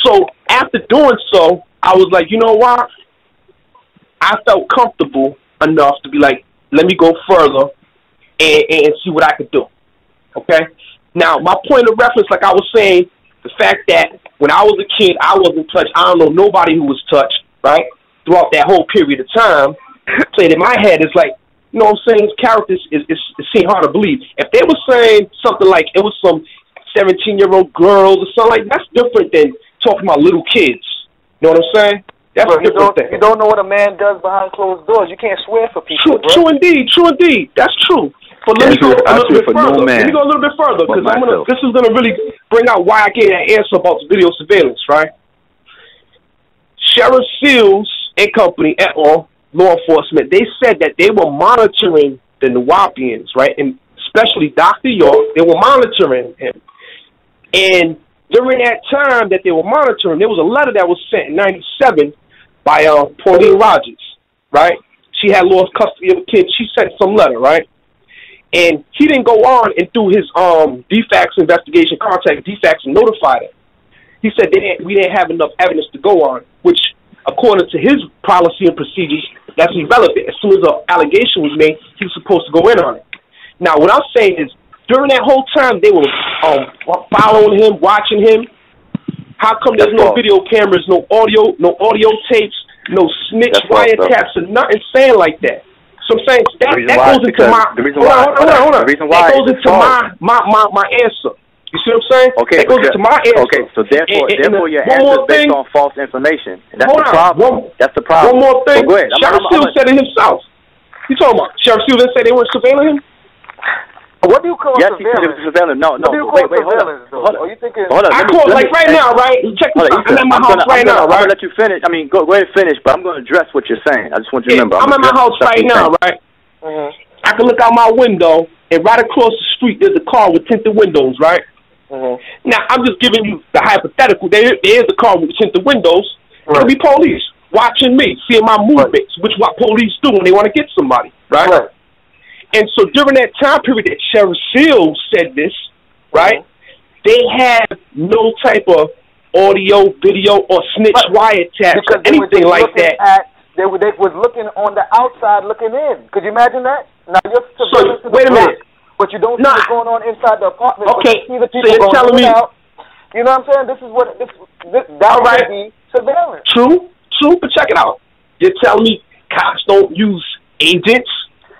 B: So after doing so, I was like, you know what? I felt comfortable enough to be like, let me go further and see what I could do. Okay? Now, my point of reference, like I was saying, the fact that when I was a kid, I wasn't touched. I don't know nobody who was touched, right? throughout that whole period of time, played in my head is like, you know what I'm saying? His characters is seem hard to believe. If they were saying something like it was some 17-year-old girls or something like that's different than talking about little kids. You know what I'm saying? That's a different thing.
U: You don't know what a man does behind closed doors. You can't swear for people.
B: True indeed. That's true. But let me go a little bit further. Let me go a little bit further because this is gonna really bring out why I gave that answer about the video surveillance, right? Sheriff Seals and company at all law enforcement, they said that they were monitoring the Nuwaubians, right, and especially Dr. York. They were monitoring him, and during that time that they were monitoring, there was a letter that was sent in '97 by Pauline Rogers, right? She had lost custody of the kid. She sent some letter, right? And he didn't go on and do his DFACS investigation, contact DFACS and notified it. He said we didn't have enough evidence to go on, which, according to his policy and procedures, that's irrelevant. As soon as an allegation was made, he was supposed to go in on it. Now, what I'm saying is, during that whole time, they were following him, watching him. How come there's no video cameras, no audio tapes, no snitch wiretaps, or nothing saying like that? So I'm saying that goes into my hold on. That goes into my answer. You see what I'm saying?
R: Okay,
B: that goes into my answer.
R: Okay, so therefore your answer is based on false information. And that's the problem. That's the problem.
B: One more thing.
R: Go ahead.
B: Sheriff Seals said it himself. You talking about Sheriff Seals didn't say they weren't surveilling him?
U: What do you call surveillance?
R: Yes, he surveillance. No,
U: wait, hold on. Are you thinking?
R: Hold on.
B: I call like right now, right? Check this out. I'm at my house right now, right?
R: I'm gonna let you finish. I mean, go ahead and finish, but I'm gonna address what you're saying. I just want you to remember.
B: I'm at my house right now, right? I can look out my window, and right across the street there's a car with tinted windows, right? Now, I'm just giving you the hypothetical. There is a car with tinted windows. It'll be police watching me, seeing my movements, which what police do when they want to get somebody, right? And so during that time period that Sheriff Seals said this, right, they had no type of audio, video, or snitch wiretaps or anything like that.
U: They was looking on the outside looking in. Could you imagine that? Now you're
B: so, wait a minute.
U: But you don't see what's going on inside the apartment.
B: Okay,
U: you see the people
B: so you're telling me.
U: Out. You know what I'm saying? This is what that would be surveillance.
B: True, but check it out. You're telling me cops don't use agents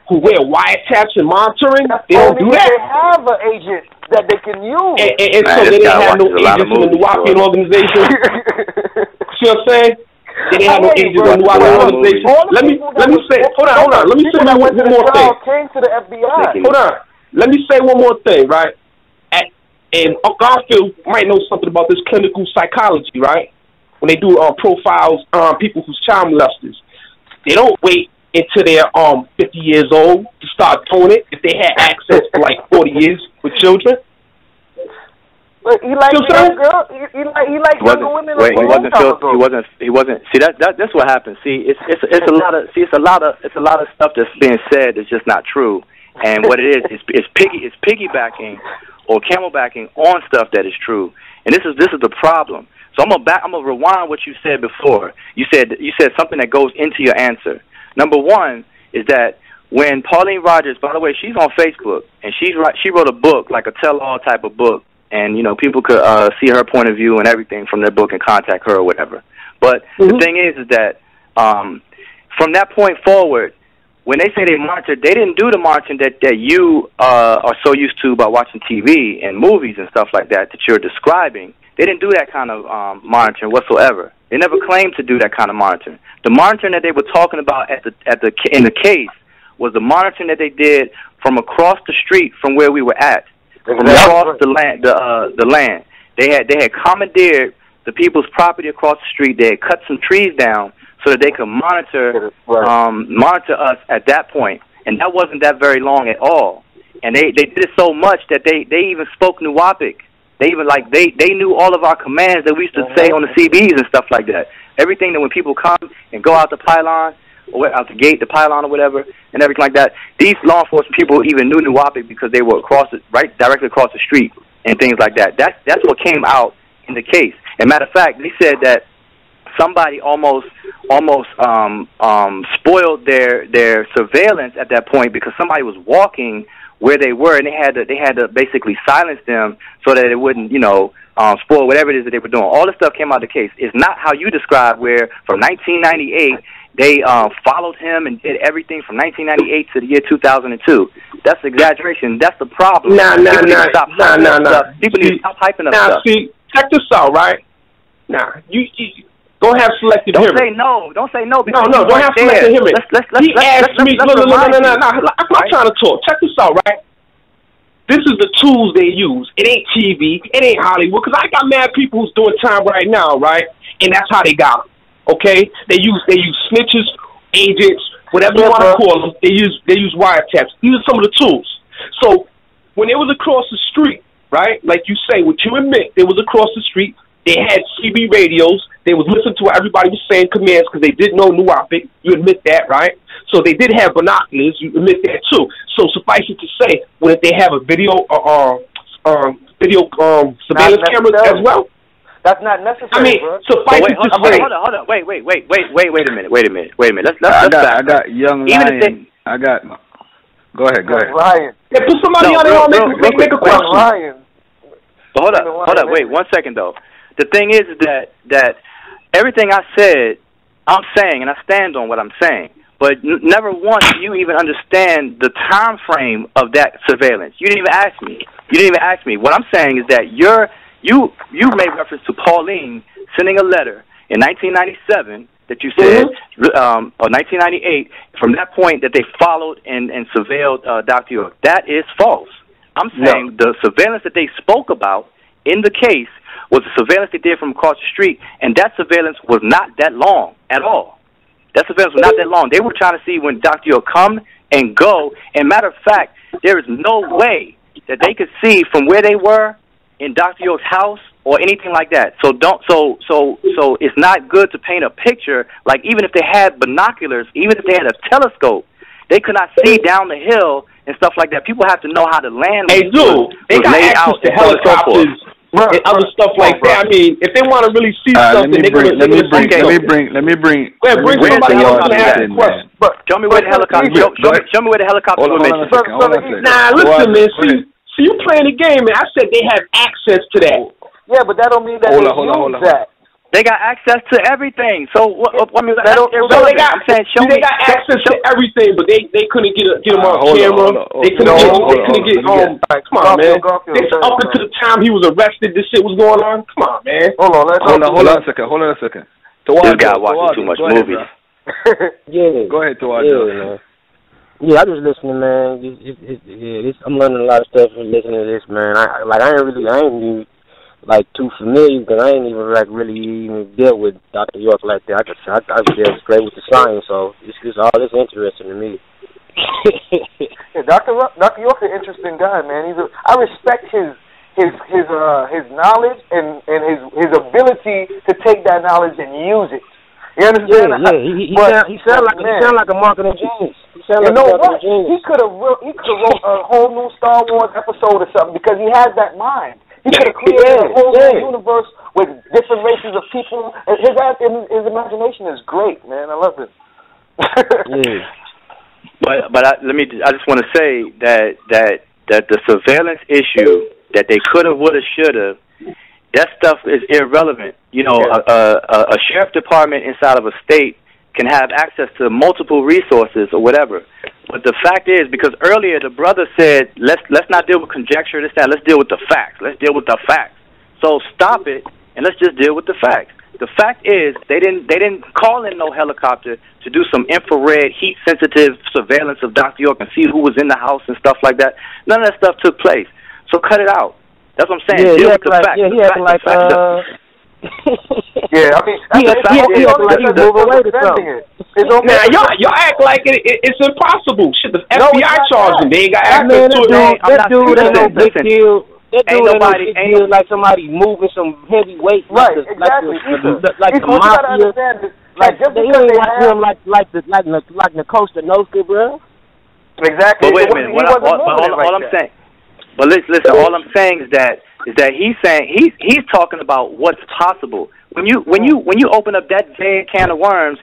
B: who wear wiretaps and monitoring? They don't do that.
U: They have an agent that they can use.
B: And so they didn't have no agents in the Nuwaubian organization. See what I'm saying? They didn't have no agents in the Nuwaubian organization. Let me say, hold on. Let me say one more thing.
U: Came to the FBI.
B: Hold on. Let me say one more thing, right? And Garfield might know something about this clinical psychology, right? When they do profiles on people who's child molesters, they don't wait until they're 50 years old to start doing it if they had access for like 40 years with children.
U: But he likes young girls. He likes younger women.
R: Wait, he wasn't. See, that's what happens. See, it's a lot of stuff that's being said that's just not true. And what it is piggybacking or camelbacking on stuff that is true. And this is the problem. So I'm gonna rewind what you said before. You said something that goes into your answer. Number one is that when Pauline Rogers, by the way, she's on Facebook and she wrote a book, like a tell-all type of book, and people could see her point of view and everything from their book and contact her or whatever. But the thing is that from that point forward, when they say they monitored, they didn't do the monitoring that you are so used to by watching TV and movies and stuff like that you're describing. They didn't do that kind of monitoring whatsoever. They never claimed to do that kind of monitoring. The monitoring that they were talking about in the case was the monitoring that they did from across the street from where we were at, from across the land. They had commandeered the people's property across the street. They had cut some trees down so that they could monitor us at that point. And that wasn't that very long at all. And they did it so much that they even spoke Nuwapic. They even they knew all of our commands that we used to say on the CBs and stuff like that. Everything that when people come and go out the pylon or out the gate, the pylon or whatever, and everything like that, these law enforcement people even knew Nuwapic because they were directly across the street and things like that. That's what came out in the case. And matter of fact, they said that somebody almost spoiled their surveillance at that point because somebody was walking where they were, and they had to basically silence them so that it wouldn't, spoil whatever it is that they were doing. All this stuff came out of the case. It's not how you describe where from 1998 they followed him and did everything from 1998 to the year 2002. That's exaggeration. That's the problem. People need to stop hyping up stuff.
B: See, check this out, right? Now, you don't have selective hearing.
R: Don't say no.
B: No, don't have selective hearing. He asked me, no, I'm trying to talk. Check this out, right? This is the tools they use. It ain't TV. It ain't Hollywood. Because I got mad people who's doing time right now, right? And that's how they got them. Okay? They use snitches, agents, whatever you want to call them. They use wiretaps. These are some of the tools. So when it was across the street, right? Like you say, what you admit, it was across the street. They had CB radios. They was listening to what everybody was saying commands because they didn't know Nuwapic. You admit that, right? So they did have binoculars. You admit that too. So suffice it to say, when they have a video surveillance cameras as well.
U: That's not necessary.
B: I mean, suffice it to say.
R: Hold on. Wait a minute.
Q: I got young Lion. Go ahead.
U: Ryan.
B: Yeah, put somebody on there. Make a question.
U: Ryan.
R: But hold up. Wait 1 second though. The thing is that everything I said, I'm saying, and I stand on what I'm saying. But never once do you even understand the time frame of that surveillance. You didn't even ask me. What I'm saying is that you made reference to Pauline sending a letter in 1997 that you said, or 1998. From that point, that they followed and surveilled Dr. York. That is false. I'm saying the surveillance that they spoke about in the case was the surveillance they did from across the street, and that surveillance was not that long at all. That surveillance was not that long. They were trying to see when Dr. York come and go. And matter of fact, there is no way that they could see from where they were in Dr. York's house or anything like that. So it's not good to paint a picture like even if they had binoculars, even if they had a telescope, they could not see down the hill and stuff like that. People have to know how to land.
B: They do. They got access to helicopters and other stuff like that. I mean, if they want to really see something, let me bring.
Q: Go ahead,
B: bring somebody else to ask a question.
R: Show me where the helicopter. Show me where the helicopter was mentioned.
B: Nah, listen, man. See, you playing the game, man. I said they have access to that.
U: Yeah, but that don't mean that they use that.
R: They got access to everything. So I mean,
B: they got access to everything, but they couldn't get them on camera. They couldn't get home. Come on, man. Up until the time he was arrested, this shit was going on. Come on, man.
Q: Hold on a second.
R: This guy watches too much movies.
D: Yeah.
Q: Go ahead, Tawad.
D: Yeah, I'm just listening, man. I'm learning a lot of stuff from listening to this, man. I ain't like too familiar because I ain't even really even dealt with Dr. York like that. I just deal straight with the science, so it's all this interesting to me.
U: Yeah, Dr. York's an interesting guy, man. I respect his knowledge and his ability to take that knowledge and use it. You understand?
D: Yeah. He sound like a marketing genius. He
U: could have wrote a whole new Star Wars episode or something because he has that mind. He could have created a whole new universe with different races of people. His imagination is great, man. I love it.
R: But I just want to say that the surveillance issue that they could have, would have, should have, that stuff is irrelevant. You know, a sheriff department inside of a state can have access to multiple resources or whatever. But the fact is, because earlier the brother said, let's not deal with conjecture, let's deal with the facts. Let's deal with the facts. So stop it and let's just deal with the facts. The fact is, they didn't call in no helicopter to do some infrared, heat-sensitive surveillance of Dr. York and see who was in the house and stuff like that. None of that stuff took place. So cut it out. That's what I'm saying. Deal with the facts.
D: Yeah, he acted like
U: yeah, I mean, he moved away to something.
B: Now, y'all act like it's impossible. Shit, the FBI charged him. They ain't got access to it.
D: That dude ain't no big deal. That dude ain't no big deal like somebody moving some heavy weight.
U: Right, exactly.
D: Like the mafia.
U: Like just
D: they ain't watch him like the Costa Nostra, bro.
U: Exactly.
R: But wait a minute. All I'm saying. But listen. All I'm saying is that he's saying he's talking about what's possible. When you open up that vague can of worms,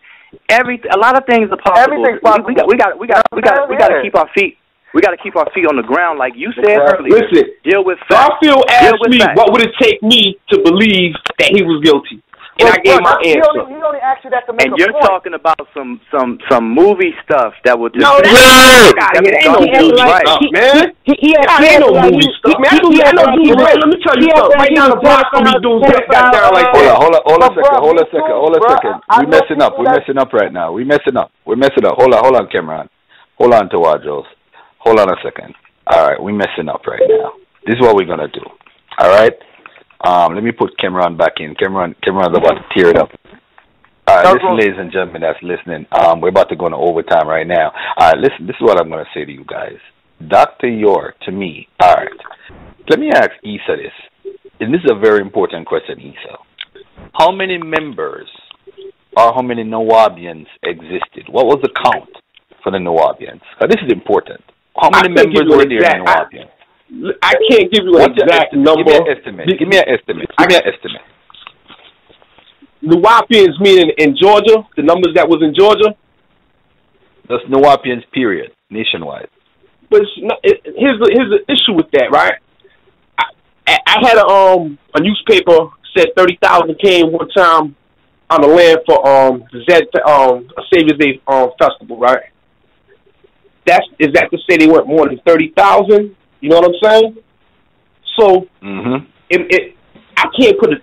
R: a lot of things are possible.
U: Everything's possible.
R: We got to keep our feet. We got to keep our feet on the ground, like you said earlier.
B: Listen,
R: deal with facts.
B: Garfield asked me
R: facts.
B: what would it take me to believe that he was guilty. And I gave my answer.
U: He only asked you that to make
R: and
U: a
R: you're
U: point.
R: talking about some movie stuff that would just
B: no, ain't no movie stuff, man. Ain't no movie stuff, man. I know dudes. Let me tell you something. Right now, the block of me dudes got down like that.
Q: Hold a second. We're messing up right now. We're messing up. Hold on, Cameron. Hold on, Tawadros. Hold on a second. All right, we're messing up right now. This is what we're gonna do. All right. Let me put Cameron back in. Cameron's about to tear it up. All right, listen, ladies and gentlemen that's listening. We're about to go into overtime right now. All right, listen, this is what I'm going to say to you guys. Dr. York, to me, all right, let me ask Issa this. And this is a very important question, Issa. How many members or how many Nawabians existed? What was the count for the Nawabians? This is important. How many members were there in Nawabians?
B: I can't give you an exact number.
Q: Give me an estimate.
B: Nawapians meaning in Georgia, the numbers that was in Georgia?
Q: That's Nawapians, period, nationwide.
B: But here's the issue with that, right? I had a newspaper said 30,000 came one time on the land for a Savior's Day festival, right? Is that to say they went more than 30,000? You know what I'm saying? So I can't put an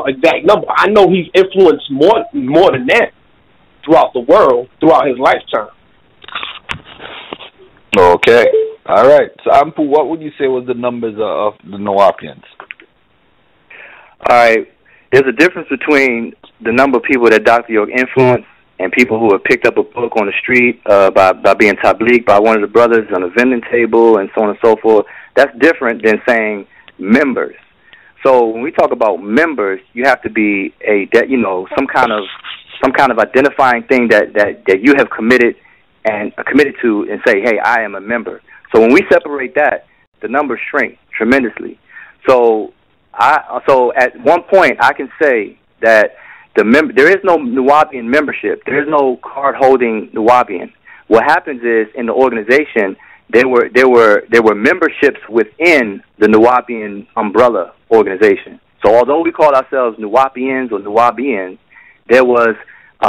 B: exact number. I know he's influenced more than that throughout the world, throughout his lifetime.
Q: Okay. All right. So, Anpu, what would you say was the numbers of the Nawapians?
R: All right. There's a difference between the number of people that Dr. York influenced and people who have picked up a book on the street by being tablighed by one of the brothers on a vending table and so on and so forth. That's different than saying members. So when we talk about members, you have to be some kind of identifying thing that you have committed to and say, hey, I am a member. So when we separate that, the numbers shrink tremendously. So at one point I can say that there is no Nuwabian membership. There is no card-holding Nuwabian. What happens is in the organization there were memberships within the Nuwabian umbrella organization. So although we called ourselves Nuwapians or Nuwabians, there was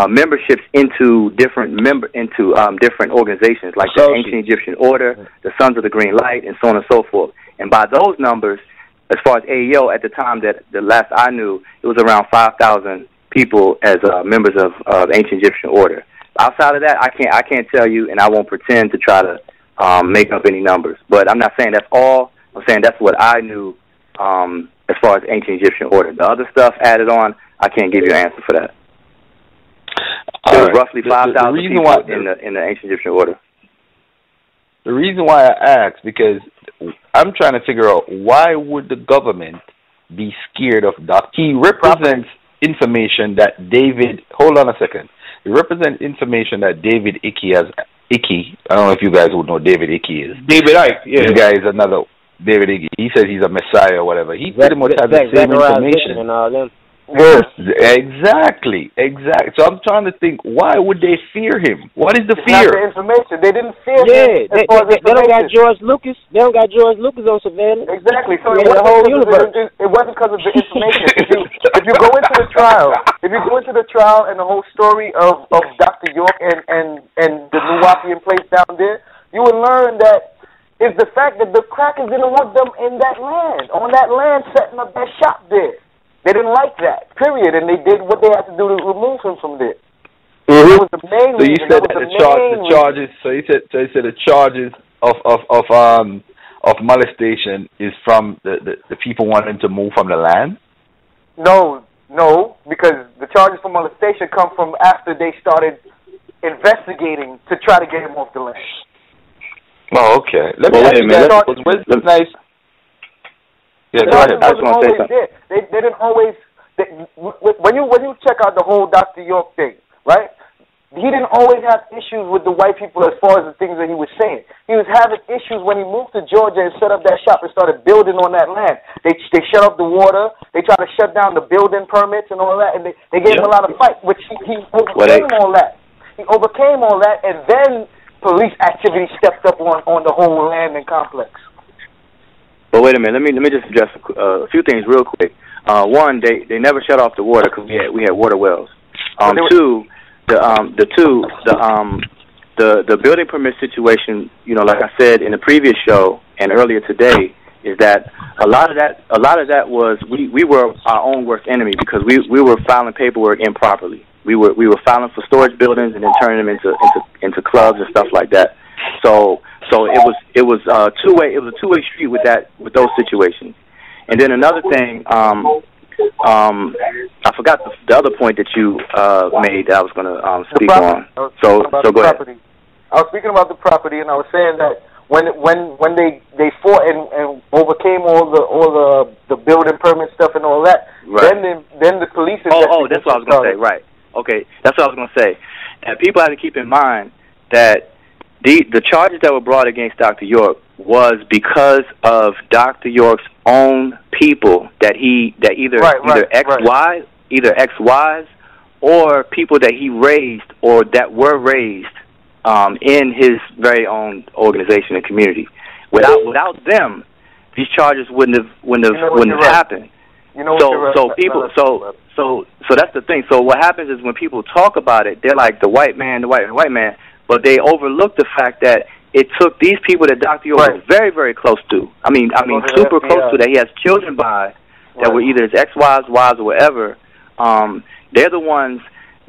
R: memberships into different organizations like the Ancient Egyptian Order, the Sons of the Green Light, and so on and so forth. And by those numbers, as far as AEO at the time that the last I knew, it was around 5,000 people as members of Ancient Egyptian Order. Outside of that, I can't tell you, and I won't pretend to try to make up any numbers. But I'm not saying that's all. I'm saying that's what I knew as far as Ancient Egyptian Order. The other stuff added on, I can't give you an answer for that. There was roughly 5,000 people in the Ancient Egyptian Order.
Q: The reason why I asked, because I'm trying to figure out why would the government be scared of Doc. He represents information that David, hold on a second. He represents information that David Icke has. Icke, I don't know if you guys would know David Icke is.
B: David Icke, yeah.
Q: This guy is another David Icke. He says he's a messiah or whatever. He pretty much has the same information. Yes, exactly. So I'm trying to think, why would they fear him? What is the fear?
U: Not the information. They didn't fear him.
D: They don't got George Lucas. They don't got George Lucas on surveillance.
U: Exactly. So it wasn't because of the information. If you go into the trial, and the whole story of Dr. York and the Nuwapian place down there, you will learn that it's the fact that the crackers didn't want them in that land, on that land, setting up their shop there. They didn't like that, period, and they did what they had to do to remove him from there. That was the main reason.
Q: So you said that the charges. So you said the charges of molestation is from the people wanting to move from the land.
U: No, because the charges for molestation come from after they started investigating to try to get him off the land.
Q: Oh, okay. Let me ask you that. Nice. Yeah, go ahead. I just want to say something.
U: They didn't always. When you check out the whole Dr. York thing, right? He didn't always have issues with the white people as far as the things that he was saying. He was having issues when he moved to Georgia and set up that shop and started building on that land. They shut off the water. They tried to shut down the building permits and all that, and they gave him a lot of fight, which he overcame all that. He overcame all that, and then police activity stepped up on the whole landing complex.
R: But wait a minute. Let me just address a few things real quick. One, they never shut off the water because we had water wells. Two, the building permit situation. You know, like I said in the previous show and earlier today, is that a lot of that was we were our own worst enemy because we were filing paperwork improperly. We were filing for storage buildings and then turning them into clubs and stuff like that. So it was a two-way street with those situations. And then another thing, I forgot the other point that you made that I was going to speak on. So go ahead.
U: I was speaking about the property, and I was saying that when they fought and overcame all the building permit stuff and all that, right. then the police.
R: Oh, that's what I was going to say. Right. Okay, that's what I was going to say. And people have to keep in mind that the charges that were brought against Dr. York was because of Dr. York's own people that either ex-wives or people that he raised or that were raised in his very own organization and community. Without them, these charges wouldn't have happened. You know, so that's the thing. So what happens is when people talk about it, they're like the white man, but they overlook the fact that it took these people that Dr. York was very, very close to. I mean, super close to, that he has children by, that were either his ex-wives, wives, or whatever. They're the ones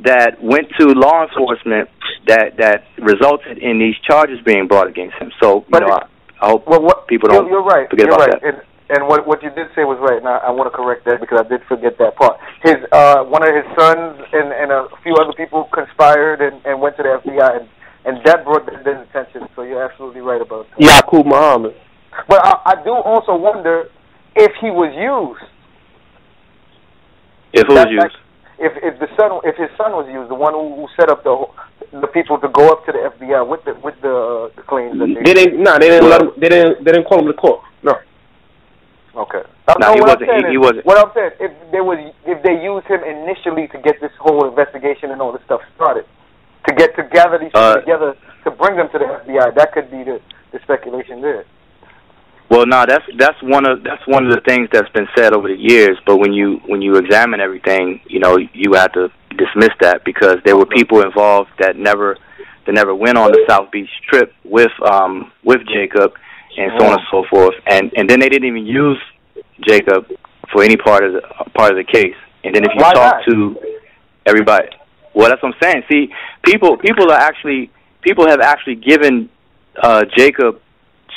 R: that went to law enforcement that resulted in these charges being brought against him. So, I hope people don't forget about that.
U: And what you did say was right, and I want to correct that because I did forget that part. His one of his sons and a few other people conspired and went to the FBI, and that brought their attention. So you're absolutely right about that.
S: Yaqub Muhammad.
U: But I do also wonder if he was used.
R: If who was used?
U: If his son was used, the one who set up the people to go up to the FBI with the claims that they
S: didn't call him to court. No.
U: Okay.
R: No, he wasn't.
U: What I'm saying, if they used him initially to get this whole investigation and all this stuff started, to gather these people together to bring them to the FBI, that could be the speculation there.
R: Well, no, that's one of the things that's been said over the years. But when you examine everything, you have to dismiss that because there were people involved that never went on the South Beach trip with Jacob and so on and so forth, and then they didn't even use Jacob for any part of the case. And then if you talk to everybody, well, that's what I'm saying. See, people have actually given Jacob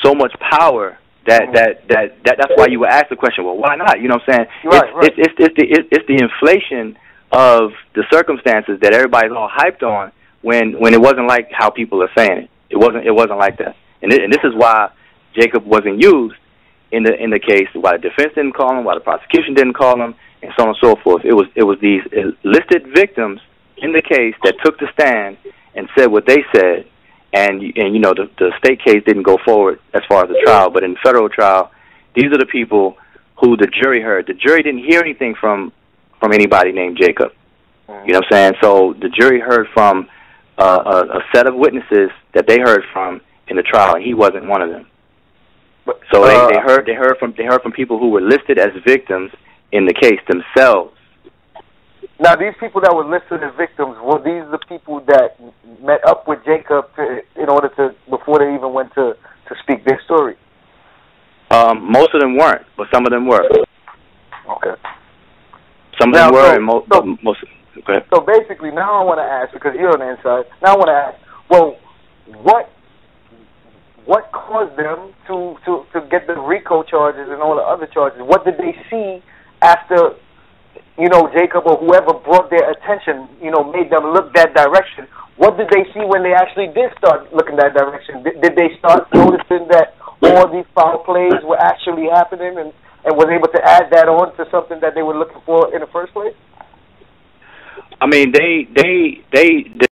R: so much power that's why you would ask the question. Well, why not? You know what I'm saying? It's the inflation of the circumstances that everybody's all hyped on when it wasn't like how people are saying it. It wasn't like that. And this is why Jacob wasn't used in the case, why the defense didn't call him, why the prosecution didn't call him, and so on and so forth. It was these listed victims in the case that took the stand and said what they said, and the state case didn't go forward as far as the trial, but in the federal trial, these are the people who the jury heard. The jury didn't hear anything from anybody named Jacob. You know what I'm saying? So the jury heard from a set of witnesses that they heard from in the trial, and he wasn't one of them. So they heard from people who were listed as victims in the case themselves.
U: Now, these people that were listed as victims, were these the people that met up with Jacob in order to, before they even went to speak their story?
R: Most of them weren't, but some of them were.
U: Okay.
R: Some of them were, and most. Okay.
U: So basically, now I want to ask, because you're on the inside. Now I want to ask, well, what caused them to get the RICO charges and all the other charges? What did they see after, Jacob or whoever brought their attention, made them look that direction? What did they see when they actually did start looking that direction? Did they start noticing that all these foul plays were actually happening and was able to add that on to something that they were looking for in the first place?
R: I mean, the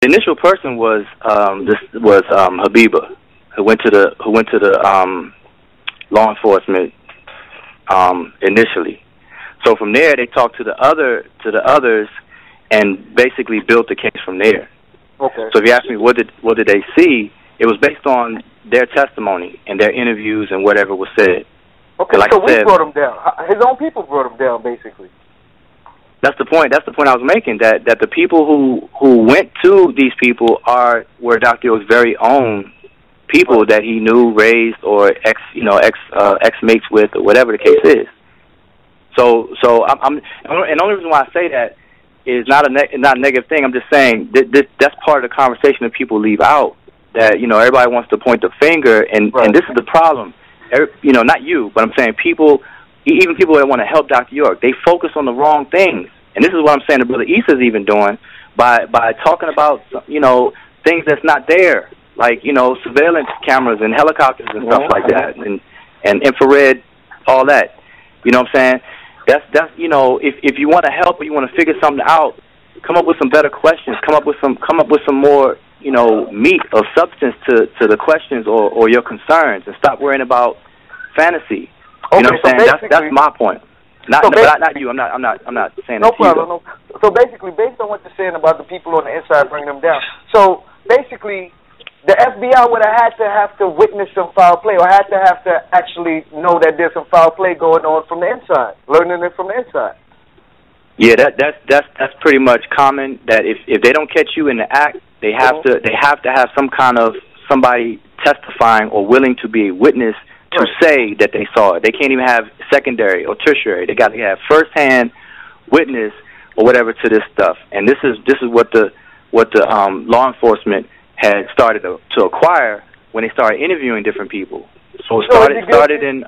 R: initial person was Habiba, who went to the law enforcement initially. So from there, they talked to the others and basically built the case from there.
U: Okay.
R: So if you ask me what did they see, It was based on their testimony and their interviews and whatever was said.
U: Okay,
R: like
U: so
R: I said,
U: we brought him down. His own people brought him down, basically.
R: That's the point. That's the point I was making. That the people who went to these people were Dr. York's very own people that he knew, raised, or ex mates with, or whatever the case is. So I'm and the only reason why I say that is not a negative thing. I'm just saying that's part of the conversation that people leave out. That everybody wants to point the finger, and this is the problem. Not you, but I'm saying people, even people that want to help Dr. York, they focus on the wrong things. And this is what I'm saying that Brother Issa's even doing by talking about, things that's not there, like, surveillance cameras and helicopters and stuff like that, and infrared, all that. You know what I'm saying? That's if you want to help or you want to figure something out, come up with some better questions, come up with some more, meat or substance to the questions or your concerns, and stop worrying about fantasy. You know what I'm saying? That's my point. Not you. I'm not saying
U: no
R: that.
U: Problem, no problem. So basically, based on what you're saying about the people on the inside bringing them down, so basically, the FBI would have to witness some foul play, or have to actually know that there's some foul play going on from the inside, learning it from the inside.
R: Yeah, that's pretty much common. That if they don't catch you in the act, they have to have some kind of somebody testifying or willing to be a witness to say that they saw it. They can't even have secondary or tertiary. They got to have first-hand witness or whatever to this stuff. And this is what the law enforcement had started to acquire when they started interviewing different people. So it started in.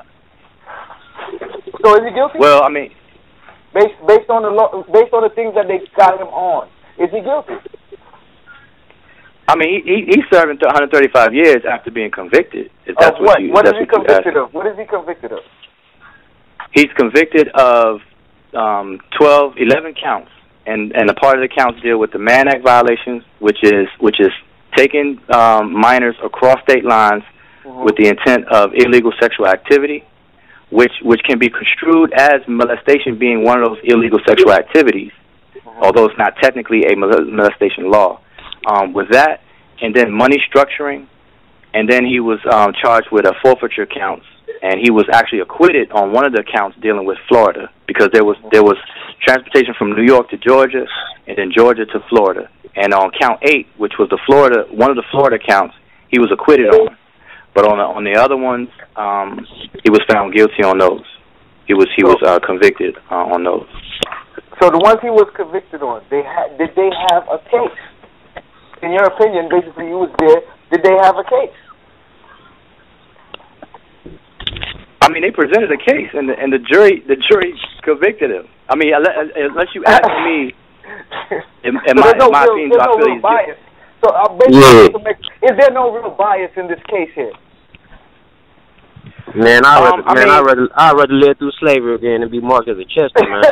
U: So is he guilty?
R: Well, I mean,
U: based on the things that they got him on, is he guilty?
R: I mean, he's serving 135 years after being convicted. If that's
U: what is he convicted of? What is he convicted of?
R: He's convicted of 11 counts, and a part of the counts deal with the Mann Act violations, which is taking minors across state lines with the intent of illegal sexual activity, which can be construed as molestation being one of those illegal sexual activities, although it's not technically a molestation law. With that, and then money structuring, and then he was charged with a forfeiture counts, and he was actually acquitted on one of the counts dealing with Florida, because there was transportation from New York to Georgia, and then Georgia to Florida. And on count 8, which was one of the Florida counts, he was acquitted on. But on the other ones, he was found guilty on those. He was convicted on those.
U: So the ones he was convicted on, did they have a case? In your opinion, basically, you was there. Did they have a case?
R: I mean, they presented a case, and the jury convicted him. I mean, unless you ask me, in my opinion, I feel he's
U: bias. So basically, is there no real bias in this case here?
D: Man, I'd rather live through slavery again and be marked as a Chester, man.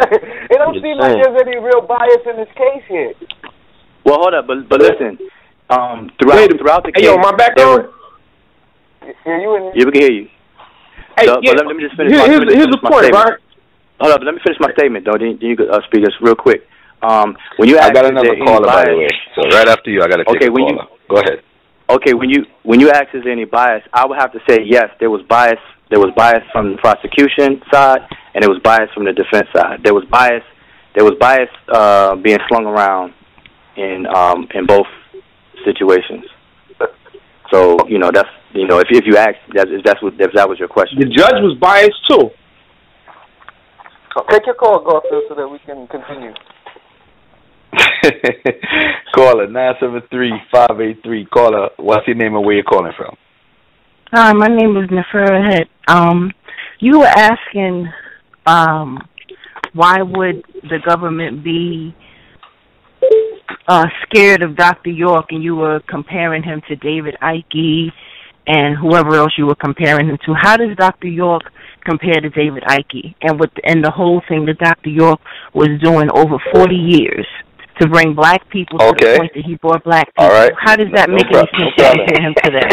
U: It don't seem like there's any real bias in this case here.
R: Well, hold up, but listen. Throughout the case,
B: hey, yo, my background.
R: Yeah, we can hear you.
B: Hey,
R: but let me just finish.
B: Here's the point, right?
R: Hold up, let me finish my statement, though. Then you could speak just real quick. When you
Q: I got another caller, by the way. So right after you, I got to take a caller. Go ahead.
R: Okay, when you ask is there any bias, I would have to say yes. There was bias. There was bias from the prosecution side, and there was bias from the defense side. There was bias being slung around in both situations. So that's if you ask if that was your question.
B: The judge was biased too.
U: Take your call, Garfield, so that we can continue.
Q: Caller 973-583. Caller, what's your name and where you calling from?
C: Hi, my name is Nefera Head. You were asking why would the government be scared of Dr. York, and you were comparing him to David Icke and whoever else you were comparing him to. How does Dr. York compare to David Icke and the whole thing that Dr. York was doing over 40 years to bring black people to the point that he brought black people?
Q: All right.
C: How does that make any sense to compare him to that?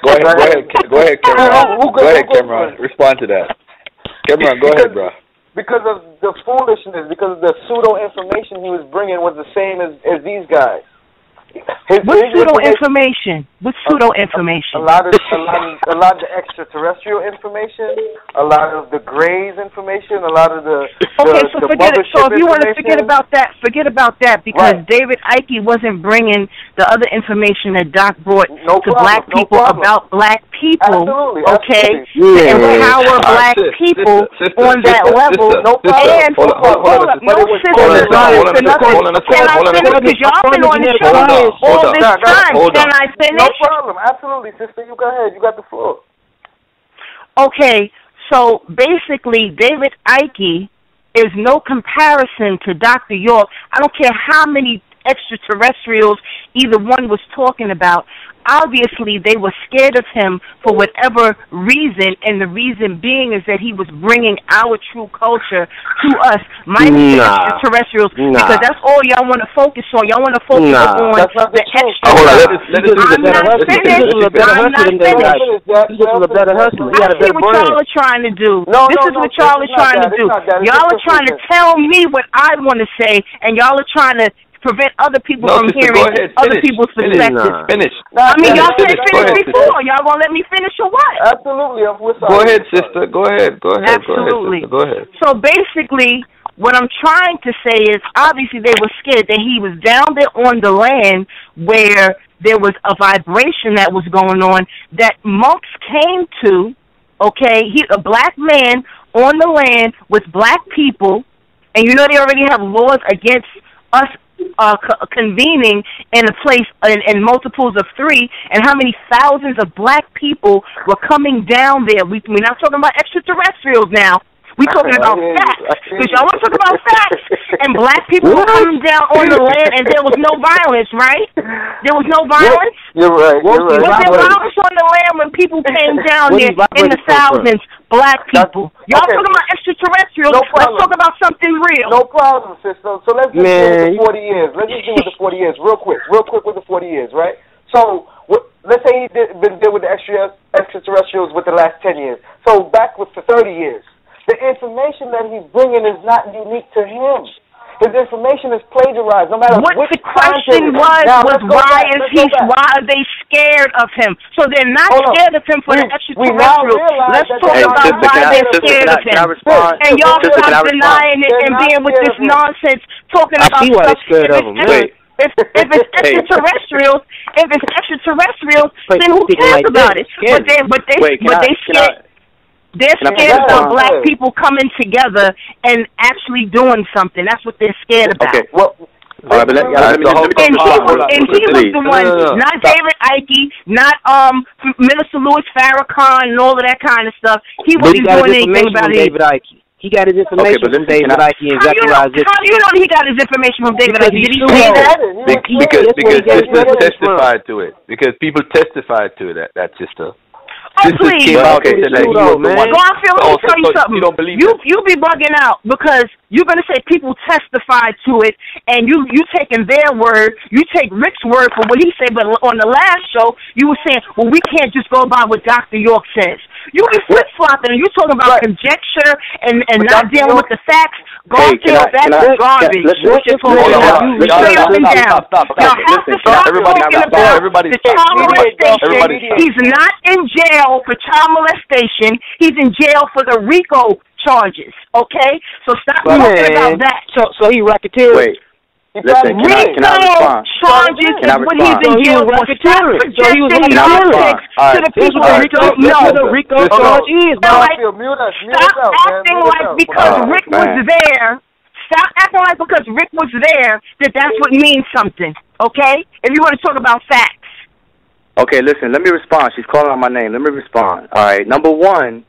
Q: Go ahead, Cameron. Go ahead, Cameron. Respond to that. Cameron, go ahead, bro.
U: Because of the foolishness, because of the pseudo information he was bringing was the same as these guys.
C: What pseudo-information? What pseudo-information?
U: A lot of the extraterrestrial information, a lot of the Greys information, a lot of the
C: Okay, so forget it. So if you want to forget about that because
U: Right.
C: David Icke wasn't bringing the other information that Doc brought to black people about black people, okay, to empower black people on that level. And hold up, no sister, can I finish? Because y'all been on the show all this time. Can I finish?
U: No problem. Absolutely, sister. You go ahead. You got the floor.
C: Okay, so basically, David Icke is no comparison to Dr. York. I don't care how many extraterrestrials either one was talking about. Obviously, they were scared of him for whatever reason, and the reason being is that he was bringing our true culture to us, minus the extraterrestrials, because that's all y'all want to focus on. Y'all want to focus on the extraterrestrials. I'm not finished. I see what y'all are trying to do. This is what y'all are trying to do. Y'all are trying to tell me what I want to say, and y'all are trying to prevent other people from hearing other people's perspectives. I mean, y'all said finish before. Y'all gonna let me finish or what?
U: Absolutely.
F: Go ahead, sister. Go ahead.
C: Absolutely.
F: Go ahead.
C: So basically, what I'm trying to say is, obviously, they were scared that he was down there on the land where there was a vibration that was going on that monks came to. Okay, a black man on the land with black people, and you know they already have laws against us convening in a place in multiples of 3, and how many thousands of black people were coming down there. We're not talking about extraterrestrials now. We're talking about facts. Because y'all want to talk about facts. And black people were coming down on the land, and there was no violence, right? There was no violence?
U: You're right.
C: Was there violence on the land when people came down there in the thousands? Black people. Y'all talking about extraterrestrials. Let's talk about something real.
U: No problem, sister. So let's just deal with the 40 years. Let's just deal with the 40 years real quick with the 40 years, right? So let's say he's been dealing with the extraterrestrials with the last 10 years. So back with the 30 years. The information that he's bringing is not unique to him. His information is plagiarized, no matter
C: what
U: which
C: the question was why are they scared of him? So they're not scared of him for the extraterrestrials. Let's talk about why they're scared of him. And y'all stop denying it and being with this nonsense, talking about stuff. If it's extraterrestrials, then who cares about it? But they scared. They're scared of black people coming together and actually doing something. That's what they're scared about.
R: Okay. Well, all right, but
C: and he was the one, not David Icke, not Minister Louis Farrakhan and all of that kind of stuff. He wasn't doing anything about it.
T: David Icke. He got his information from David Icke and Zechariah.
C: How do you know he got his information from David Icke? Did he say that?
F: Because people testified to it. Because people testified to it. That sister.
C: Please.
F: Garfield,
C: let me tell you something. You be bugging out because you're going to say people testified to it, and you taking their word. You take Rick's word for what he said, but on the last show, you were saying, well, we can't just go by what Dr. York says. You be flip-flopping, and you talking about conjecture and not dealing with the facts. Garfield, that's garbage. What you're talking about. Straight up and down. Y'all have to stop talking about the child molestation. He's not in jail for child molestation. He's in jail for the RICO charges. Okay, so stop talking about that.
T: So he racketeering.
R: Wait. Listen, can I respond?
C: Charges is what he's in jail for. Stop projecting nonsense to the people that don't know.
T: The RICO charge is.
C: Stop acting like because Rick was there. Stop acting like because Rick was there that's what means something. Okay, if you want to talk about facts.
R: Okay, listen, let me respond. She's calling out my name. Let me respond. All right, number one,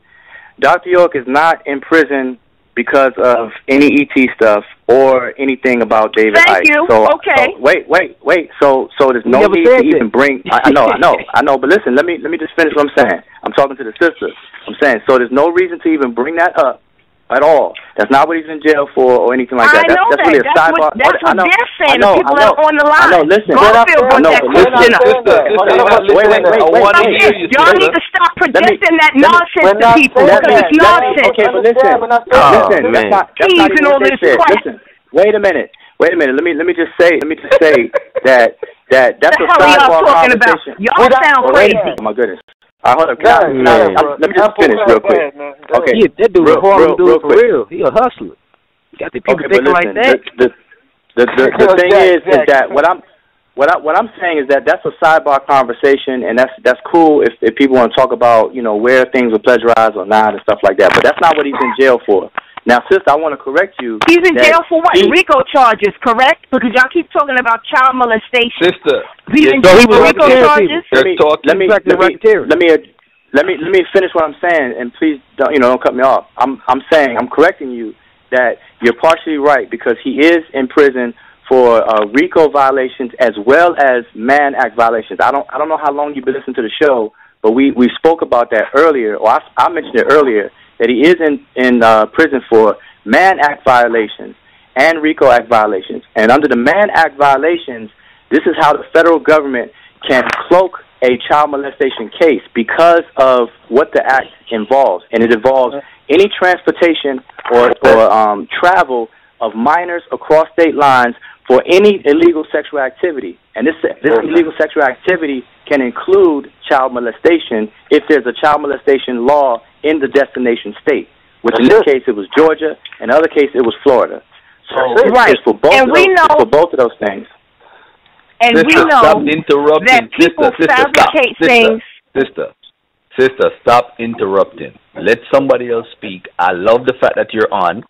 R: Dr. York is not in prison because of any ET stuff or anything about David Icke.
C: Thank you.
R: So,
C: okay.
R: Wait. So there's no need to even bring. I know. But listen, let me just finish what I'm saying. I'm talking to the sisters. I'm saying so there's no reason to even bring that up at all. That's not what he's in jail for or anything like that. That's really a sidebar.
C: That's what they're saying. The people that are on the line.
R: I know. Listen.
C: Garfield brought that question up.
R: Wait.
C: Y'all need to stop projecting that nonsense to people because it's nonsense.
R: Okay, but listen. That's not
C: all this crap.
R: Listen. Wait a minute. Let me just say that that's
C: the
R: a
C: hell are y'all
R: sidebar
C: talking about?
R: conversation.
C: Y'all sound crazy.
R: Oh my goodness. Hold up. Let me just finish real quick. Okay.
T: Yeah, that dude a Harlem dude for real. He a hustler. Got the people thinking like that.
R: The thing is that what I'm saying is that that's a sidebar conversation, and that's cool if people want to talk about, you know, where things were plagiarized or not and stuff like that. But that's not what he's in jail for. Now, sister, I want to correct you.
C: He's in jail for what? RICO charges, correct? Because y'all keep talking about child molestation.
F: Sister,
C: he's in jail for RICO charges.
R: Let me finish what I'm saying, and please don't cut me off. I'm saying, I'm correcting you that you're partially right, because he is in prison for RICO violations as well as Mann Act violations. I don't know how long you've been listening to the show, but we spoke about that earlier, or I mentioned it earlier, that he is in prison for Mann Act violations and RICO Act violations. And under the Mann Act violations, this is how the federal government can cloak a child molestation case because of what the act involves. And it involves any transportation or travel of minors across state lines for any illegal sexual activity. And this illegal sexual activity can include child molestation if there's a child molestation law in the destination state, which in this case it was Georgia, in the other case it was Florida. So it's for both it's for both of those things.
C: And
F: sister,
C: we know
F: stop interrupting.
C: that people fabricate things.
F: Sister, stop interrupting. Let somebody else speak. I love the fact that you're on.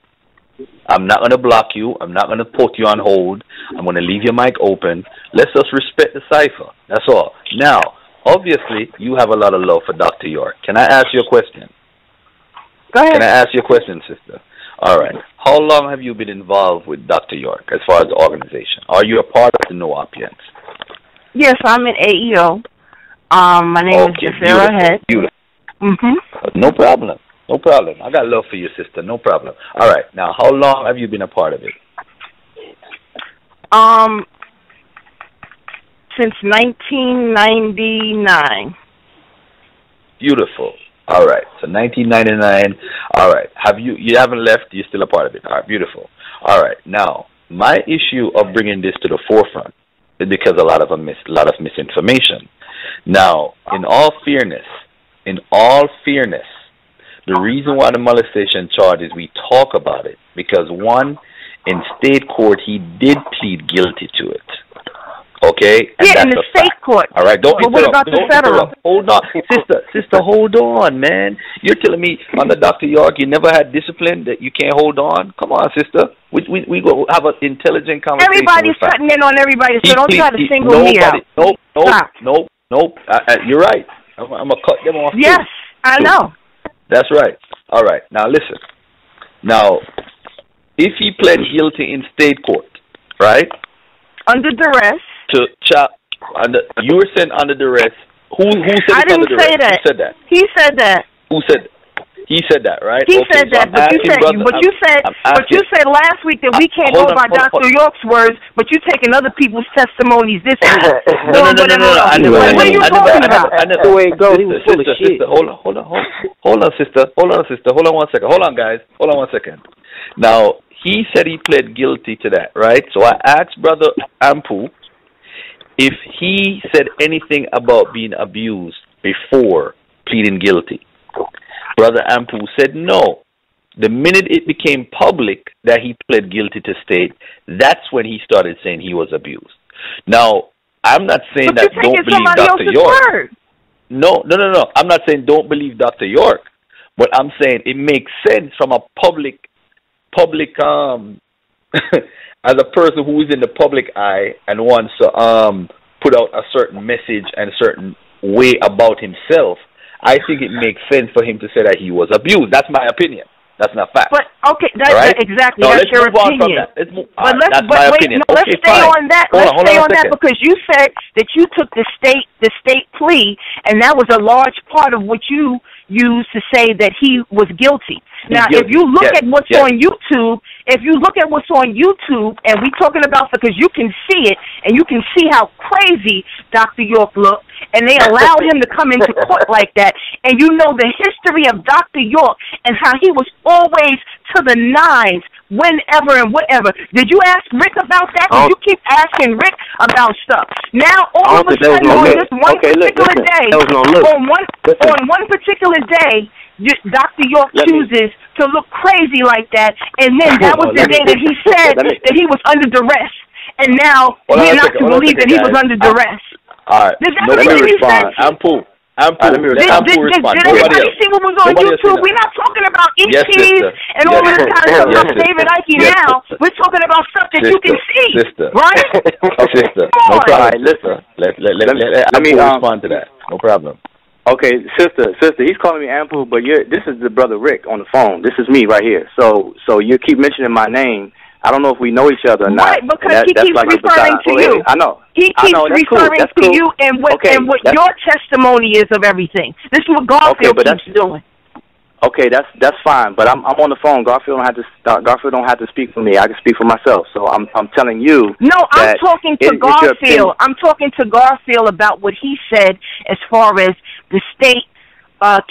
F: I'm not going to block you. I'm not going to put you on hold. I'm going to leave your mic open. Let's just respect the cipher. That's all. Now, obviously, you have a lot of love for Dr. York. Can I ask you a question?
C: Go ahead.
F: Can I ask you a question, sister? All right. How long have you been involved with Dr. York as far as the organization? Are you a part of the NOAPians?
C: Yes, I'm an AEO. My name is Jafira Head.
F: Beautiful.
C: Mm-hmm.
F: No problem. No problem. I got love for you, sister. No problem. All right. Now, how long have you been a part of it?
C: Since 1999.
F: Beautiful. All right. So 1999. All right. You haven't left. You're still a part of it. All right. Beautiful. All right. Now, my issue of bringing this to the forefront is because a lot of misinformation. Now, in all fairness, the reason why the molestation charge is we talk about it because one, in state court he did plead guilty to it. Okay? And
C: yeah,
F: that's
C: in the state court.
F: All right, don't interrupt.
C: What about the federal?
F: Hold on. Sister, hold on, man. You're telling me under Dr. York you never had discipline, that you can't hold on? Come on, sister. We go have an intelligent conversation.
C: Everybody's cutting in on everybody, so don't try to single me out.
F: Nope. You're right. I'm going to cut them off.
C: Yes,
F: too.
C: I know.
F: That's right. All right. Now, listen. Now, if he pled guilty in state court, right?
C: Under duress.
F: You were saying under duress. Who said
C: I didn't say that.
F: Who said that?
C: He said that.
F: Who said that? He said that, right?
C: He said that, but you said last week that we can't go by Dr. York's words, but you're taking other people's testimonies this week.
F: No.
C: What are you talking about?
T: The way it goes, he was full of shit.
F: Hold on, sister. Hold on 1 second. Hold on, guys. Hold on 1 second. Now, he said he pled guilty to that, right? So I asked Brother Anpu if he said anything about being abused before pleading guilty. Brother Anpu said no. The minute it became public that he pled guilty to state, that's when he started saying he was abused. Now, I'm not saying that don't believe Dr. York. No. I'm not saying don't believe Dr. York, but I'm saying it makes sense from a public as a person who is in the public eye and wants to put out a certain message and a certain way about himself. I think it makes sense for him to say that he was abused. That's my opinion. That's not fact.
C: But okay, that's exactly that's your opinion. Let's stay on that. Let's stay on that because you said that you took the state plea, and that was a large part of what you used to say that he was guilty. Now, if you look at what's on YouTube, and we're talking about because you can see it, and you can see how crazy Dr. York looked, and they allowed him to come into court like that, and you know the history of Dr. York and how he was always to the nines whenever and whatever. Did you ask Rick about that? Did you keep asking Rick about stuff? Now all of a sudden on this one particular day, on one particular day, Dr. York chooses to look crazy like that, and then that was the day that he said that he was under duress, and now we're not to believe that he was under duress.
F: All right, let me respond. Anpu,
C: did everybody see what was on YouTube? We're not talking about ETs and all of this kind of stuff about David Icke now. We're talking about stuff that you can see, right?
F: Sister, no problem. Listen, let me respond to that. No problem.
R: Okay, sister, he's calling me Anpu, but this is the brother Rick on the phone. This is me right here. So you keep mentioning my name. I don't know if we know each other or not.
C: Right, because he keeps referring to you.
R: I know.
C: He keeps referring to you and what your testimony is of everything. This is what Garfield keeps doing.
R: Okay, that's fine. But I'm on the phone. Garfield don't have to speak for me. I can speak for myself. So I'm telling you.
C: No, I'm talking to Garfield. I'm talking to Garfield about what he said as far as the state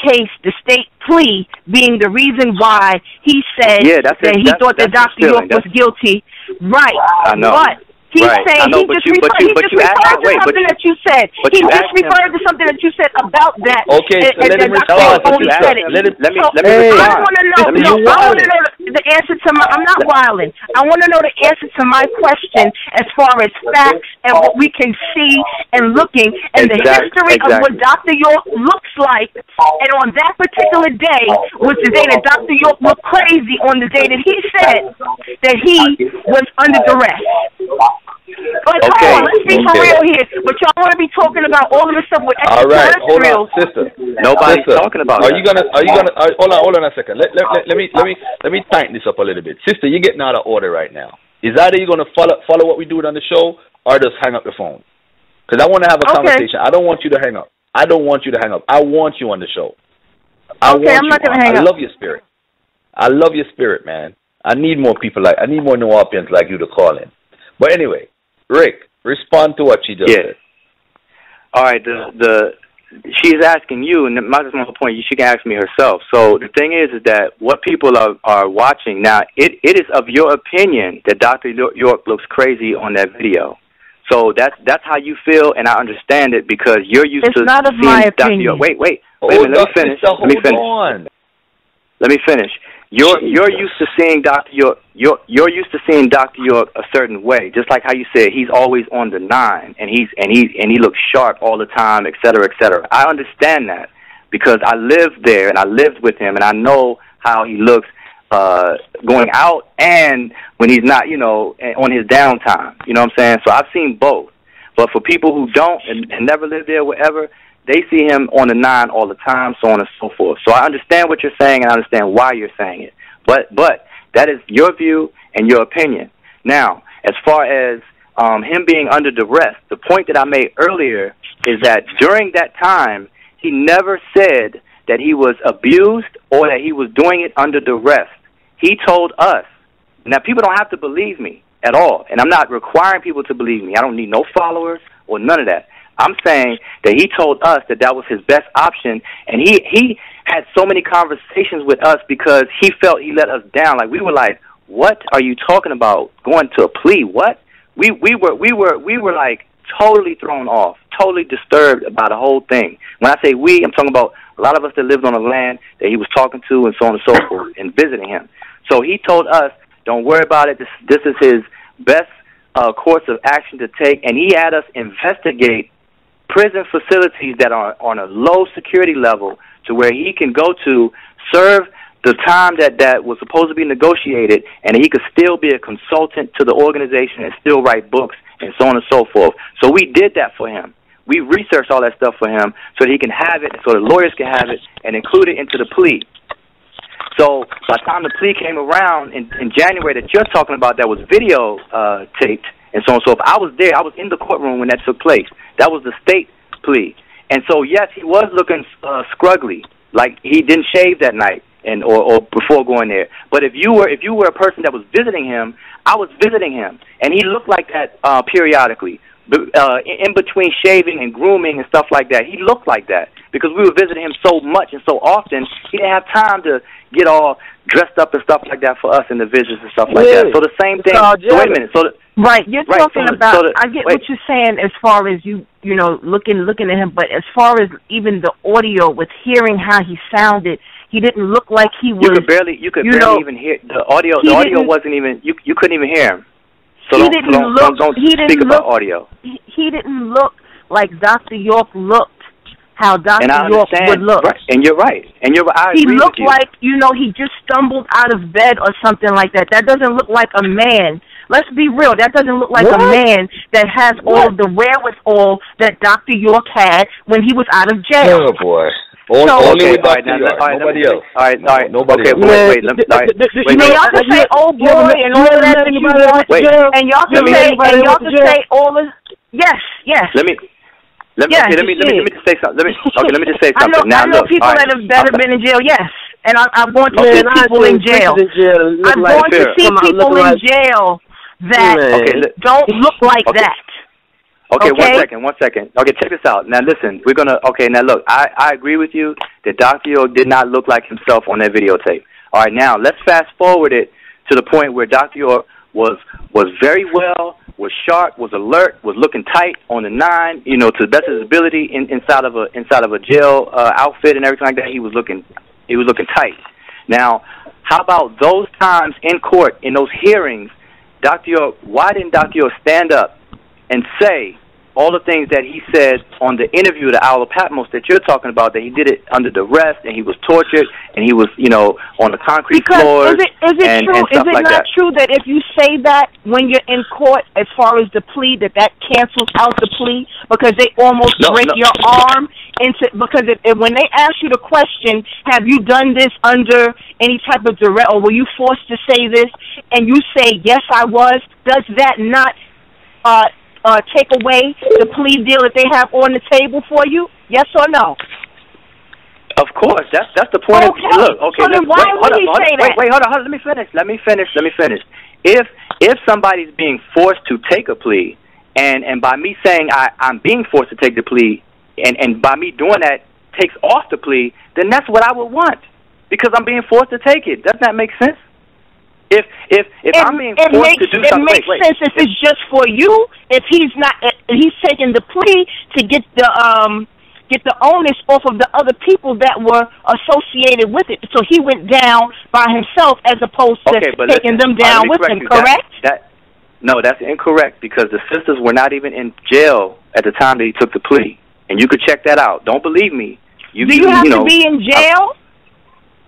C: case, the state plea being the reason why he said that he thought that Dr. York was guilty. Right.
R: I know.
C: But he's saying he just referred to something that you said. He just referred to something that you said about that.
F: Okay, so let him respond.
R: Let me respond.
C: I want to know. I want to know the answer to my. I'm not wilding. I want to know the answer to my question as far as facts and what we can see and looking and the history of what Dr. York looks like. And on that particular day was the day that Dr. York looked crazy on the day that he said that he was under duress. But hold on, let's be for real here. But y'all want to be talking about all of this stuff with
F: all right, hold on, sister.
R: Nobody's talking about
F: Are you gonna hold on a second. Let me tighten this up a little bit. Sister, you're getting out of order right now. Is either you're gonna follow what we do on the show or just hang up the phone? Because I want to have a conversation. I don't want you to hang up. I want you on the show.
C: I'm not gonna hang up.
F: I love your spirit. I love your spirit, man. I need more people I need more New Orleans like you to call in. But anyway, Rick, respond to what she just said.
R: All right, she's asking you, and my point, she can ask me herself. So the thing is that what people are watching now, it is of your opinion that Dr. York looks crazy on that video. So that's how you feel, and I understand it because you're used to
C: not of my opinion.
R: Dr. York. Wait a minute, let me finish. You're used to seeing Dr. York. You're used to seeing Dr. York a certain way, just like how you said he's always on the 9, and he looks sharp all the time, et cetera, et cetera. I understand that because I lived there and I lived with him, and I know how he looks going out and when he's not, on his downtime. You know what I'm saying? So I've seen both. But for people who don't and never lived there, whatever, they see him on the 9 all the time, so on and so forth. So I understand what you're saying, and I understand why you're saying it. But that is your view and your opinion. Now, as far as him being under duress, the point that I made earlier is that during that time, he never said that he was abused or that he was doing it under duress. He told us. Now, people don't have to believe me at all, and I'm not requiring people to believe me. I don't need no followers or none of that. I'm saying that he told us that was his best option, and he had so many conversations with us because he felt he let us down. Like, we were like, what are you talking about? Going to a plea? What? We were like totally thrown off, totally disturbed by the whole thing. When I say we, I'm talking about a lot of us that lived on the land that he was talking to and so on and so forth and visiting him. So he told us, don't worry about it. This is his best course of action to take, and he had us investigate prison facilities that are on a low security level to where he can go to serve the time that was supposed to be negotiated, and he could still be a consultant to the organization and still write books and so on and so forth. So we did that for him. We researched all that stuff for him so that he can have it, so the lawyers can have it and include it into the plea. So by the time the plea came around in January that you're talking about, that was video taped and so on and so forth. I was there. I was in the courtroom when that took place. That was the state plea. And so, yes, he was looking scruggly, like he didn't shave that night and or before going there. But if you were a person that was visiting him, I was visiting him, and he looked like that periodically. In between shaving and grooming and stuff like that, he looked like that because we were visiting him so much and so often. He didn't have time to get all dressed up and stuff like that for us in the visions and stuff like that. So the same thing. So wait a minute.
C: Right, you're talking about. I get what you're saying as far as you know, looking at him, but as far as even the audio, with hearing how he sounded, he didn't look like he was.
R: You could barely even hear the audio. The audio wasn't even. You couldn't even hear him. So don't speak about audio.
C: He didn't look like Dr. York looked. How Dr. York would look.
R: Right. And you're right.
C: He looked like, he just stumbled out of bed or something like that. That doesn't look like a man. Let's be real. That doesn't look like a man that has all of the wherewithal that Dr. York had when he was out of jail.
F: Oh, boy. Only with Dr. York. Nobody else.
R: All right.
F: Nobody else.
R: Wait.
C: Y'all can say, oh, boy, and all of that you want. And y'all can say all of... Yes.
R: Let me just say something. Let me just say something.
C: I know people that have been in jail. Yes, and I'm going to see people in jail. I'm going to see people in jail that don't look like that.
R: Okay, one second. Okay, check this out. Now listen, now look, I agree with you that Dr. York did not look like himself on that videotape. All right, now let's fast forward it to the point where Dr. York was very well, was sharp, was alert, was looking tight on the 9, to the best of his ability inside of a jail outfit and everything like that. He was looking tight. Now, how about those times in court, in those hearings, Dr. York, why didn't Dr. York stand up and say all the things that he said on the interview, the Owl of Patmos that you're talking about, that he did it under duress and he was tortured and he was, on the concrete floors
C: is it true? Is it not true that if you say that when you're in court, as far as the plea, that cancels out the plea because they almost break your arm because when they ask you the question, have you done this under any type of duress or were you forced to say this, and you say yes, I was, does that not take away the plea deal that they have on the table for you? Yes or no?
R: Of course, that's the point.
C: Okay. So then why would he say that?
R: Wait, hold on. Let me finish. If somebody's being forced to take a plea, and by me saying I'm being forced to take the plea, and by me doing that takes off the plea, then that's what I would want, because I'm being forced to take it. Doesn't that make sense? If I'm being forced to do something,
C: it makes sense if it's just for you. If he's taking the plea to get the onus off of the other people that were associated with it. So he went down by himself as opposed to taking them down with him. Correct?
R: No, that's incorrect, because the sisters were not even in jail at the time that he took the plea, and you could check that out. Don't believe me?
C: Do you have to be in jail?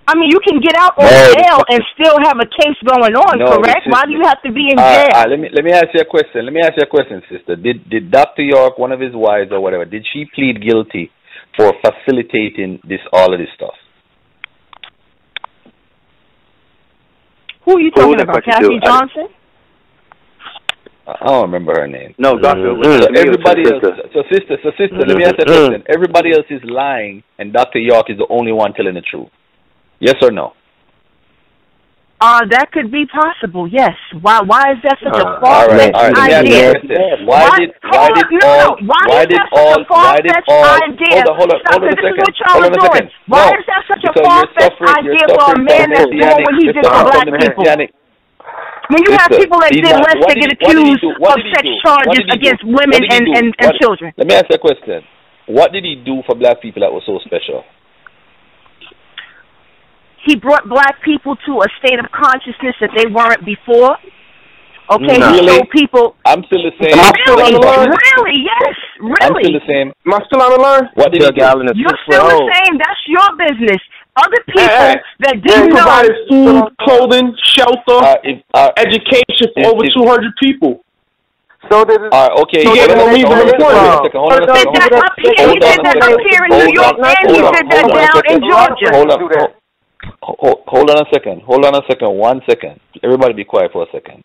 C: I mean, you can get out on bail and still have a case going on, correct? Why do you have to be in jail?
F: Let me ask you a question. Sister. Did Dr. York, one of his wives or whatever, did she plead guilty for facilitating all of this stuff?
C: Who are you talking about? Kathy Johnson?
F: I don't remember her name.
R: No, Garfield.
F: Everybody else. So sister, let me ask you a question. Everybody else is lying, and Dr. York is the only one telling the truth. Yes or no?
C: That could be possible. Yes. Why is that such a far-fetched idea?
F: Why did
C: that such a far-fetched idea for a man that's doing what he did for black people? When you have people that did less to get accused of sex charges against women and children.
F: Let me ask you a question. What did he do for black people that was so special?
C: He brought black people to a state of consciousness that they weren't before. Okay,
F: really?
C: So people...
F: I'm still the same.
C: Really? Yes. Really?
F: I'm still the same.
U: Am I still on the line?
F: What did he do?
C: You're still the same. That's your business. Other people that didn't know...
U: provided food, clothing, shelter, education for over 200 people. So did
F: okay.
U: He gave them a reason to report.
C: He did that up here in New York, and he did that down in Georgia.
F: Hold on a second. 1 second. Everybody be quiet for a second.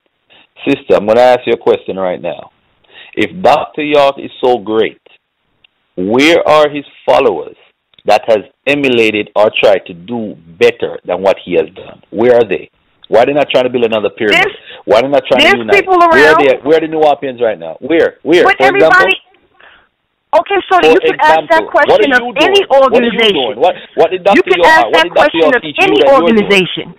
F: Sister, I'm going to ask you a question right now. If Dr. York is so great, where are his followers that has emulated or tried to do better than what he has done? Where are they? Why are they not trying to build another pyramid? Why are they not trying to unite?
C: People around.
F: Where are the New Wapians right now? Where?
C: But
F: for example?
C: Okay, so you can ask that question of any organization.
F: What did Dr.
C: You can ask that question of any organization.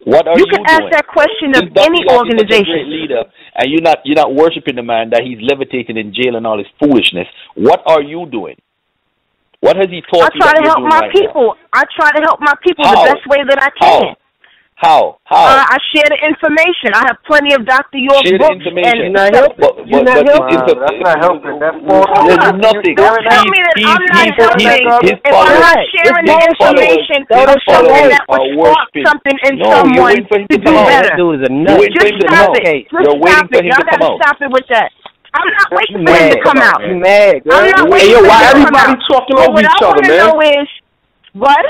F: What are you
C: can ask that question of any organization.
F: Great leader, and you're not worshiping the man that he's levitating in jail and all his foolishness. What are you doing? What has he taught you?
C: I try to help my people. I try to help my people the best way that I can.
F: How?
C: I share the information. I have plenty of Dr. York books. And
F: you're not helping.
U: That's not helping. That's
F: there's nothing.
C: Don't tell me that I'm not helping. If I'm not sharing the information of something that would spark something in someone to do better. Just stop it.
F: You're waiting for him to come out.
C: Y'all gotta stop it with that. I'm not waiting for him to come out.
U: You mad, girl.
C: I'm not waiting for him to come out.
B: Why everybody talking over each other, man?
C: What I want to know is, what?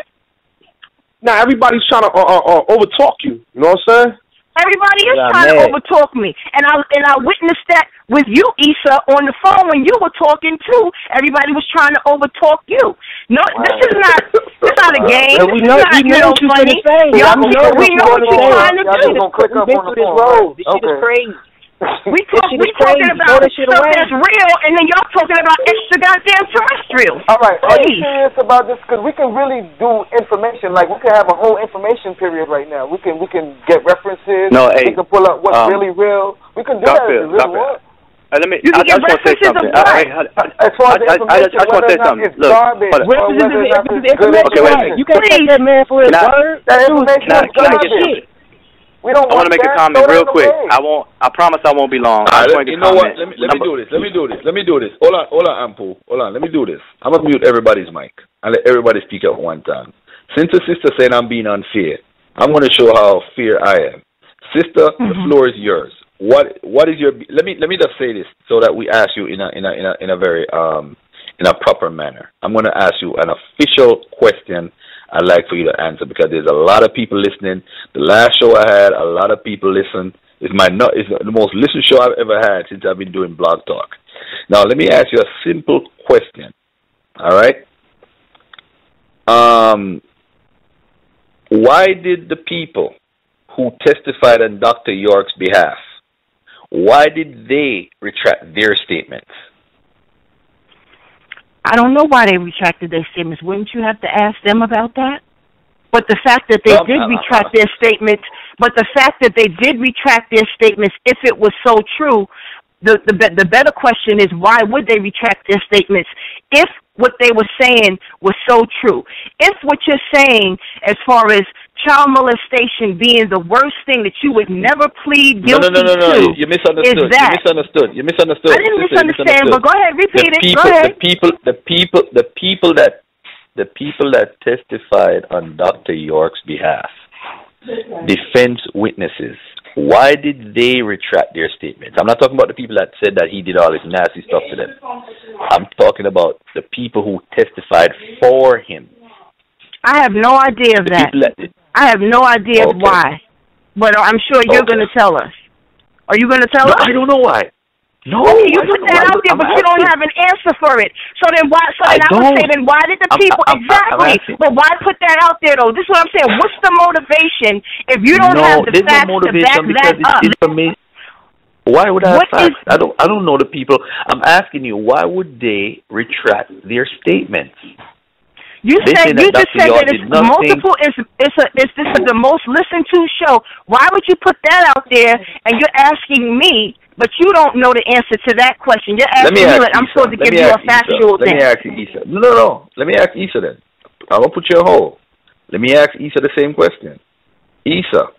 B: Now everybody's trying to overtalk you. You know what I'm saying?
C: Everybody is trying to overtalk me, and I witnessed that with you, Issa, on the phone when you were talking too. Everybody was trying to overtalk you. No, this is not a game.
U: We know what you're
C: funny.
U: We know
C: what you're trying to do.
U: This shit is crazy.
C: We talking about stuff that's real, and then y'all talking about extra goddamn terrestrial.
U: All right, are you serious about this? Because we can really do information. Like, we can have a whole information period right now. We can get references.
R: No, hey,
U: we can pull up what's really real. We can do that if you really want.
R: I just want to say something.
U: As far as
R: I just want to say something.
U: Look,
R: wait.
U: You can't take that man for his word. That information is garbage. I
R: want to make a comment real quick. I promise I won't be long.
F: You know what? Let me do this. Hold on, Anpu. Hold on. Let me do this. I'm going to mute everybody's mic and let everybody speak at one time. Since the sister said I'm being unfair, I'm going to show how fair I am. Sister, the floor is yours. What is your? Let me just say this so that we ask you in a very in a proper manner. I'm going to ask you an official question. I'd like for you to answer because there's a lot of people listening. The last show I had, a lot of people listened. It's the most listened show I've ever had since I've been doing Blog Talk. Now, let me ask you a simple question. All right? Why did the people who testified on Dr. York's behalf, why did they retract their statements?
C: I don't know why they retracted their statements. Wouldn't you have to ask them about that? But the fact that they did retract their statements, if it was so true, the better question is why would they retract their statements if what they were saying was so true? If what you're saying as far as child molestation being the worst thing that you would never plead guilty to.
F: No. You misunderstood. You misunderstood.
C: I didn't misunderstand, but go ahead, repeat it. Go ahead.
F: The people that testified on Dr. York's behalf, defense witnesses, why did they retract their statements? I'm not talking about the people that said that he did all this nasty stuff to them. I'm talking about the people who testified for him.
C: I have no idea of that. I have no idea of why. But I'm sure you're going to tell us. Are you going to tell us?
F: I don't know why. No.
C: Okay, you put that out there, but you don't have an answer for it. So then why? I would say, then why did the people But why put that out there though? This is what I'm saying. What's the motivation if you don't have the facts to back that up?
F: Why would I have facts? I don't know the people. I'm asking you, why would they retract their statements?
C: You just said that it's multiple. This is the most listened to show. Why would you put that out there? And you're asking me, but you don't know the answer to that question. You're asking me like I'm supposed to give you a factual thing.
F: Let me ask you, Issa. No. Let me ask Issa then. I'm gonna put you on hold. Let me ask Issa the same question. Issa,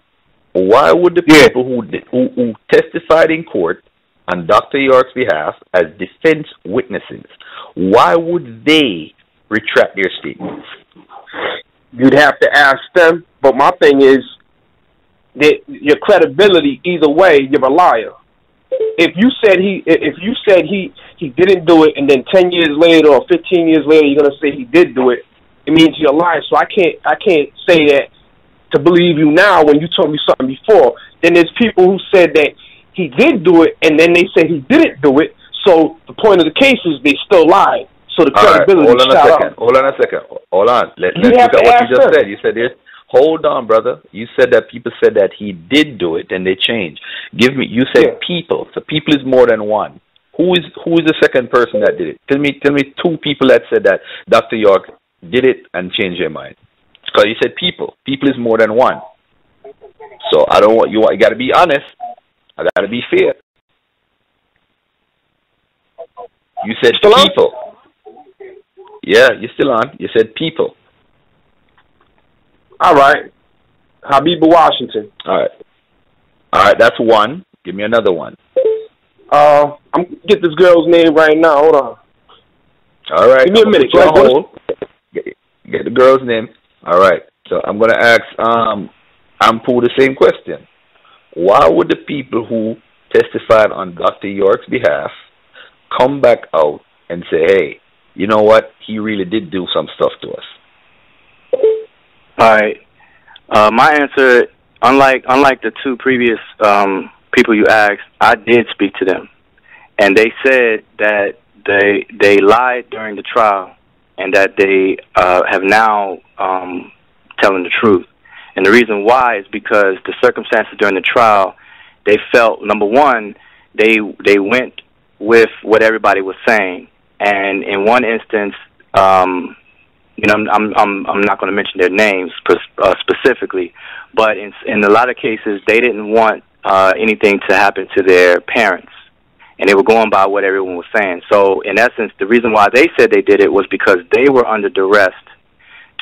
F: why would the people who testified in court on Dr. York's behalf as defense witnesses, why would they retract their statements?
B: You'd have to ask them, but my thing is that your credibility either way, you're a liar. If you said he didn't do it, and then 10 years later or 15 years later you're gonna say he did do it, it means you're lying. So I can't say that to believe you now when you told me something before. Then there's people who said that he did do it, and then they said he didn't do it. So the point of the case is they still lied. So the credibility.
F: Hold on a second. Let's look at what you just said. You said this. Hold on, brother. You said that people said that he did do it and they changed. You said people. So people is more than one. Who is the second person that did it? Tell me 2 people that said that Dr. York did it and changed their mind. Because you said people. People is more than one. So I don't want you got to be honest. I got to be fair. You said
U: still
F: people. On? Yeah, you're still on. You said people.
U: All right. Habiba Washington.
F: All right, that's one. Give me another one.
U: I'm get this girl's name right now. Hold on.
F: All right.
U: Give me a minute.
F: Get the girl's name. All right. So I'm going to ask Anpu the same question. Why would the people who testified on Dr. York's behalf come back out and say, hey, you know what? He really did do some stuff to us.
R: All right. My answer, unlike the 2 previous people you asked, I did speak to them, and they said that they lied during the trial, and that they have now telling the truth. And the reason why is because the circumstances during the trial, they felt, number one, they went with what everybody was saying, and in one instance, I'm not going to mention their names specifically, but in a lot of cases, they didn't want anything to happen to their parents, and they were going by what everyone was saying. So, in essence, the reason why they said they did it was because they were under duress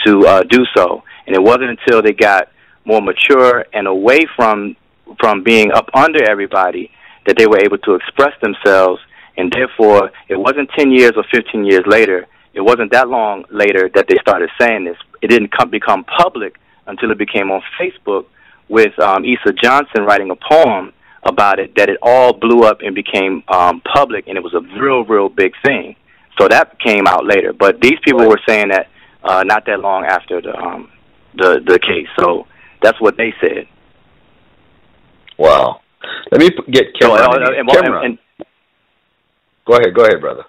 R: to do so, and it wasn't until they got more mature and away from being up under everybody that they were able to express themselves, and therefore, it wasn't 10 years or 15 years later. It wasn't that long later that they started saying this. It didn't become public until it became on Facebook with Issa Johnson writing a poem about it, that it all blew up and became public, and it was a real big thing. So that came out later. But these people were saying that not that long after the case. So that's what they said.
F: Wow. Let me get Cameron. Go ahead, brother.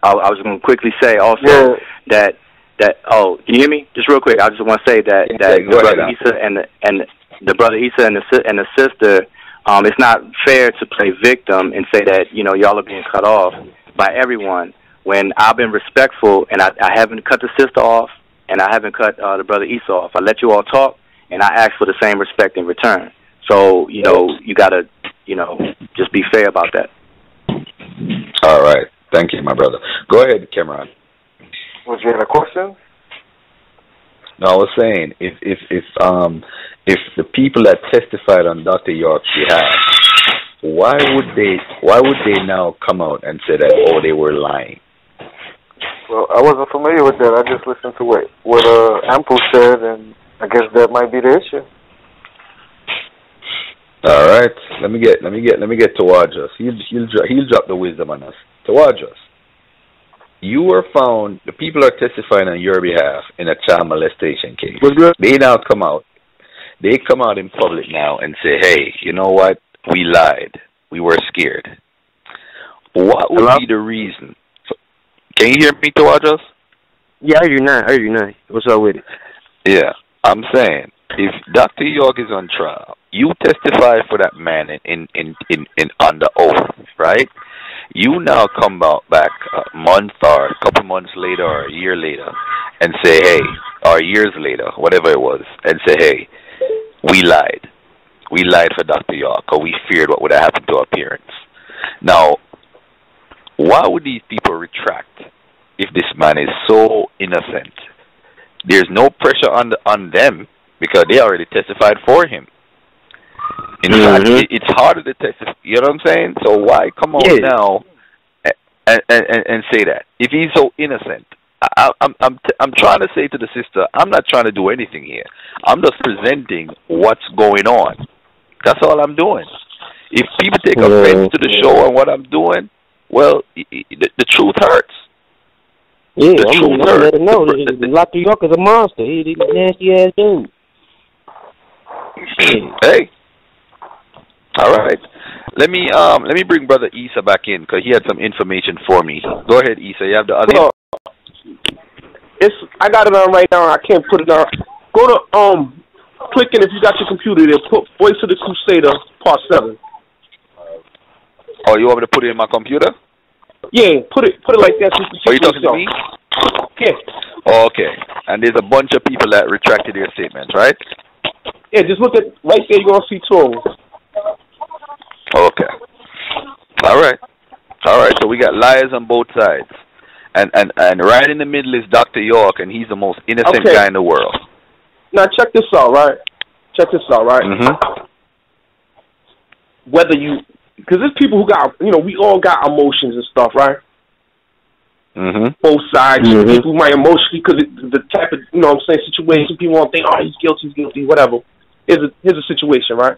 R: I was going to quickly say also that can you hear me? Just real quick, I just want to say that brother Issa and the brother Issa and the sister, it's not fair to play victim and say that y'all are being cut off by everyone when I've been respectful and I haven't cut the sister off and I haven't cut the brother Issa off. I let you all talk and I ask for the same respect in return. So you gotta just be fair about that.
F: All right. Thank you, my brother. Go ahead, Cameron.
U: Was you had a question?
F: No, I was saying if the people that testified on Dr. York's behalf, why would they now come out and say that they were lying?
U: Well, I wasn't familiar with that. I just listened to what Anpu said, and I guess that might be the issue.
F: All right, let me get Tawajas. He'll drop the wisdom on us. Tawajas, you were found. The people are testifying on your behalf in a child molestation case. They now come out. They come out in public now and say, "Hey, you know what? We lied. We were scared." What would be the reason? Can you hear me, Tawajas?
T: Yeah, I hear you now. What's up with it?
F: Yeah, I'm saying if Dr. York is on trial, you testify for that man in under oath, right? You now come back a month or a couple months later or a year later and say, hey, or years later, whatever it was, and say, hey, we lied. We lied for Dr. York, or we feared what would have happened to our parents. Now, why would these people retract if this man is so innocent? There's no pressure on them because they already testified for him. In fact, it's harder to testify. You know what I'm saying? So why come on now and say that if he's so innocent? I'm trying to say to the sister, I'm not trying to do anything here. I'm just presenting what's going on. That's all I'm doing. If people take offense to the show and what I'm doing, well, the truth hurts.
T: Yeah, I'm let him know. Dr. York is a monster. He's a nasty ass dude.
F: Hey. All right. Let me bring Brother Issa back in because he had some information for me. Go ahead, Issa. You have the other.
U: I got it on right now. I can't put it on. Go to click in if you got your computer there. Put Voice of the Crusader Part 7.
F: Oh, you want me to put it in my computer?
B: Yeah, put it like that.
F: Are you talking to me?
B: Yeah.
F: Oh, okay. And there's a bunch of people that retracted their statements, right?
B: Yeah, just look at right there. You're gonna see two of them.
F: Okay. All right. So we got liars on both sides, and right in the middle is Dr. York, and he's the most innocent guy in the world.
B: Now check this out, right? Mm-hmm. Whether you, because there's people who got, we all got emotions and stuff, right?
F: Mm-hmm.
B: Both sides. Mm-hmm. People might emotionally, because the type of, situation, people won't think, oh, he's guilty, whatever. Here's a situation, right?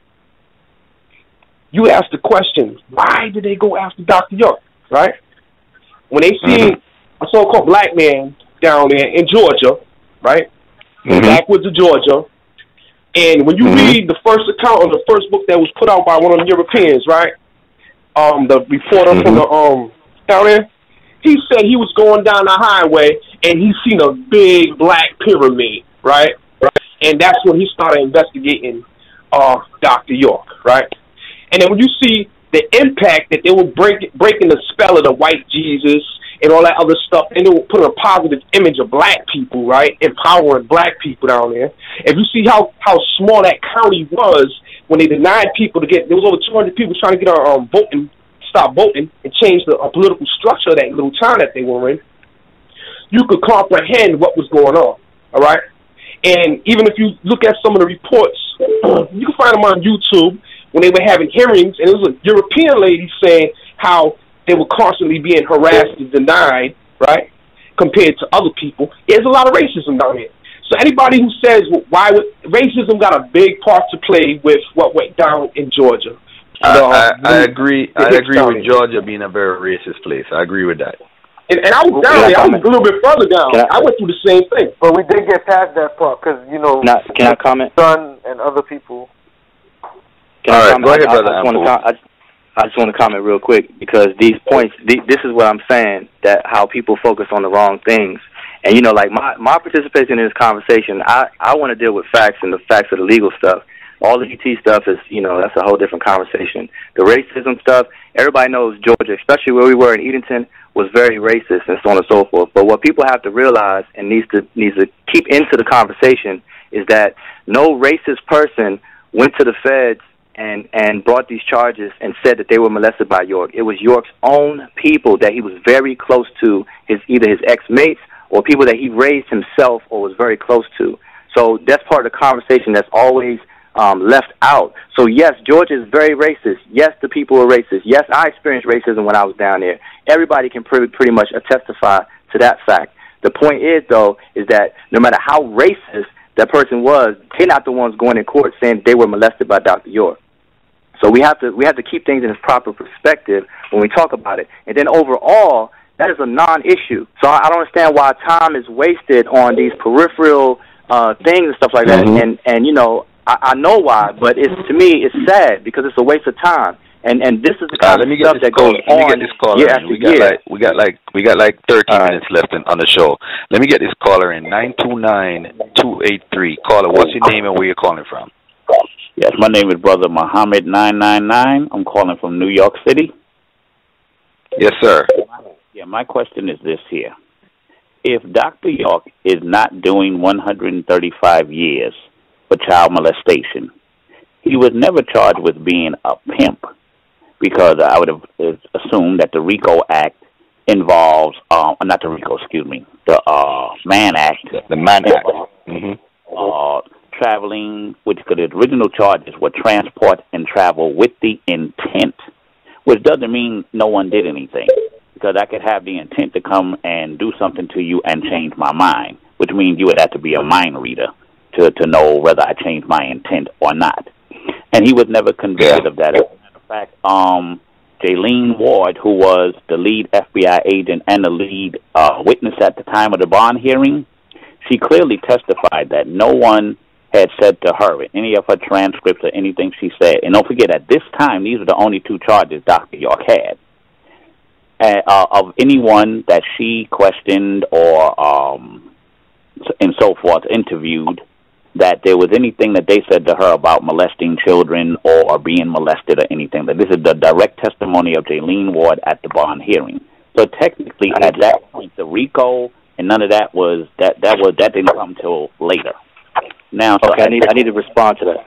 B: You ask the question, why did they go after Dr. York, right? When they see a so-called black man down there in Georgia, right? Backwoods of Georgia, and when you read the first account of the first book that was put out by one of the Europeans, right? The reporter from the down there, he said he was going down the highway and he seen a big black pyramid, right? And that's when he started investigating Dr. York, right? And then when you see the impact that they were breaking the spell of the white Jesus and all that other stuff, and they were putting a positive image of black people, right? Empowering black people down there. If you see how small that county was when they denied people there was over 200 people trying to get stop voting and change the political structure of that little town that they were in, you could comprehend what was going on, all right? And even if you look at some of the reports, you can find them on YouTube when they were having hearings, and it was a European lady saying how they were constantly being harassed and denied, right, compared to other people. There's a lot of racism down here. So anybody who says, racism got a big part to play with what went down in Georgia.
F: I agree with Georgia being a very racist place. I agree with that.
B: And I was down there. I was a little bit further down. I went through the same thing.
U: But we did get past that part because,
R: Can I comment?
U: Son and other people.
R: Go ahead, Brother Anpu. I just want to comment real quick because these points, this is what I'm saying, that how people focus on the wrong things. And, like my participation in this conversation, I want to deal with facts and the facts of the legal stuff. All the ET stuff is, that's a whole different conversation. The racism stuff, everybody knows Georgia, especially where we were in Edenton, was very racist and so on and so forth. But what people have to realize and needs to keep into the conversation is that no racist person went to the feds and brought these charges and said that they were molested by York. It was York's own people that he was very close to, either his ex-mates or people that he raised himself or was very close to. So that's part of the conversation that's always left out. So yes, Georgia is very racist. Yes, the people are racist. Yes, I experienced racism when I was down there. Everybody can pretty much testify to that fact. The point is, though, is that no matter how racist that person was, they're not the ones going in court saying they were molested by Dr. York. So we have to keep things in its proper perspective when we talk about it. And then overall, that is a non-issue. So I don't understand why time is wasted on these peripheral things and stuff like that. And I know why, but to me it's sad because it's a waste of time. And this is the kind of stuff that goes on.
F: Let me get this caller in. We got like 13 minutes left on the show. Let me get this caller in. 929-283. Caller, what's your name and where you're calling from?
E: Yes, my name is Brother Muhammad 999. I'm calling from New York City.
F: Yes, sir.
E: Yeah, my question is this here. If Dr. York is not doing 135 years for child molestation, he was never charged with being a pimp, because I would have assumed that the RICO Act involves, not the RICO, excuse me, the Mann Act.
F: The Mann Act.
E: Traveling, which the original charges were transport and travel with the intent, which doesn't mean no one did anything, because I could have the intent to come and do something to you and change my mind, which means you would have to be a mind reader to know whether I changed my intent or not. And he was never convicted of that. As a matter of fact, Jaylene Ward, who was the lead FBI agent and the lead witness at the time of the bond hearing, she clearly testified that no one had said to her in any of her transcripts or anything she said. And don't forget, at this time, these are the only two charges Dr. York had. Of anyone that she questioned or and so forth, interviewed, that there was anything that they said to her about molesting children or being molested or anything. That this is the direct testimony of Jaylene Ward at the bond hearing. So technically, at that point, the RICO and none of that was that didn't come till later. Now, so
R: okay, I need to respond to that.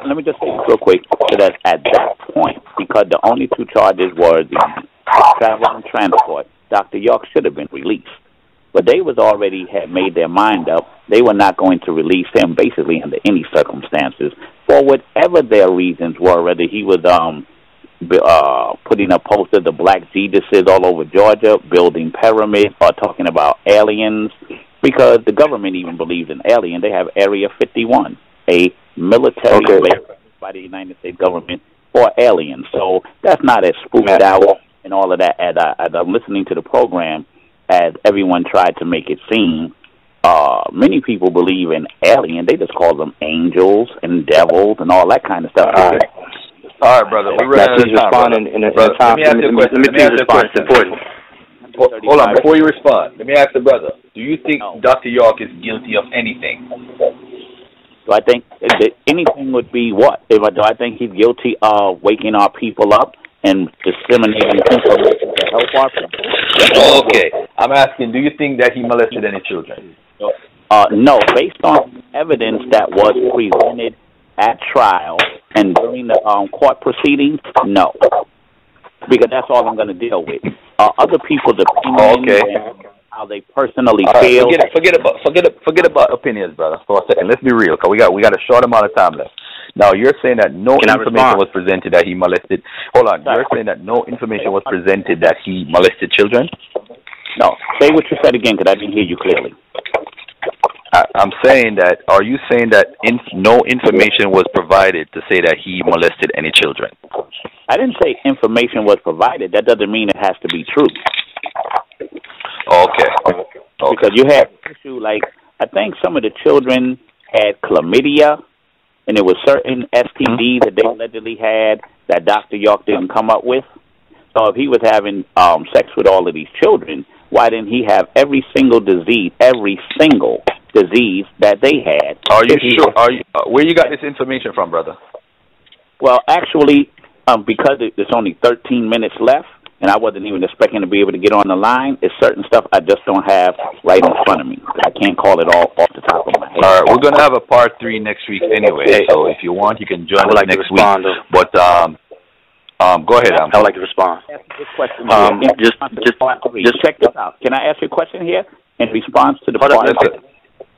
E: Let me just say real quick so that at that point, because the only two charges were the travel and transport, Dr. York should have been released. But they had made their mind up. They were not going to release him basically under any circumstances for whatever their reasons were, whether he was putting a poster of the black Jesuses all over Georgia, building pyramids, or talking about aliens, because the government even believes in aliens. They have Area 51, a military base by the United States government for aliens. So that's not as spooked out and all of that. As I'm listening to the program, as everyone tried to make it seem, many people believe in aliens. They just call them angels and devils and all that kind of stuff.
F: All right, brother. We're running out of time. Let me ask you a question. Let me ask you a question. It's important. Hold on. Before you respond, let me ask the brother. Do you think Dr. York is guilty of anything?
E: Do I think that anything would be what? Do I think he's guilty of waking our people up and disseminating information to help our people?
F: Okay. I'm asking, do you think that he molested any children?
E: No. Based on evidence that was presented at trial and during the court proceedings, no. Because that's all I'm going to deal with. Other people's opinions and how they personally feel.
F: Forget about opinions, brother, for a second. Let's be real, because we got a short amount of time left. Now, you're saying that no information was presented that he molested. Hold on. You're saying that no information was presented that he molested children?
E: No. Say what you said again, because I didn't hear you clearly.
F: I'm saying that, are you saying that no information was provided to say that he molested any children?
E: I didn't say information was provided. That doesn't mean it has to be true.
F: Okay.
E: Because you had an issue like, I think some of the children had chlamydia, and there was certain STDs that they allegedly had that Dr. York didn't come up with. So if he was having sex with all of these children, why didn't he have every single disease that they had?
F: Are you sure? Where you got this information from, brother?
E: Well, actually, because there's only 13 minutes left, and I wasn't even expecting to be able to get on the line, it's certain stuff I just don't have right in front of me. I can't call it all off the top of my head.
F: All right, we're going to have a part 3 next week anyway, so if you want, you can join us next week. But go ahead.
R: I would like to respond.
E: Just check this out. Can I ask you a question here in response to the part?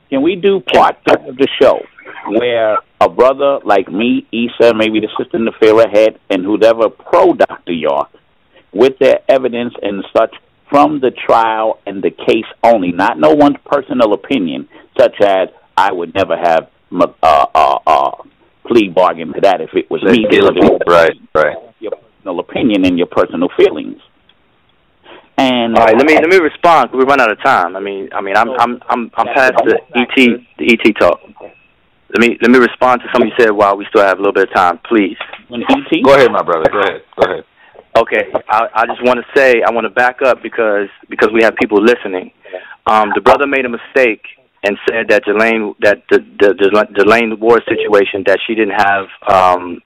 E: Can we do part 3 of the show where a brother like me, Issa, maybe the sister Nafira Head, and whoever pro Dr. York, with their evidence and such from the trial and the case only, not no one's personal opinion, such as I would never have plea bargain to that if it was me.
F: Right.
E: Your personal opinion and your personal feelings. And
R: all right, let me respond. We run out of time. I'm past the ET talk. Let me respond to something you said while we still have a little bit of time, please.
F: Go ahead, my brother. Go ahead.
R: Okay, I just want to say I want to back up because we have people listening. The brother made a mistake and said that the Lane Ward situation, that she didn't have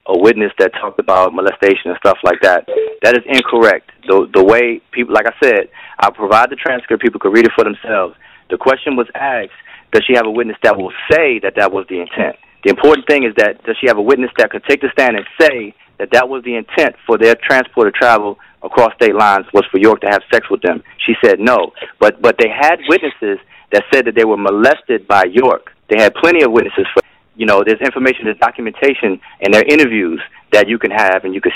R: a witness that talked about molestation and stuff like that. That is incorrect. The way people, like I said, I'll provide the transcript. People can read it for themselves. The question was asked, does she have a witness that will say that was the intent? The important thing is that does she have a witness that could take the stand and say that was the intent for their transport or travel across state lines was for York to have sex with them? She said no. But they had witnesses that said that they were molested by York. They had plenty of witnesses for, there's information, there's documentation in their interviews that you can have and you could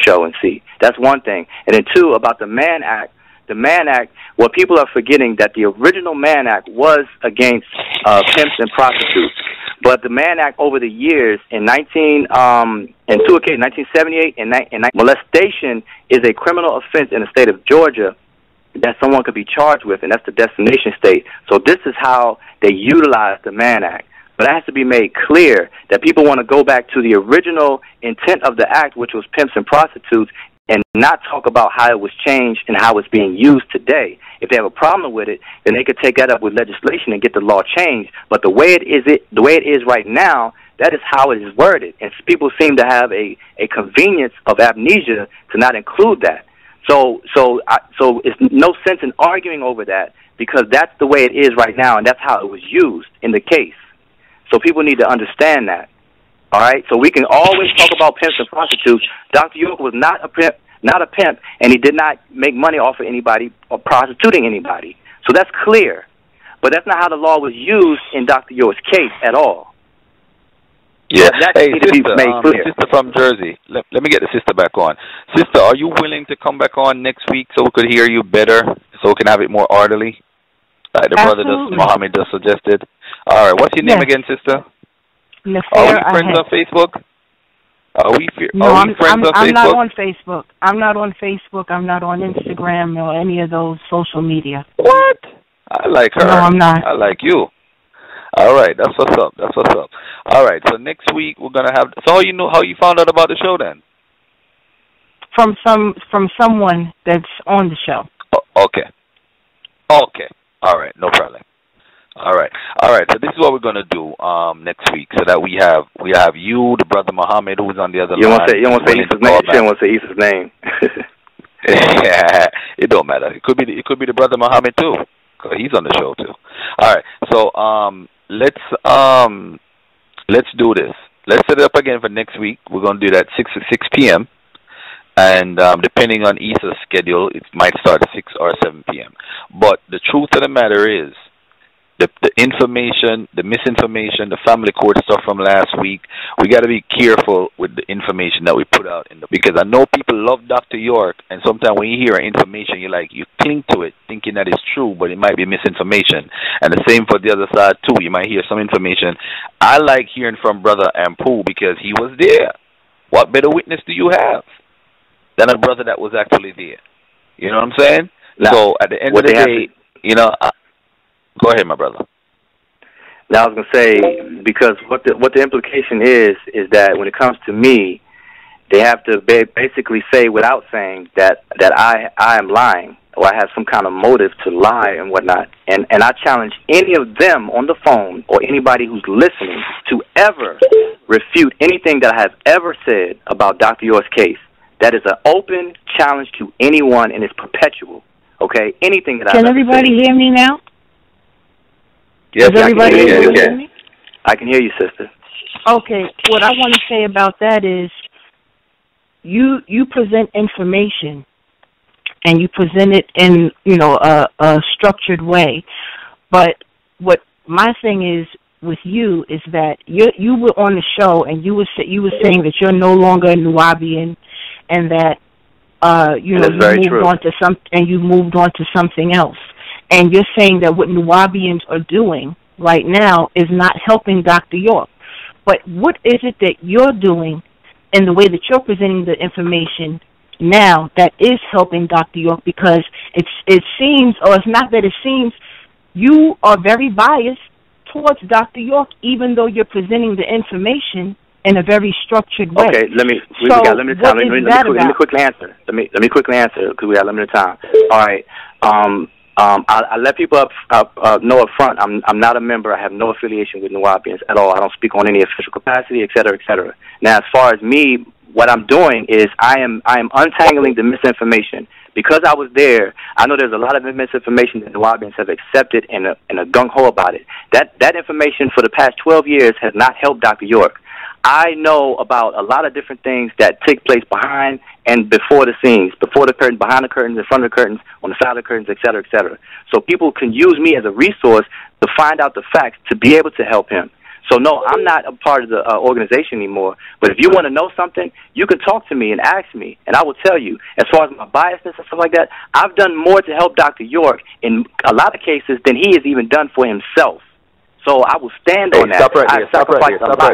R: show and see. That's one thing. And then 2, about the Mann Act. The Mann Act, what people are forgetting that the original Mann Act was against pimps and prostitutes. But the Mann Act over the years, in 1978 and molestation is a criminal offense in the state of Georgia that someone could be charged with, and that's the destination state. So this is how they utilize the Mann Act. But it has to be made clear that people want to go back to the original intent of the act, which was pimps and prostitutes, and not talk about how it was changed and how it's being used today. If they have a problem with it, then they could take that up with legislation and get the law changed. But the way it is right now, that is how it is worded, and people seem to have a convenience of amnesia to not include that. So it's no sense in arguing over that, because that's the way it is right now, and that's how it was used in the case. So people need to understand that. All right? So we can always talk about pimps and prostitutes. Dr. York was not a pimp, and he did not make money off of anybody or prostituting anybody. So that's clear. But that's not how the law was used in Dr. York's case at all.
F: Yeah. Hey, sister from Jersey. Let me get the sister back on. Sister, are you willing to come back on next week so we could hear you better, so we can have it more orderly? Like the brother Muhammad just suggested. All right. What's your name again, sister? Are we friends on Facebook? Are we friends on Facebook?
C: I'm not on Facebook. I'm not on Facebook. I'm not on Instagram or any of those social media.
F: What? I like her.
C: No, I'm not.
F: I like you. All right, that's what's up. That's what's up. All right, so next week we're gonna have. So how you found out about the show then?
C: From someone that's on the show.
F: Oh, okay. All right, no problem. All right. So this is what we're gonna do next week, so that we have you, the brother Muhammad, who's on the other line.
R: You don't want to say Issa's name. You don't want to say Issa's name.
F: Yeah, it don't matter. It could be the brother Muhammad too, 'cause he's on the show too. All right. So let's do this. Let's set it up again for next week. We're gonna do that 6 p.m. And depending on Issa's schedule, it might start at 6 or 7 p.m. But the truth of the matter is, the information, the misinformation, the family court stuff from last week, we got to be careful with the information that we put out because I know people love Dr. York, and sometimes when you hear information, you cling to it thinking that it's true, but it might be misinformation. And the same for the other side too. You might hear some information. I like hearing from Brother Anpu because he was there. What better witness do you have than a brother that was actually there? You know what I'm saying? Now, so at the end of the day, go ahead, my brother.
R: Now I was gonna say, because what the implication is that when it comes to me, they have to basically say without saying that I am lying, or I have some kind of motive to lie and whatnot. And I challenge any of them on the phone or anybody who's listening to ever refute anything that I have ever said about Dr. York's case. That is an open challenge to anyone, and it's perpetual. Okay, anything that
C: Can everybody hear me now?
R: Yes,
C: I can hear you.
R: I can hear you, sister.
C: Okay, what I want to say about that is you present information, and you present it in a structured way. But what my thing is with you is that you were on the show, and you were saying that you're no longer a Nubian, and that you moved on to something else. And you're saying that what Nubians are doing right now is not helping Dr. York. But what is it that you're doing in the way that you're presenting the information now that is helping Dr. York? Because it seems, or it's not that it seems, you are very biased towards Dr. York, even though you're presenting the information in a very structured way.
R: Okay, let me quickly answer. Let me quickly answer because we got limited time. All right. I let people know up front, I'm not a member. I have no affiliation with Nubians at all. I don't speak on any official capacity, et cetera, et cetera. Now, as far as me, what I'm doing is I am untangling the misinformation. Because I was there, I know there's a lot of misinformation that Nubians have accepted and a gung-ho about it. That information for the past 12 years has not helped Dr. York. I know about a lot of different things that take place behind and before the scenes, before the curtain, behind the curtains, in front of the curtains, on the side of the curtains, et cetera, et cetera. So people can use me as a resource to find out the facts, to be able to help him. So, no, I'm not a part of the organization anymore. But if you want to know something, you can talk to me and ask me, and I will tell you. As far as my biasness and stuff like that, I've done more to help Dr. York in a lot of cases than he has even done for himself. So I will stand on that.
F: Stop right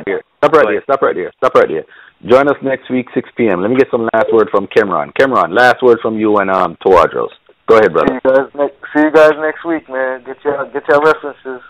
F: there. Join us next week, 6 p.m. Let me get some last word from Cameron. Cameron, last word from you and Tawadros. Go ahead, brother.
U: See you guys next week, man. Get your references.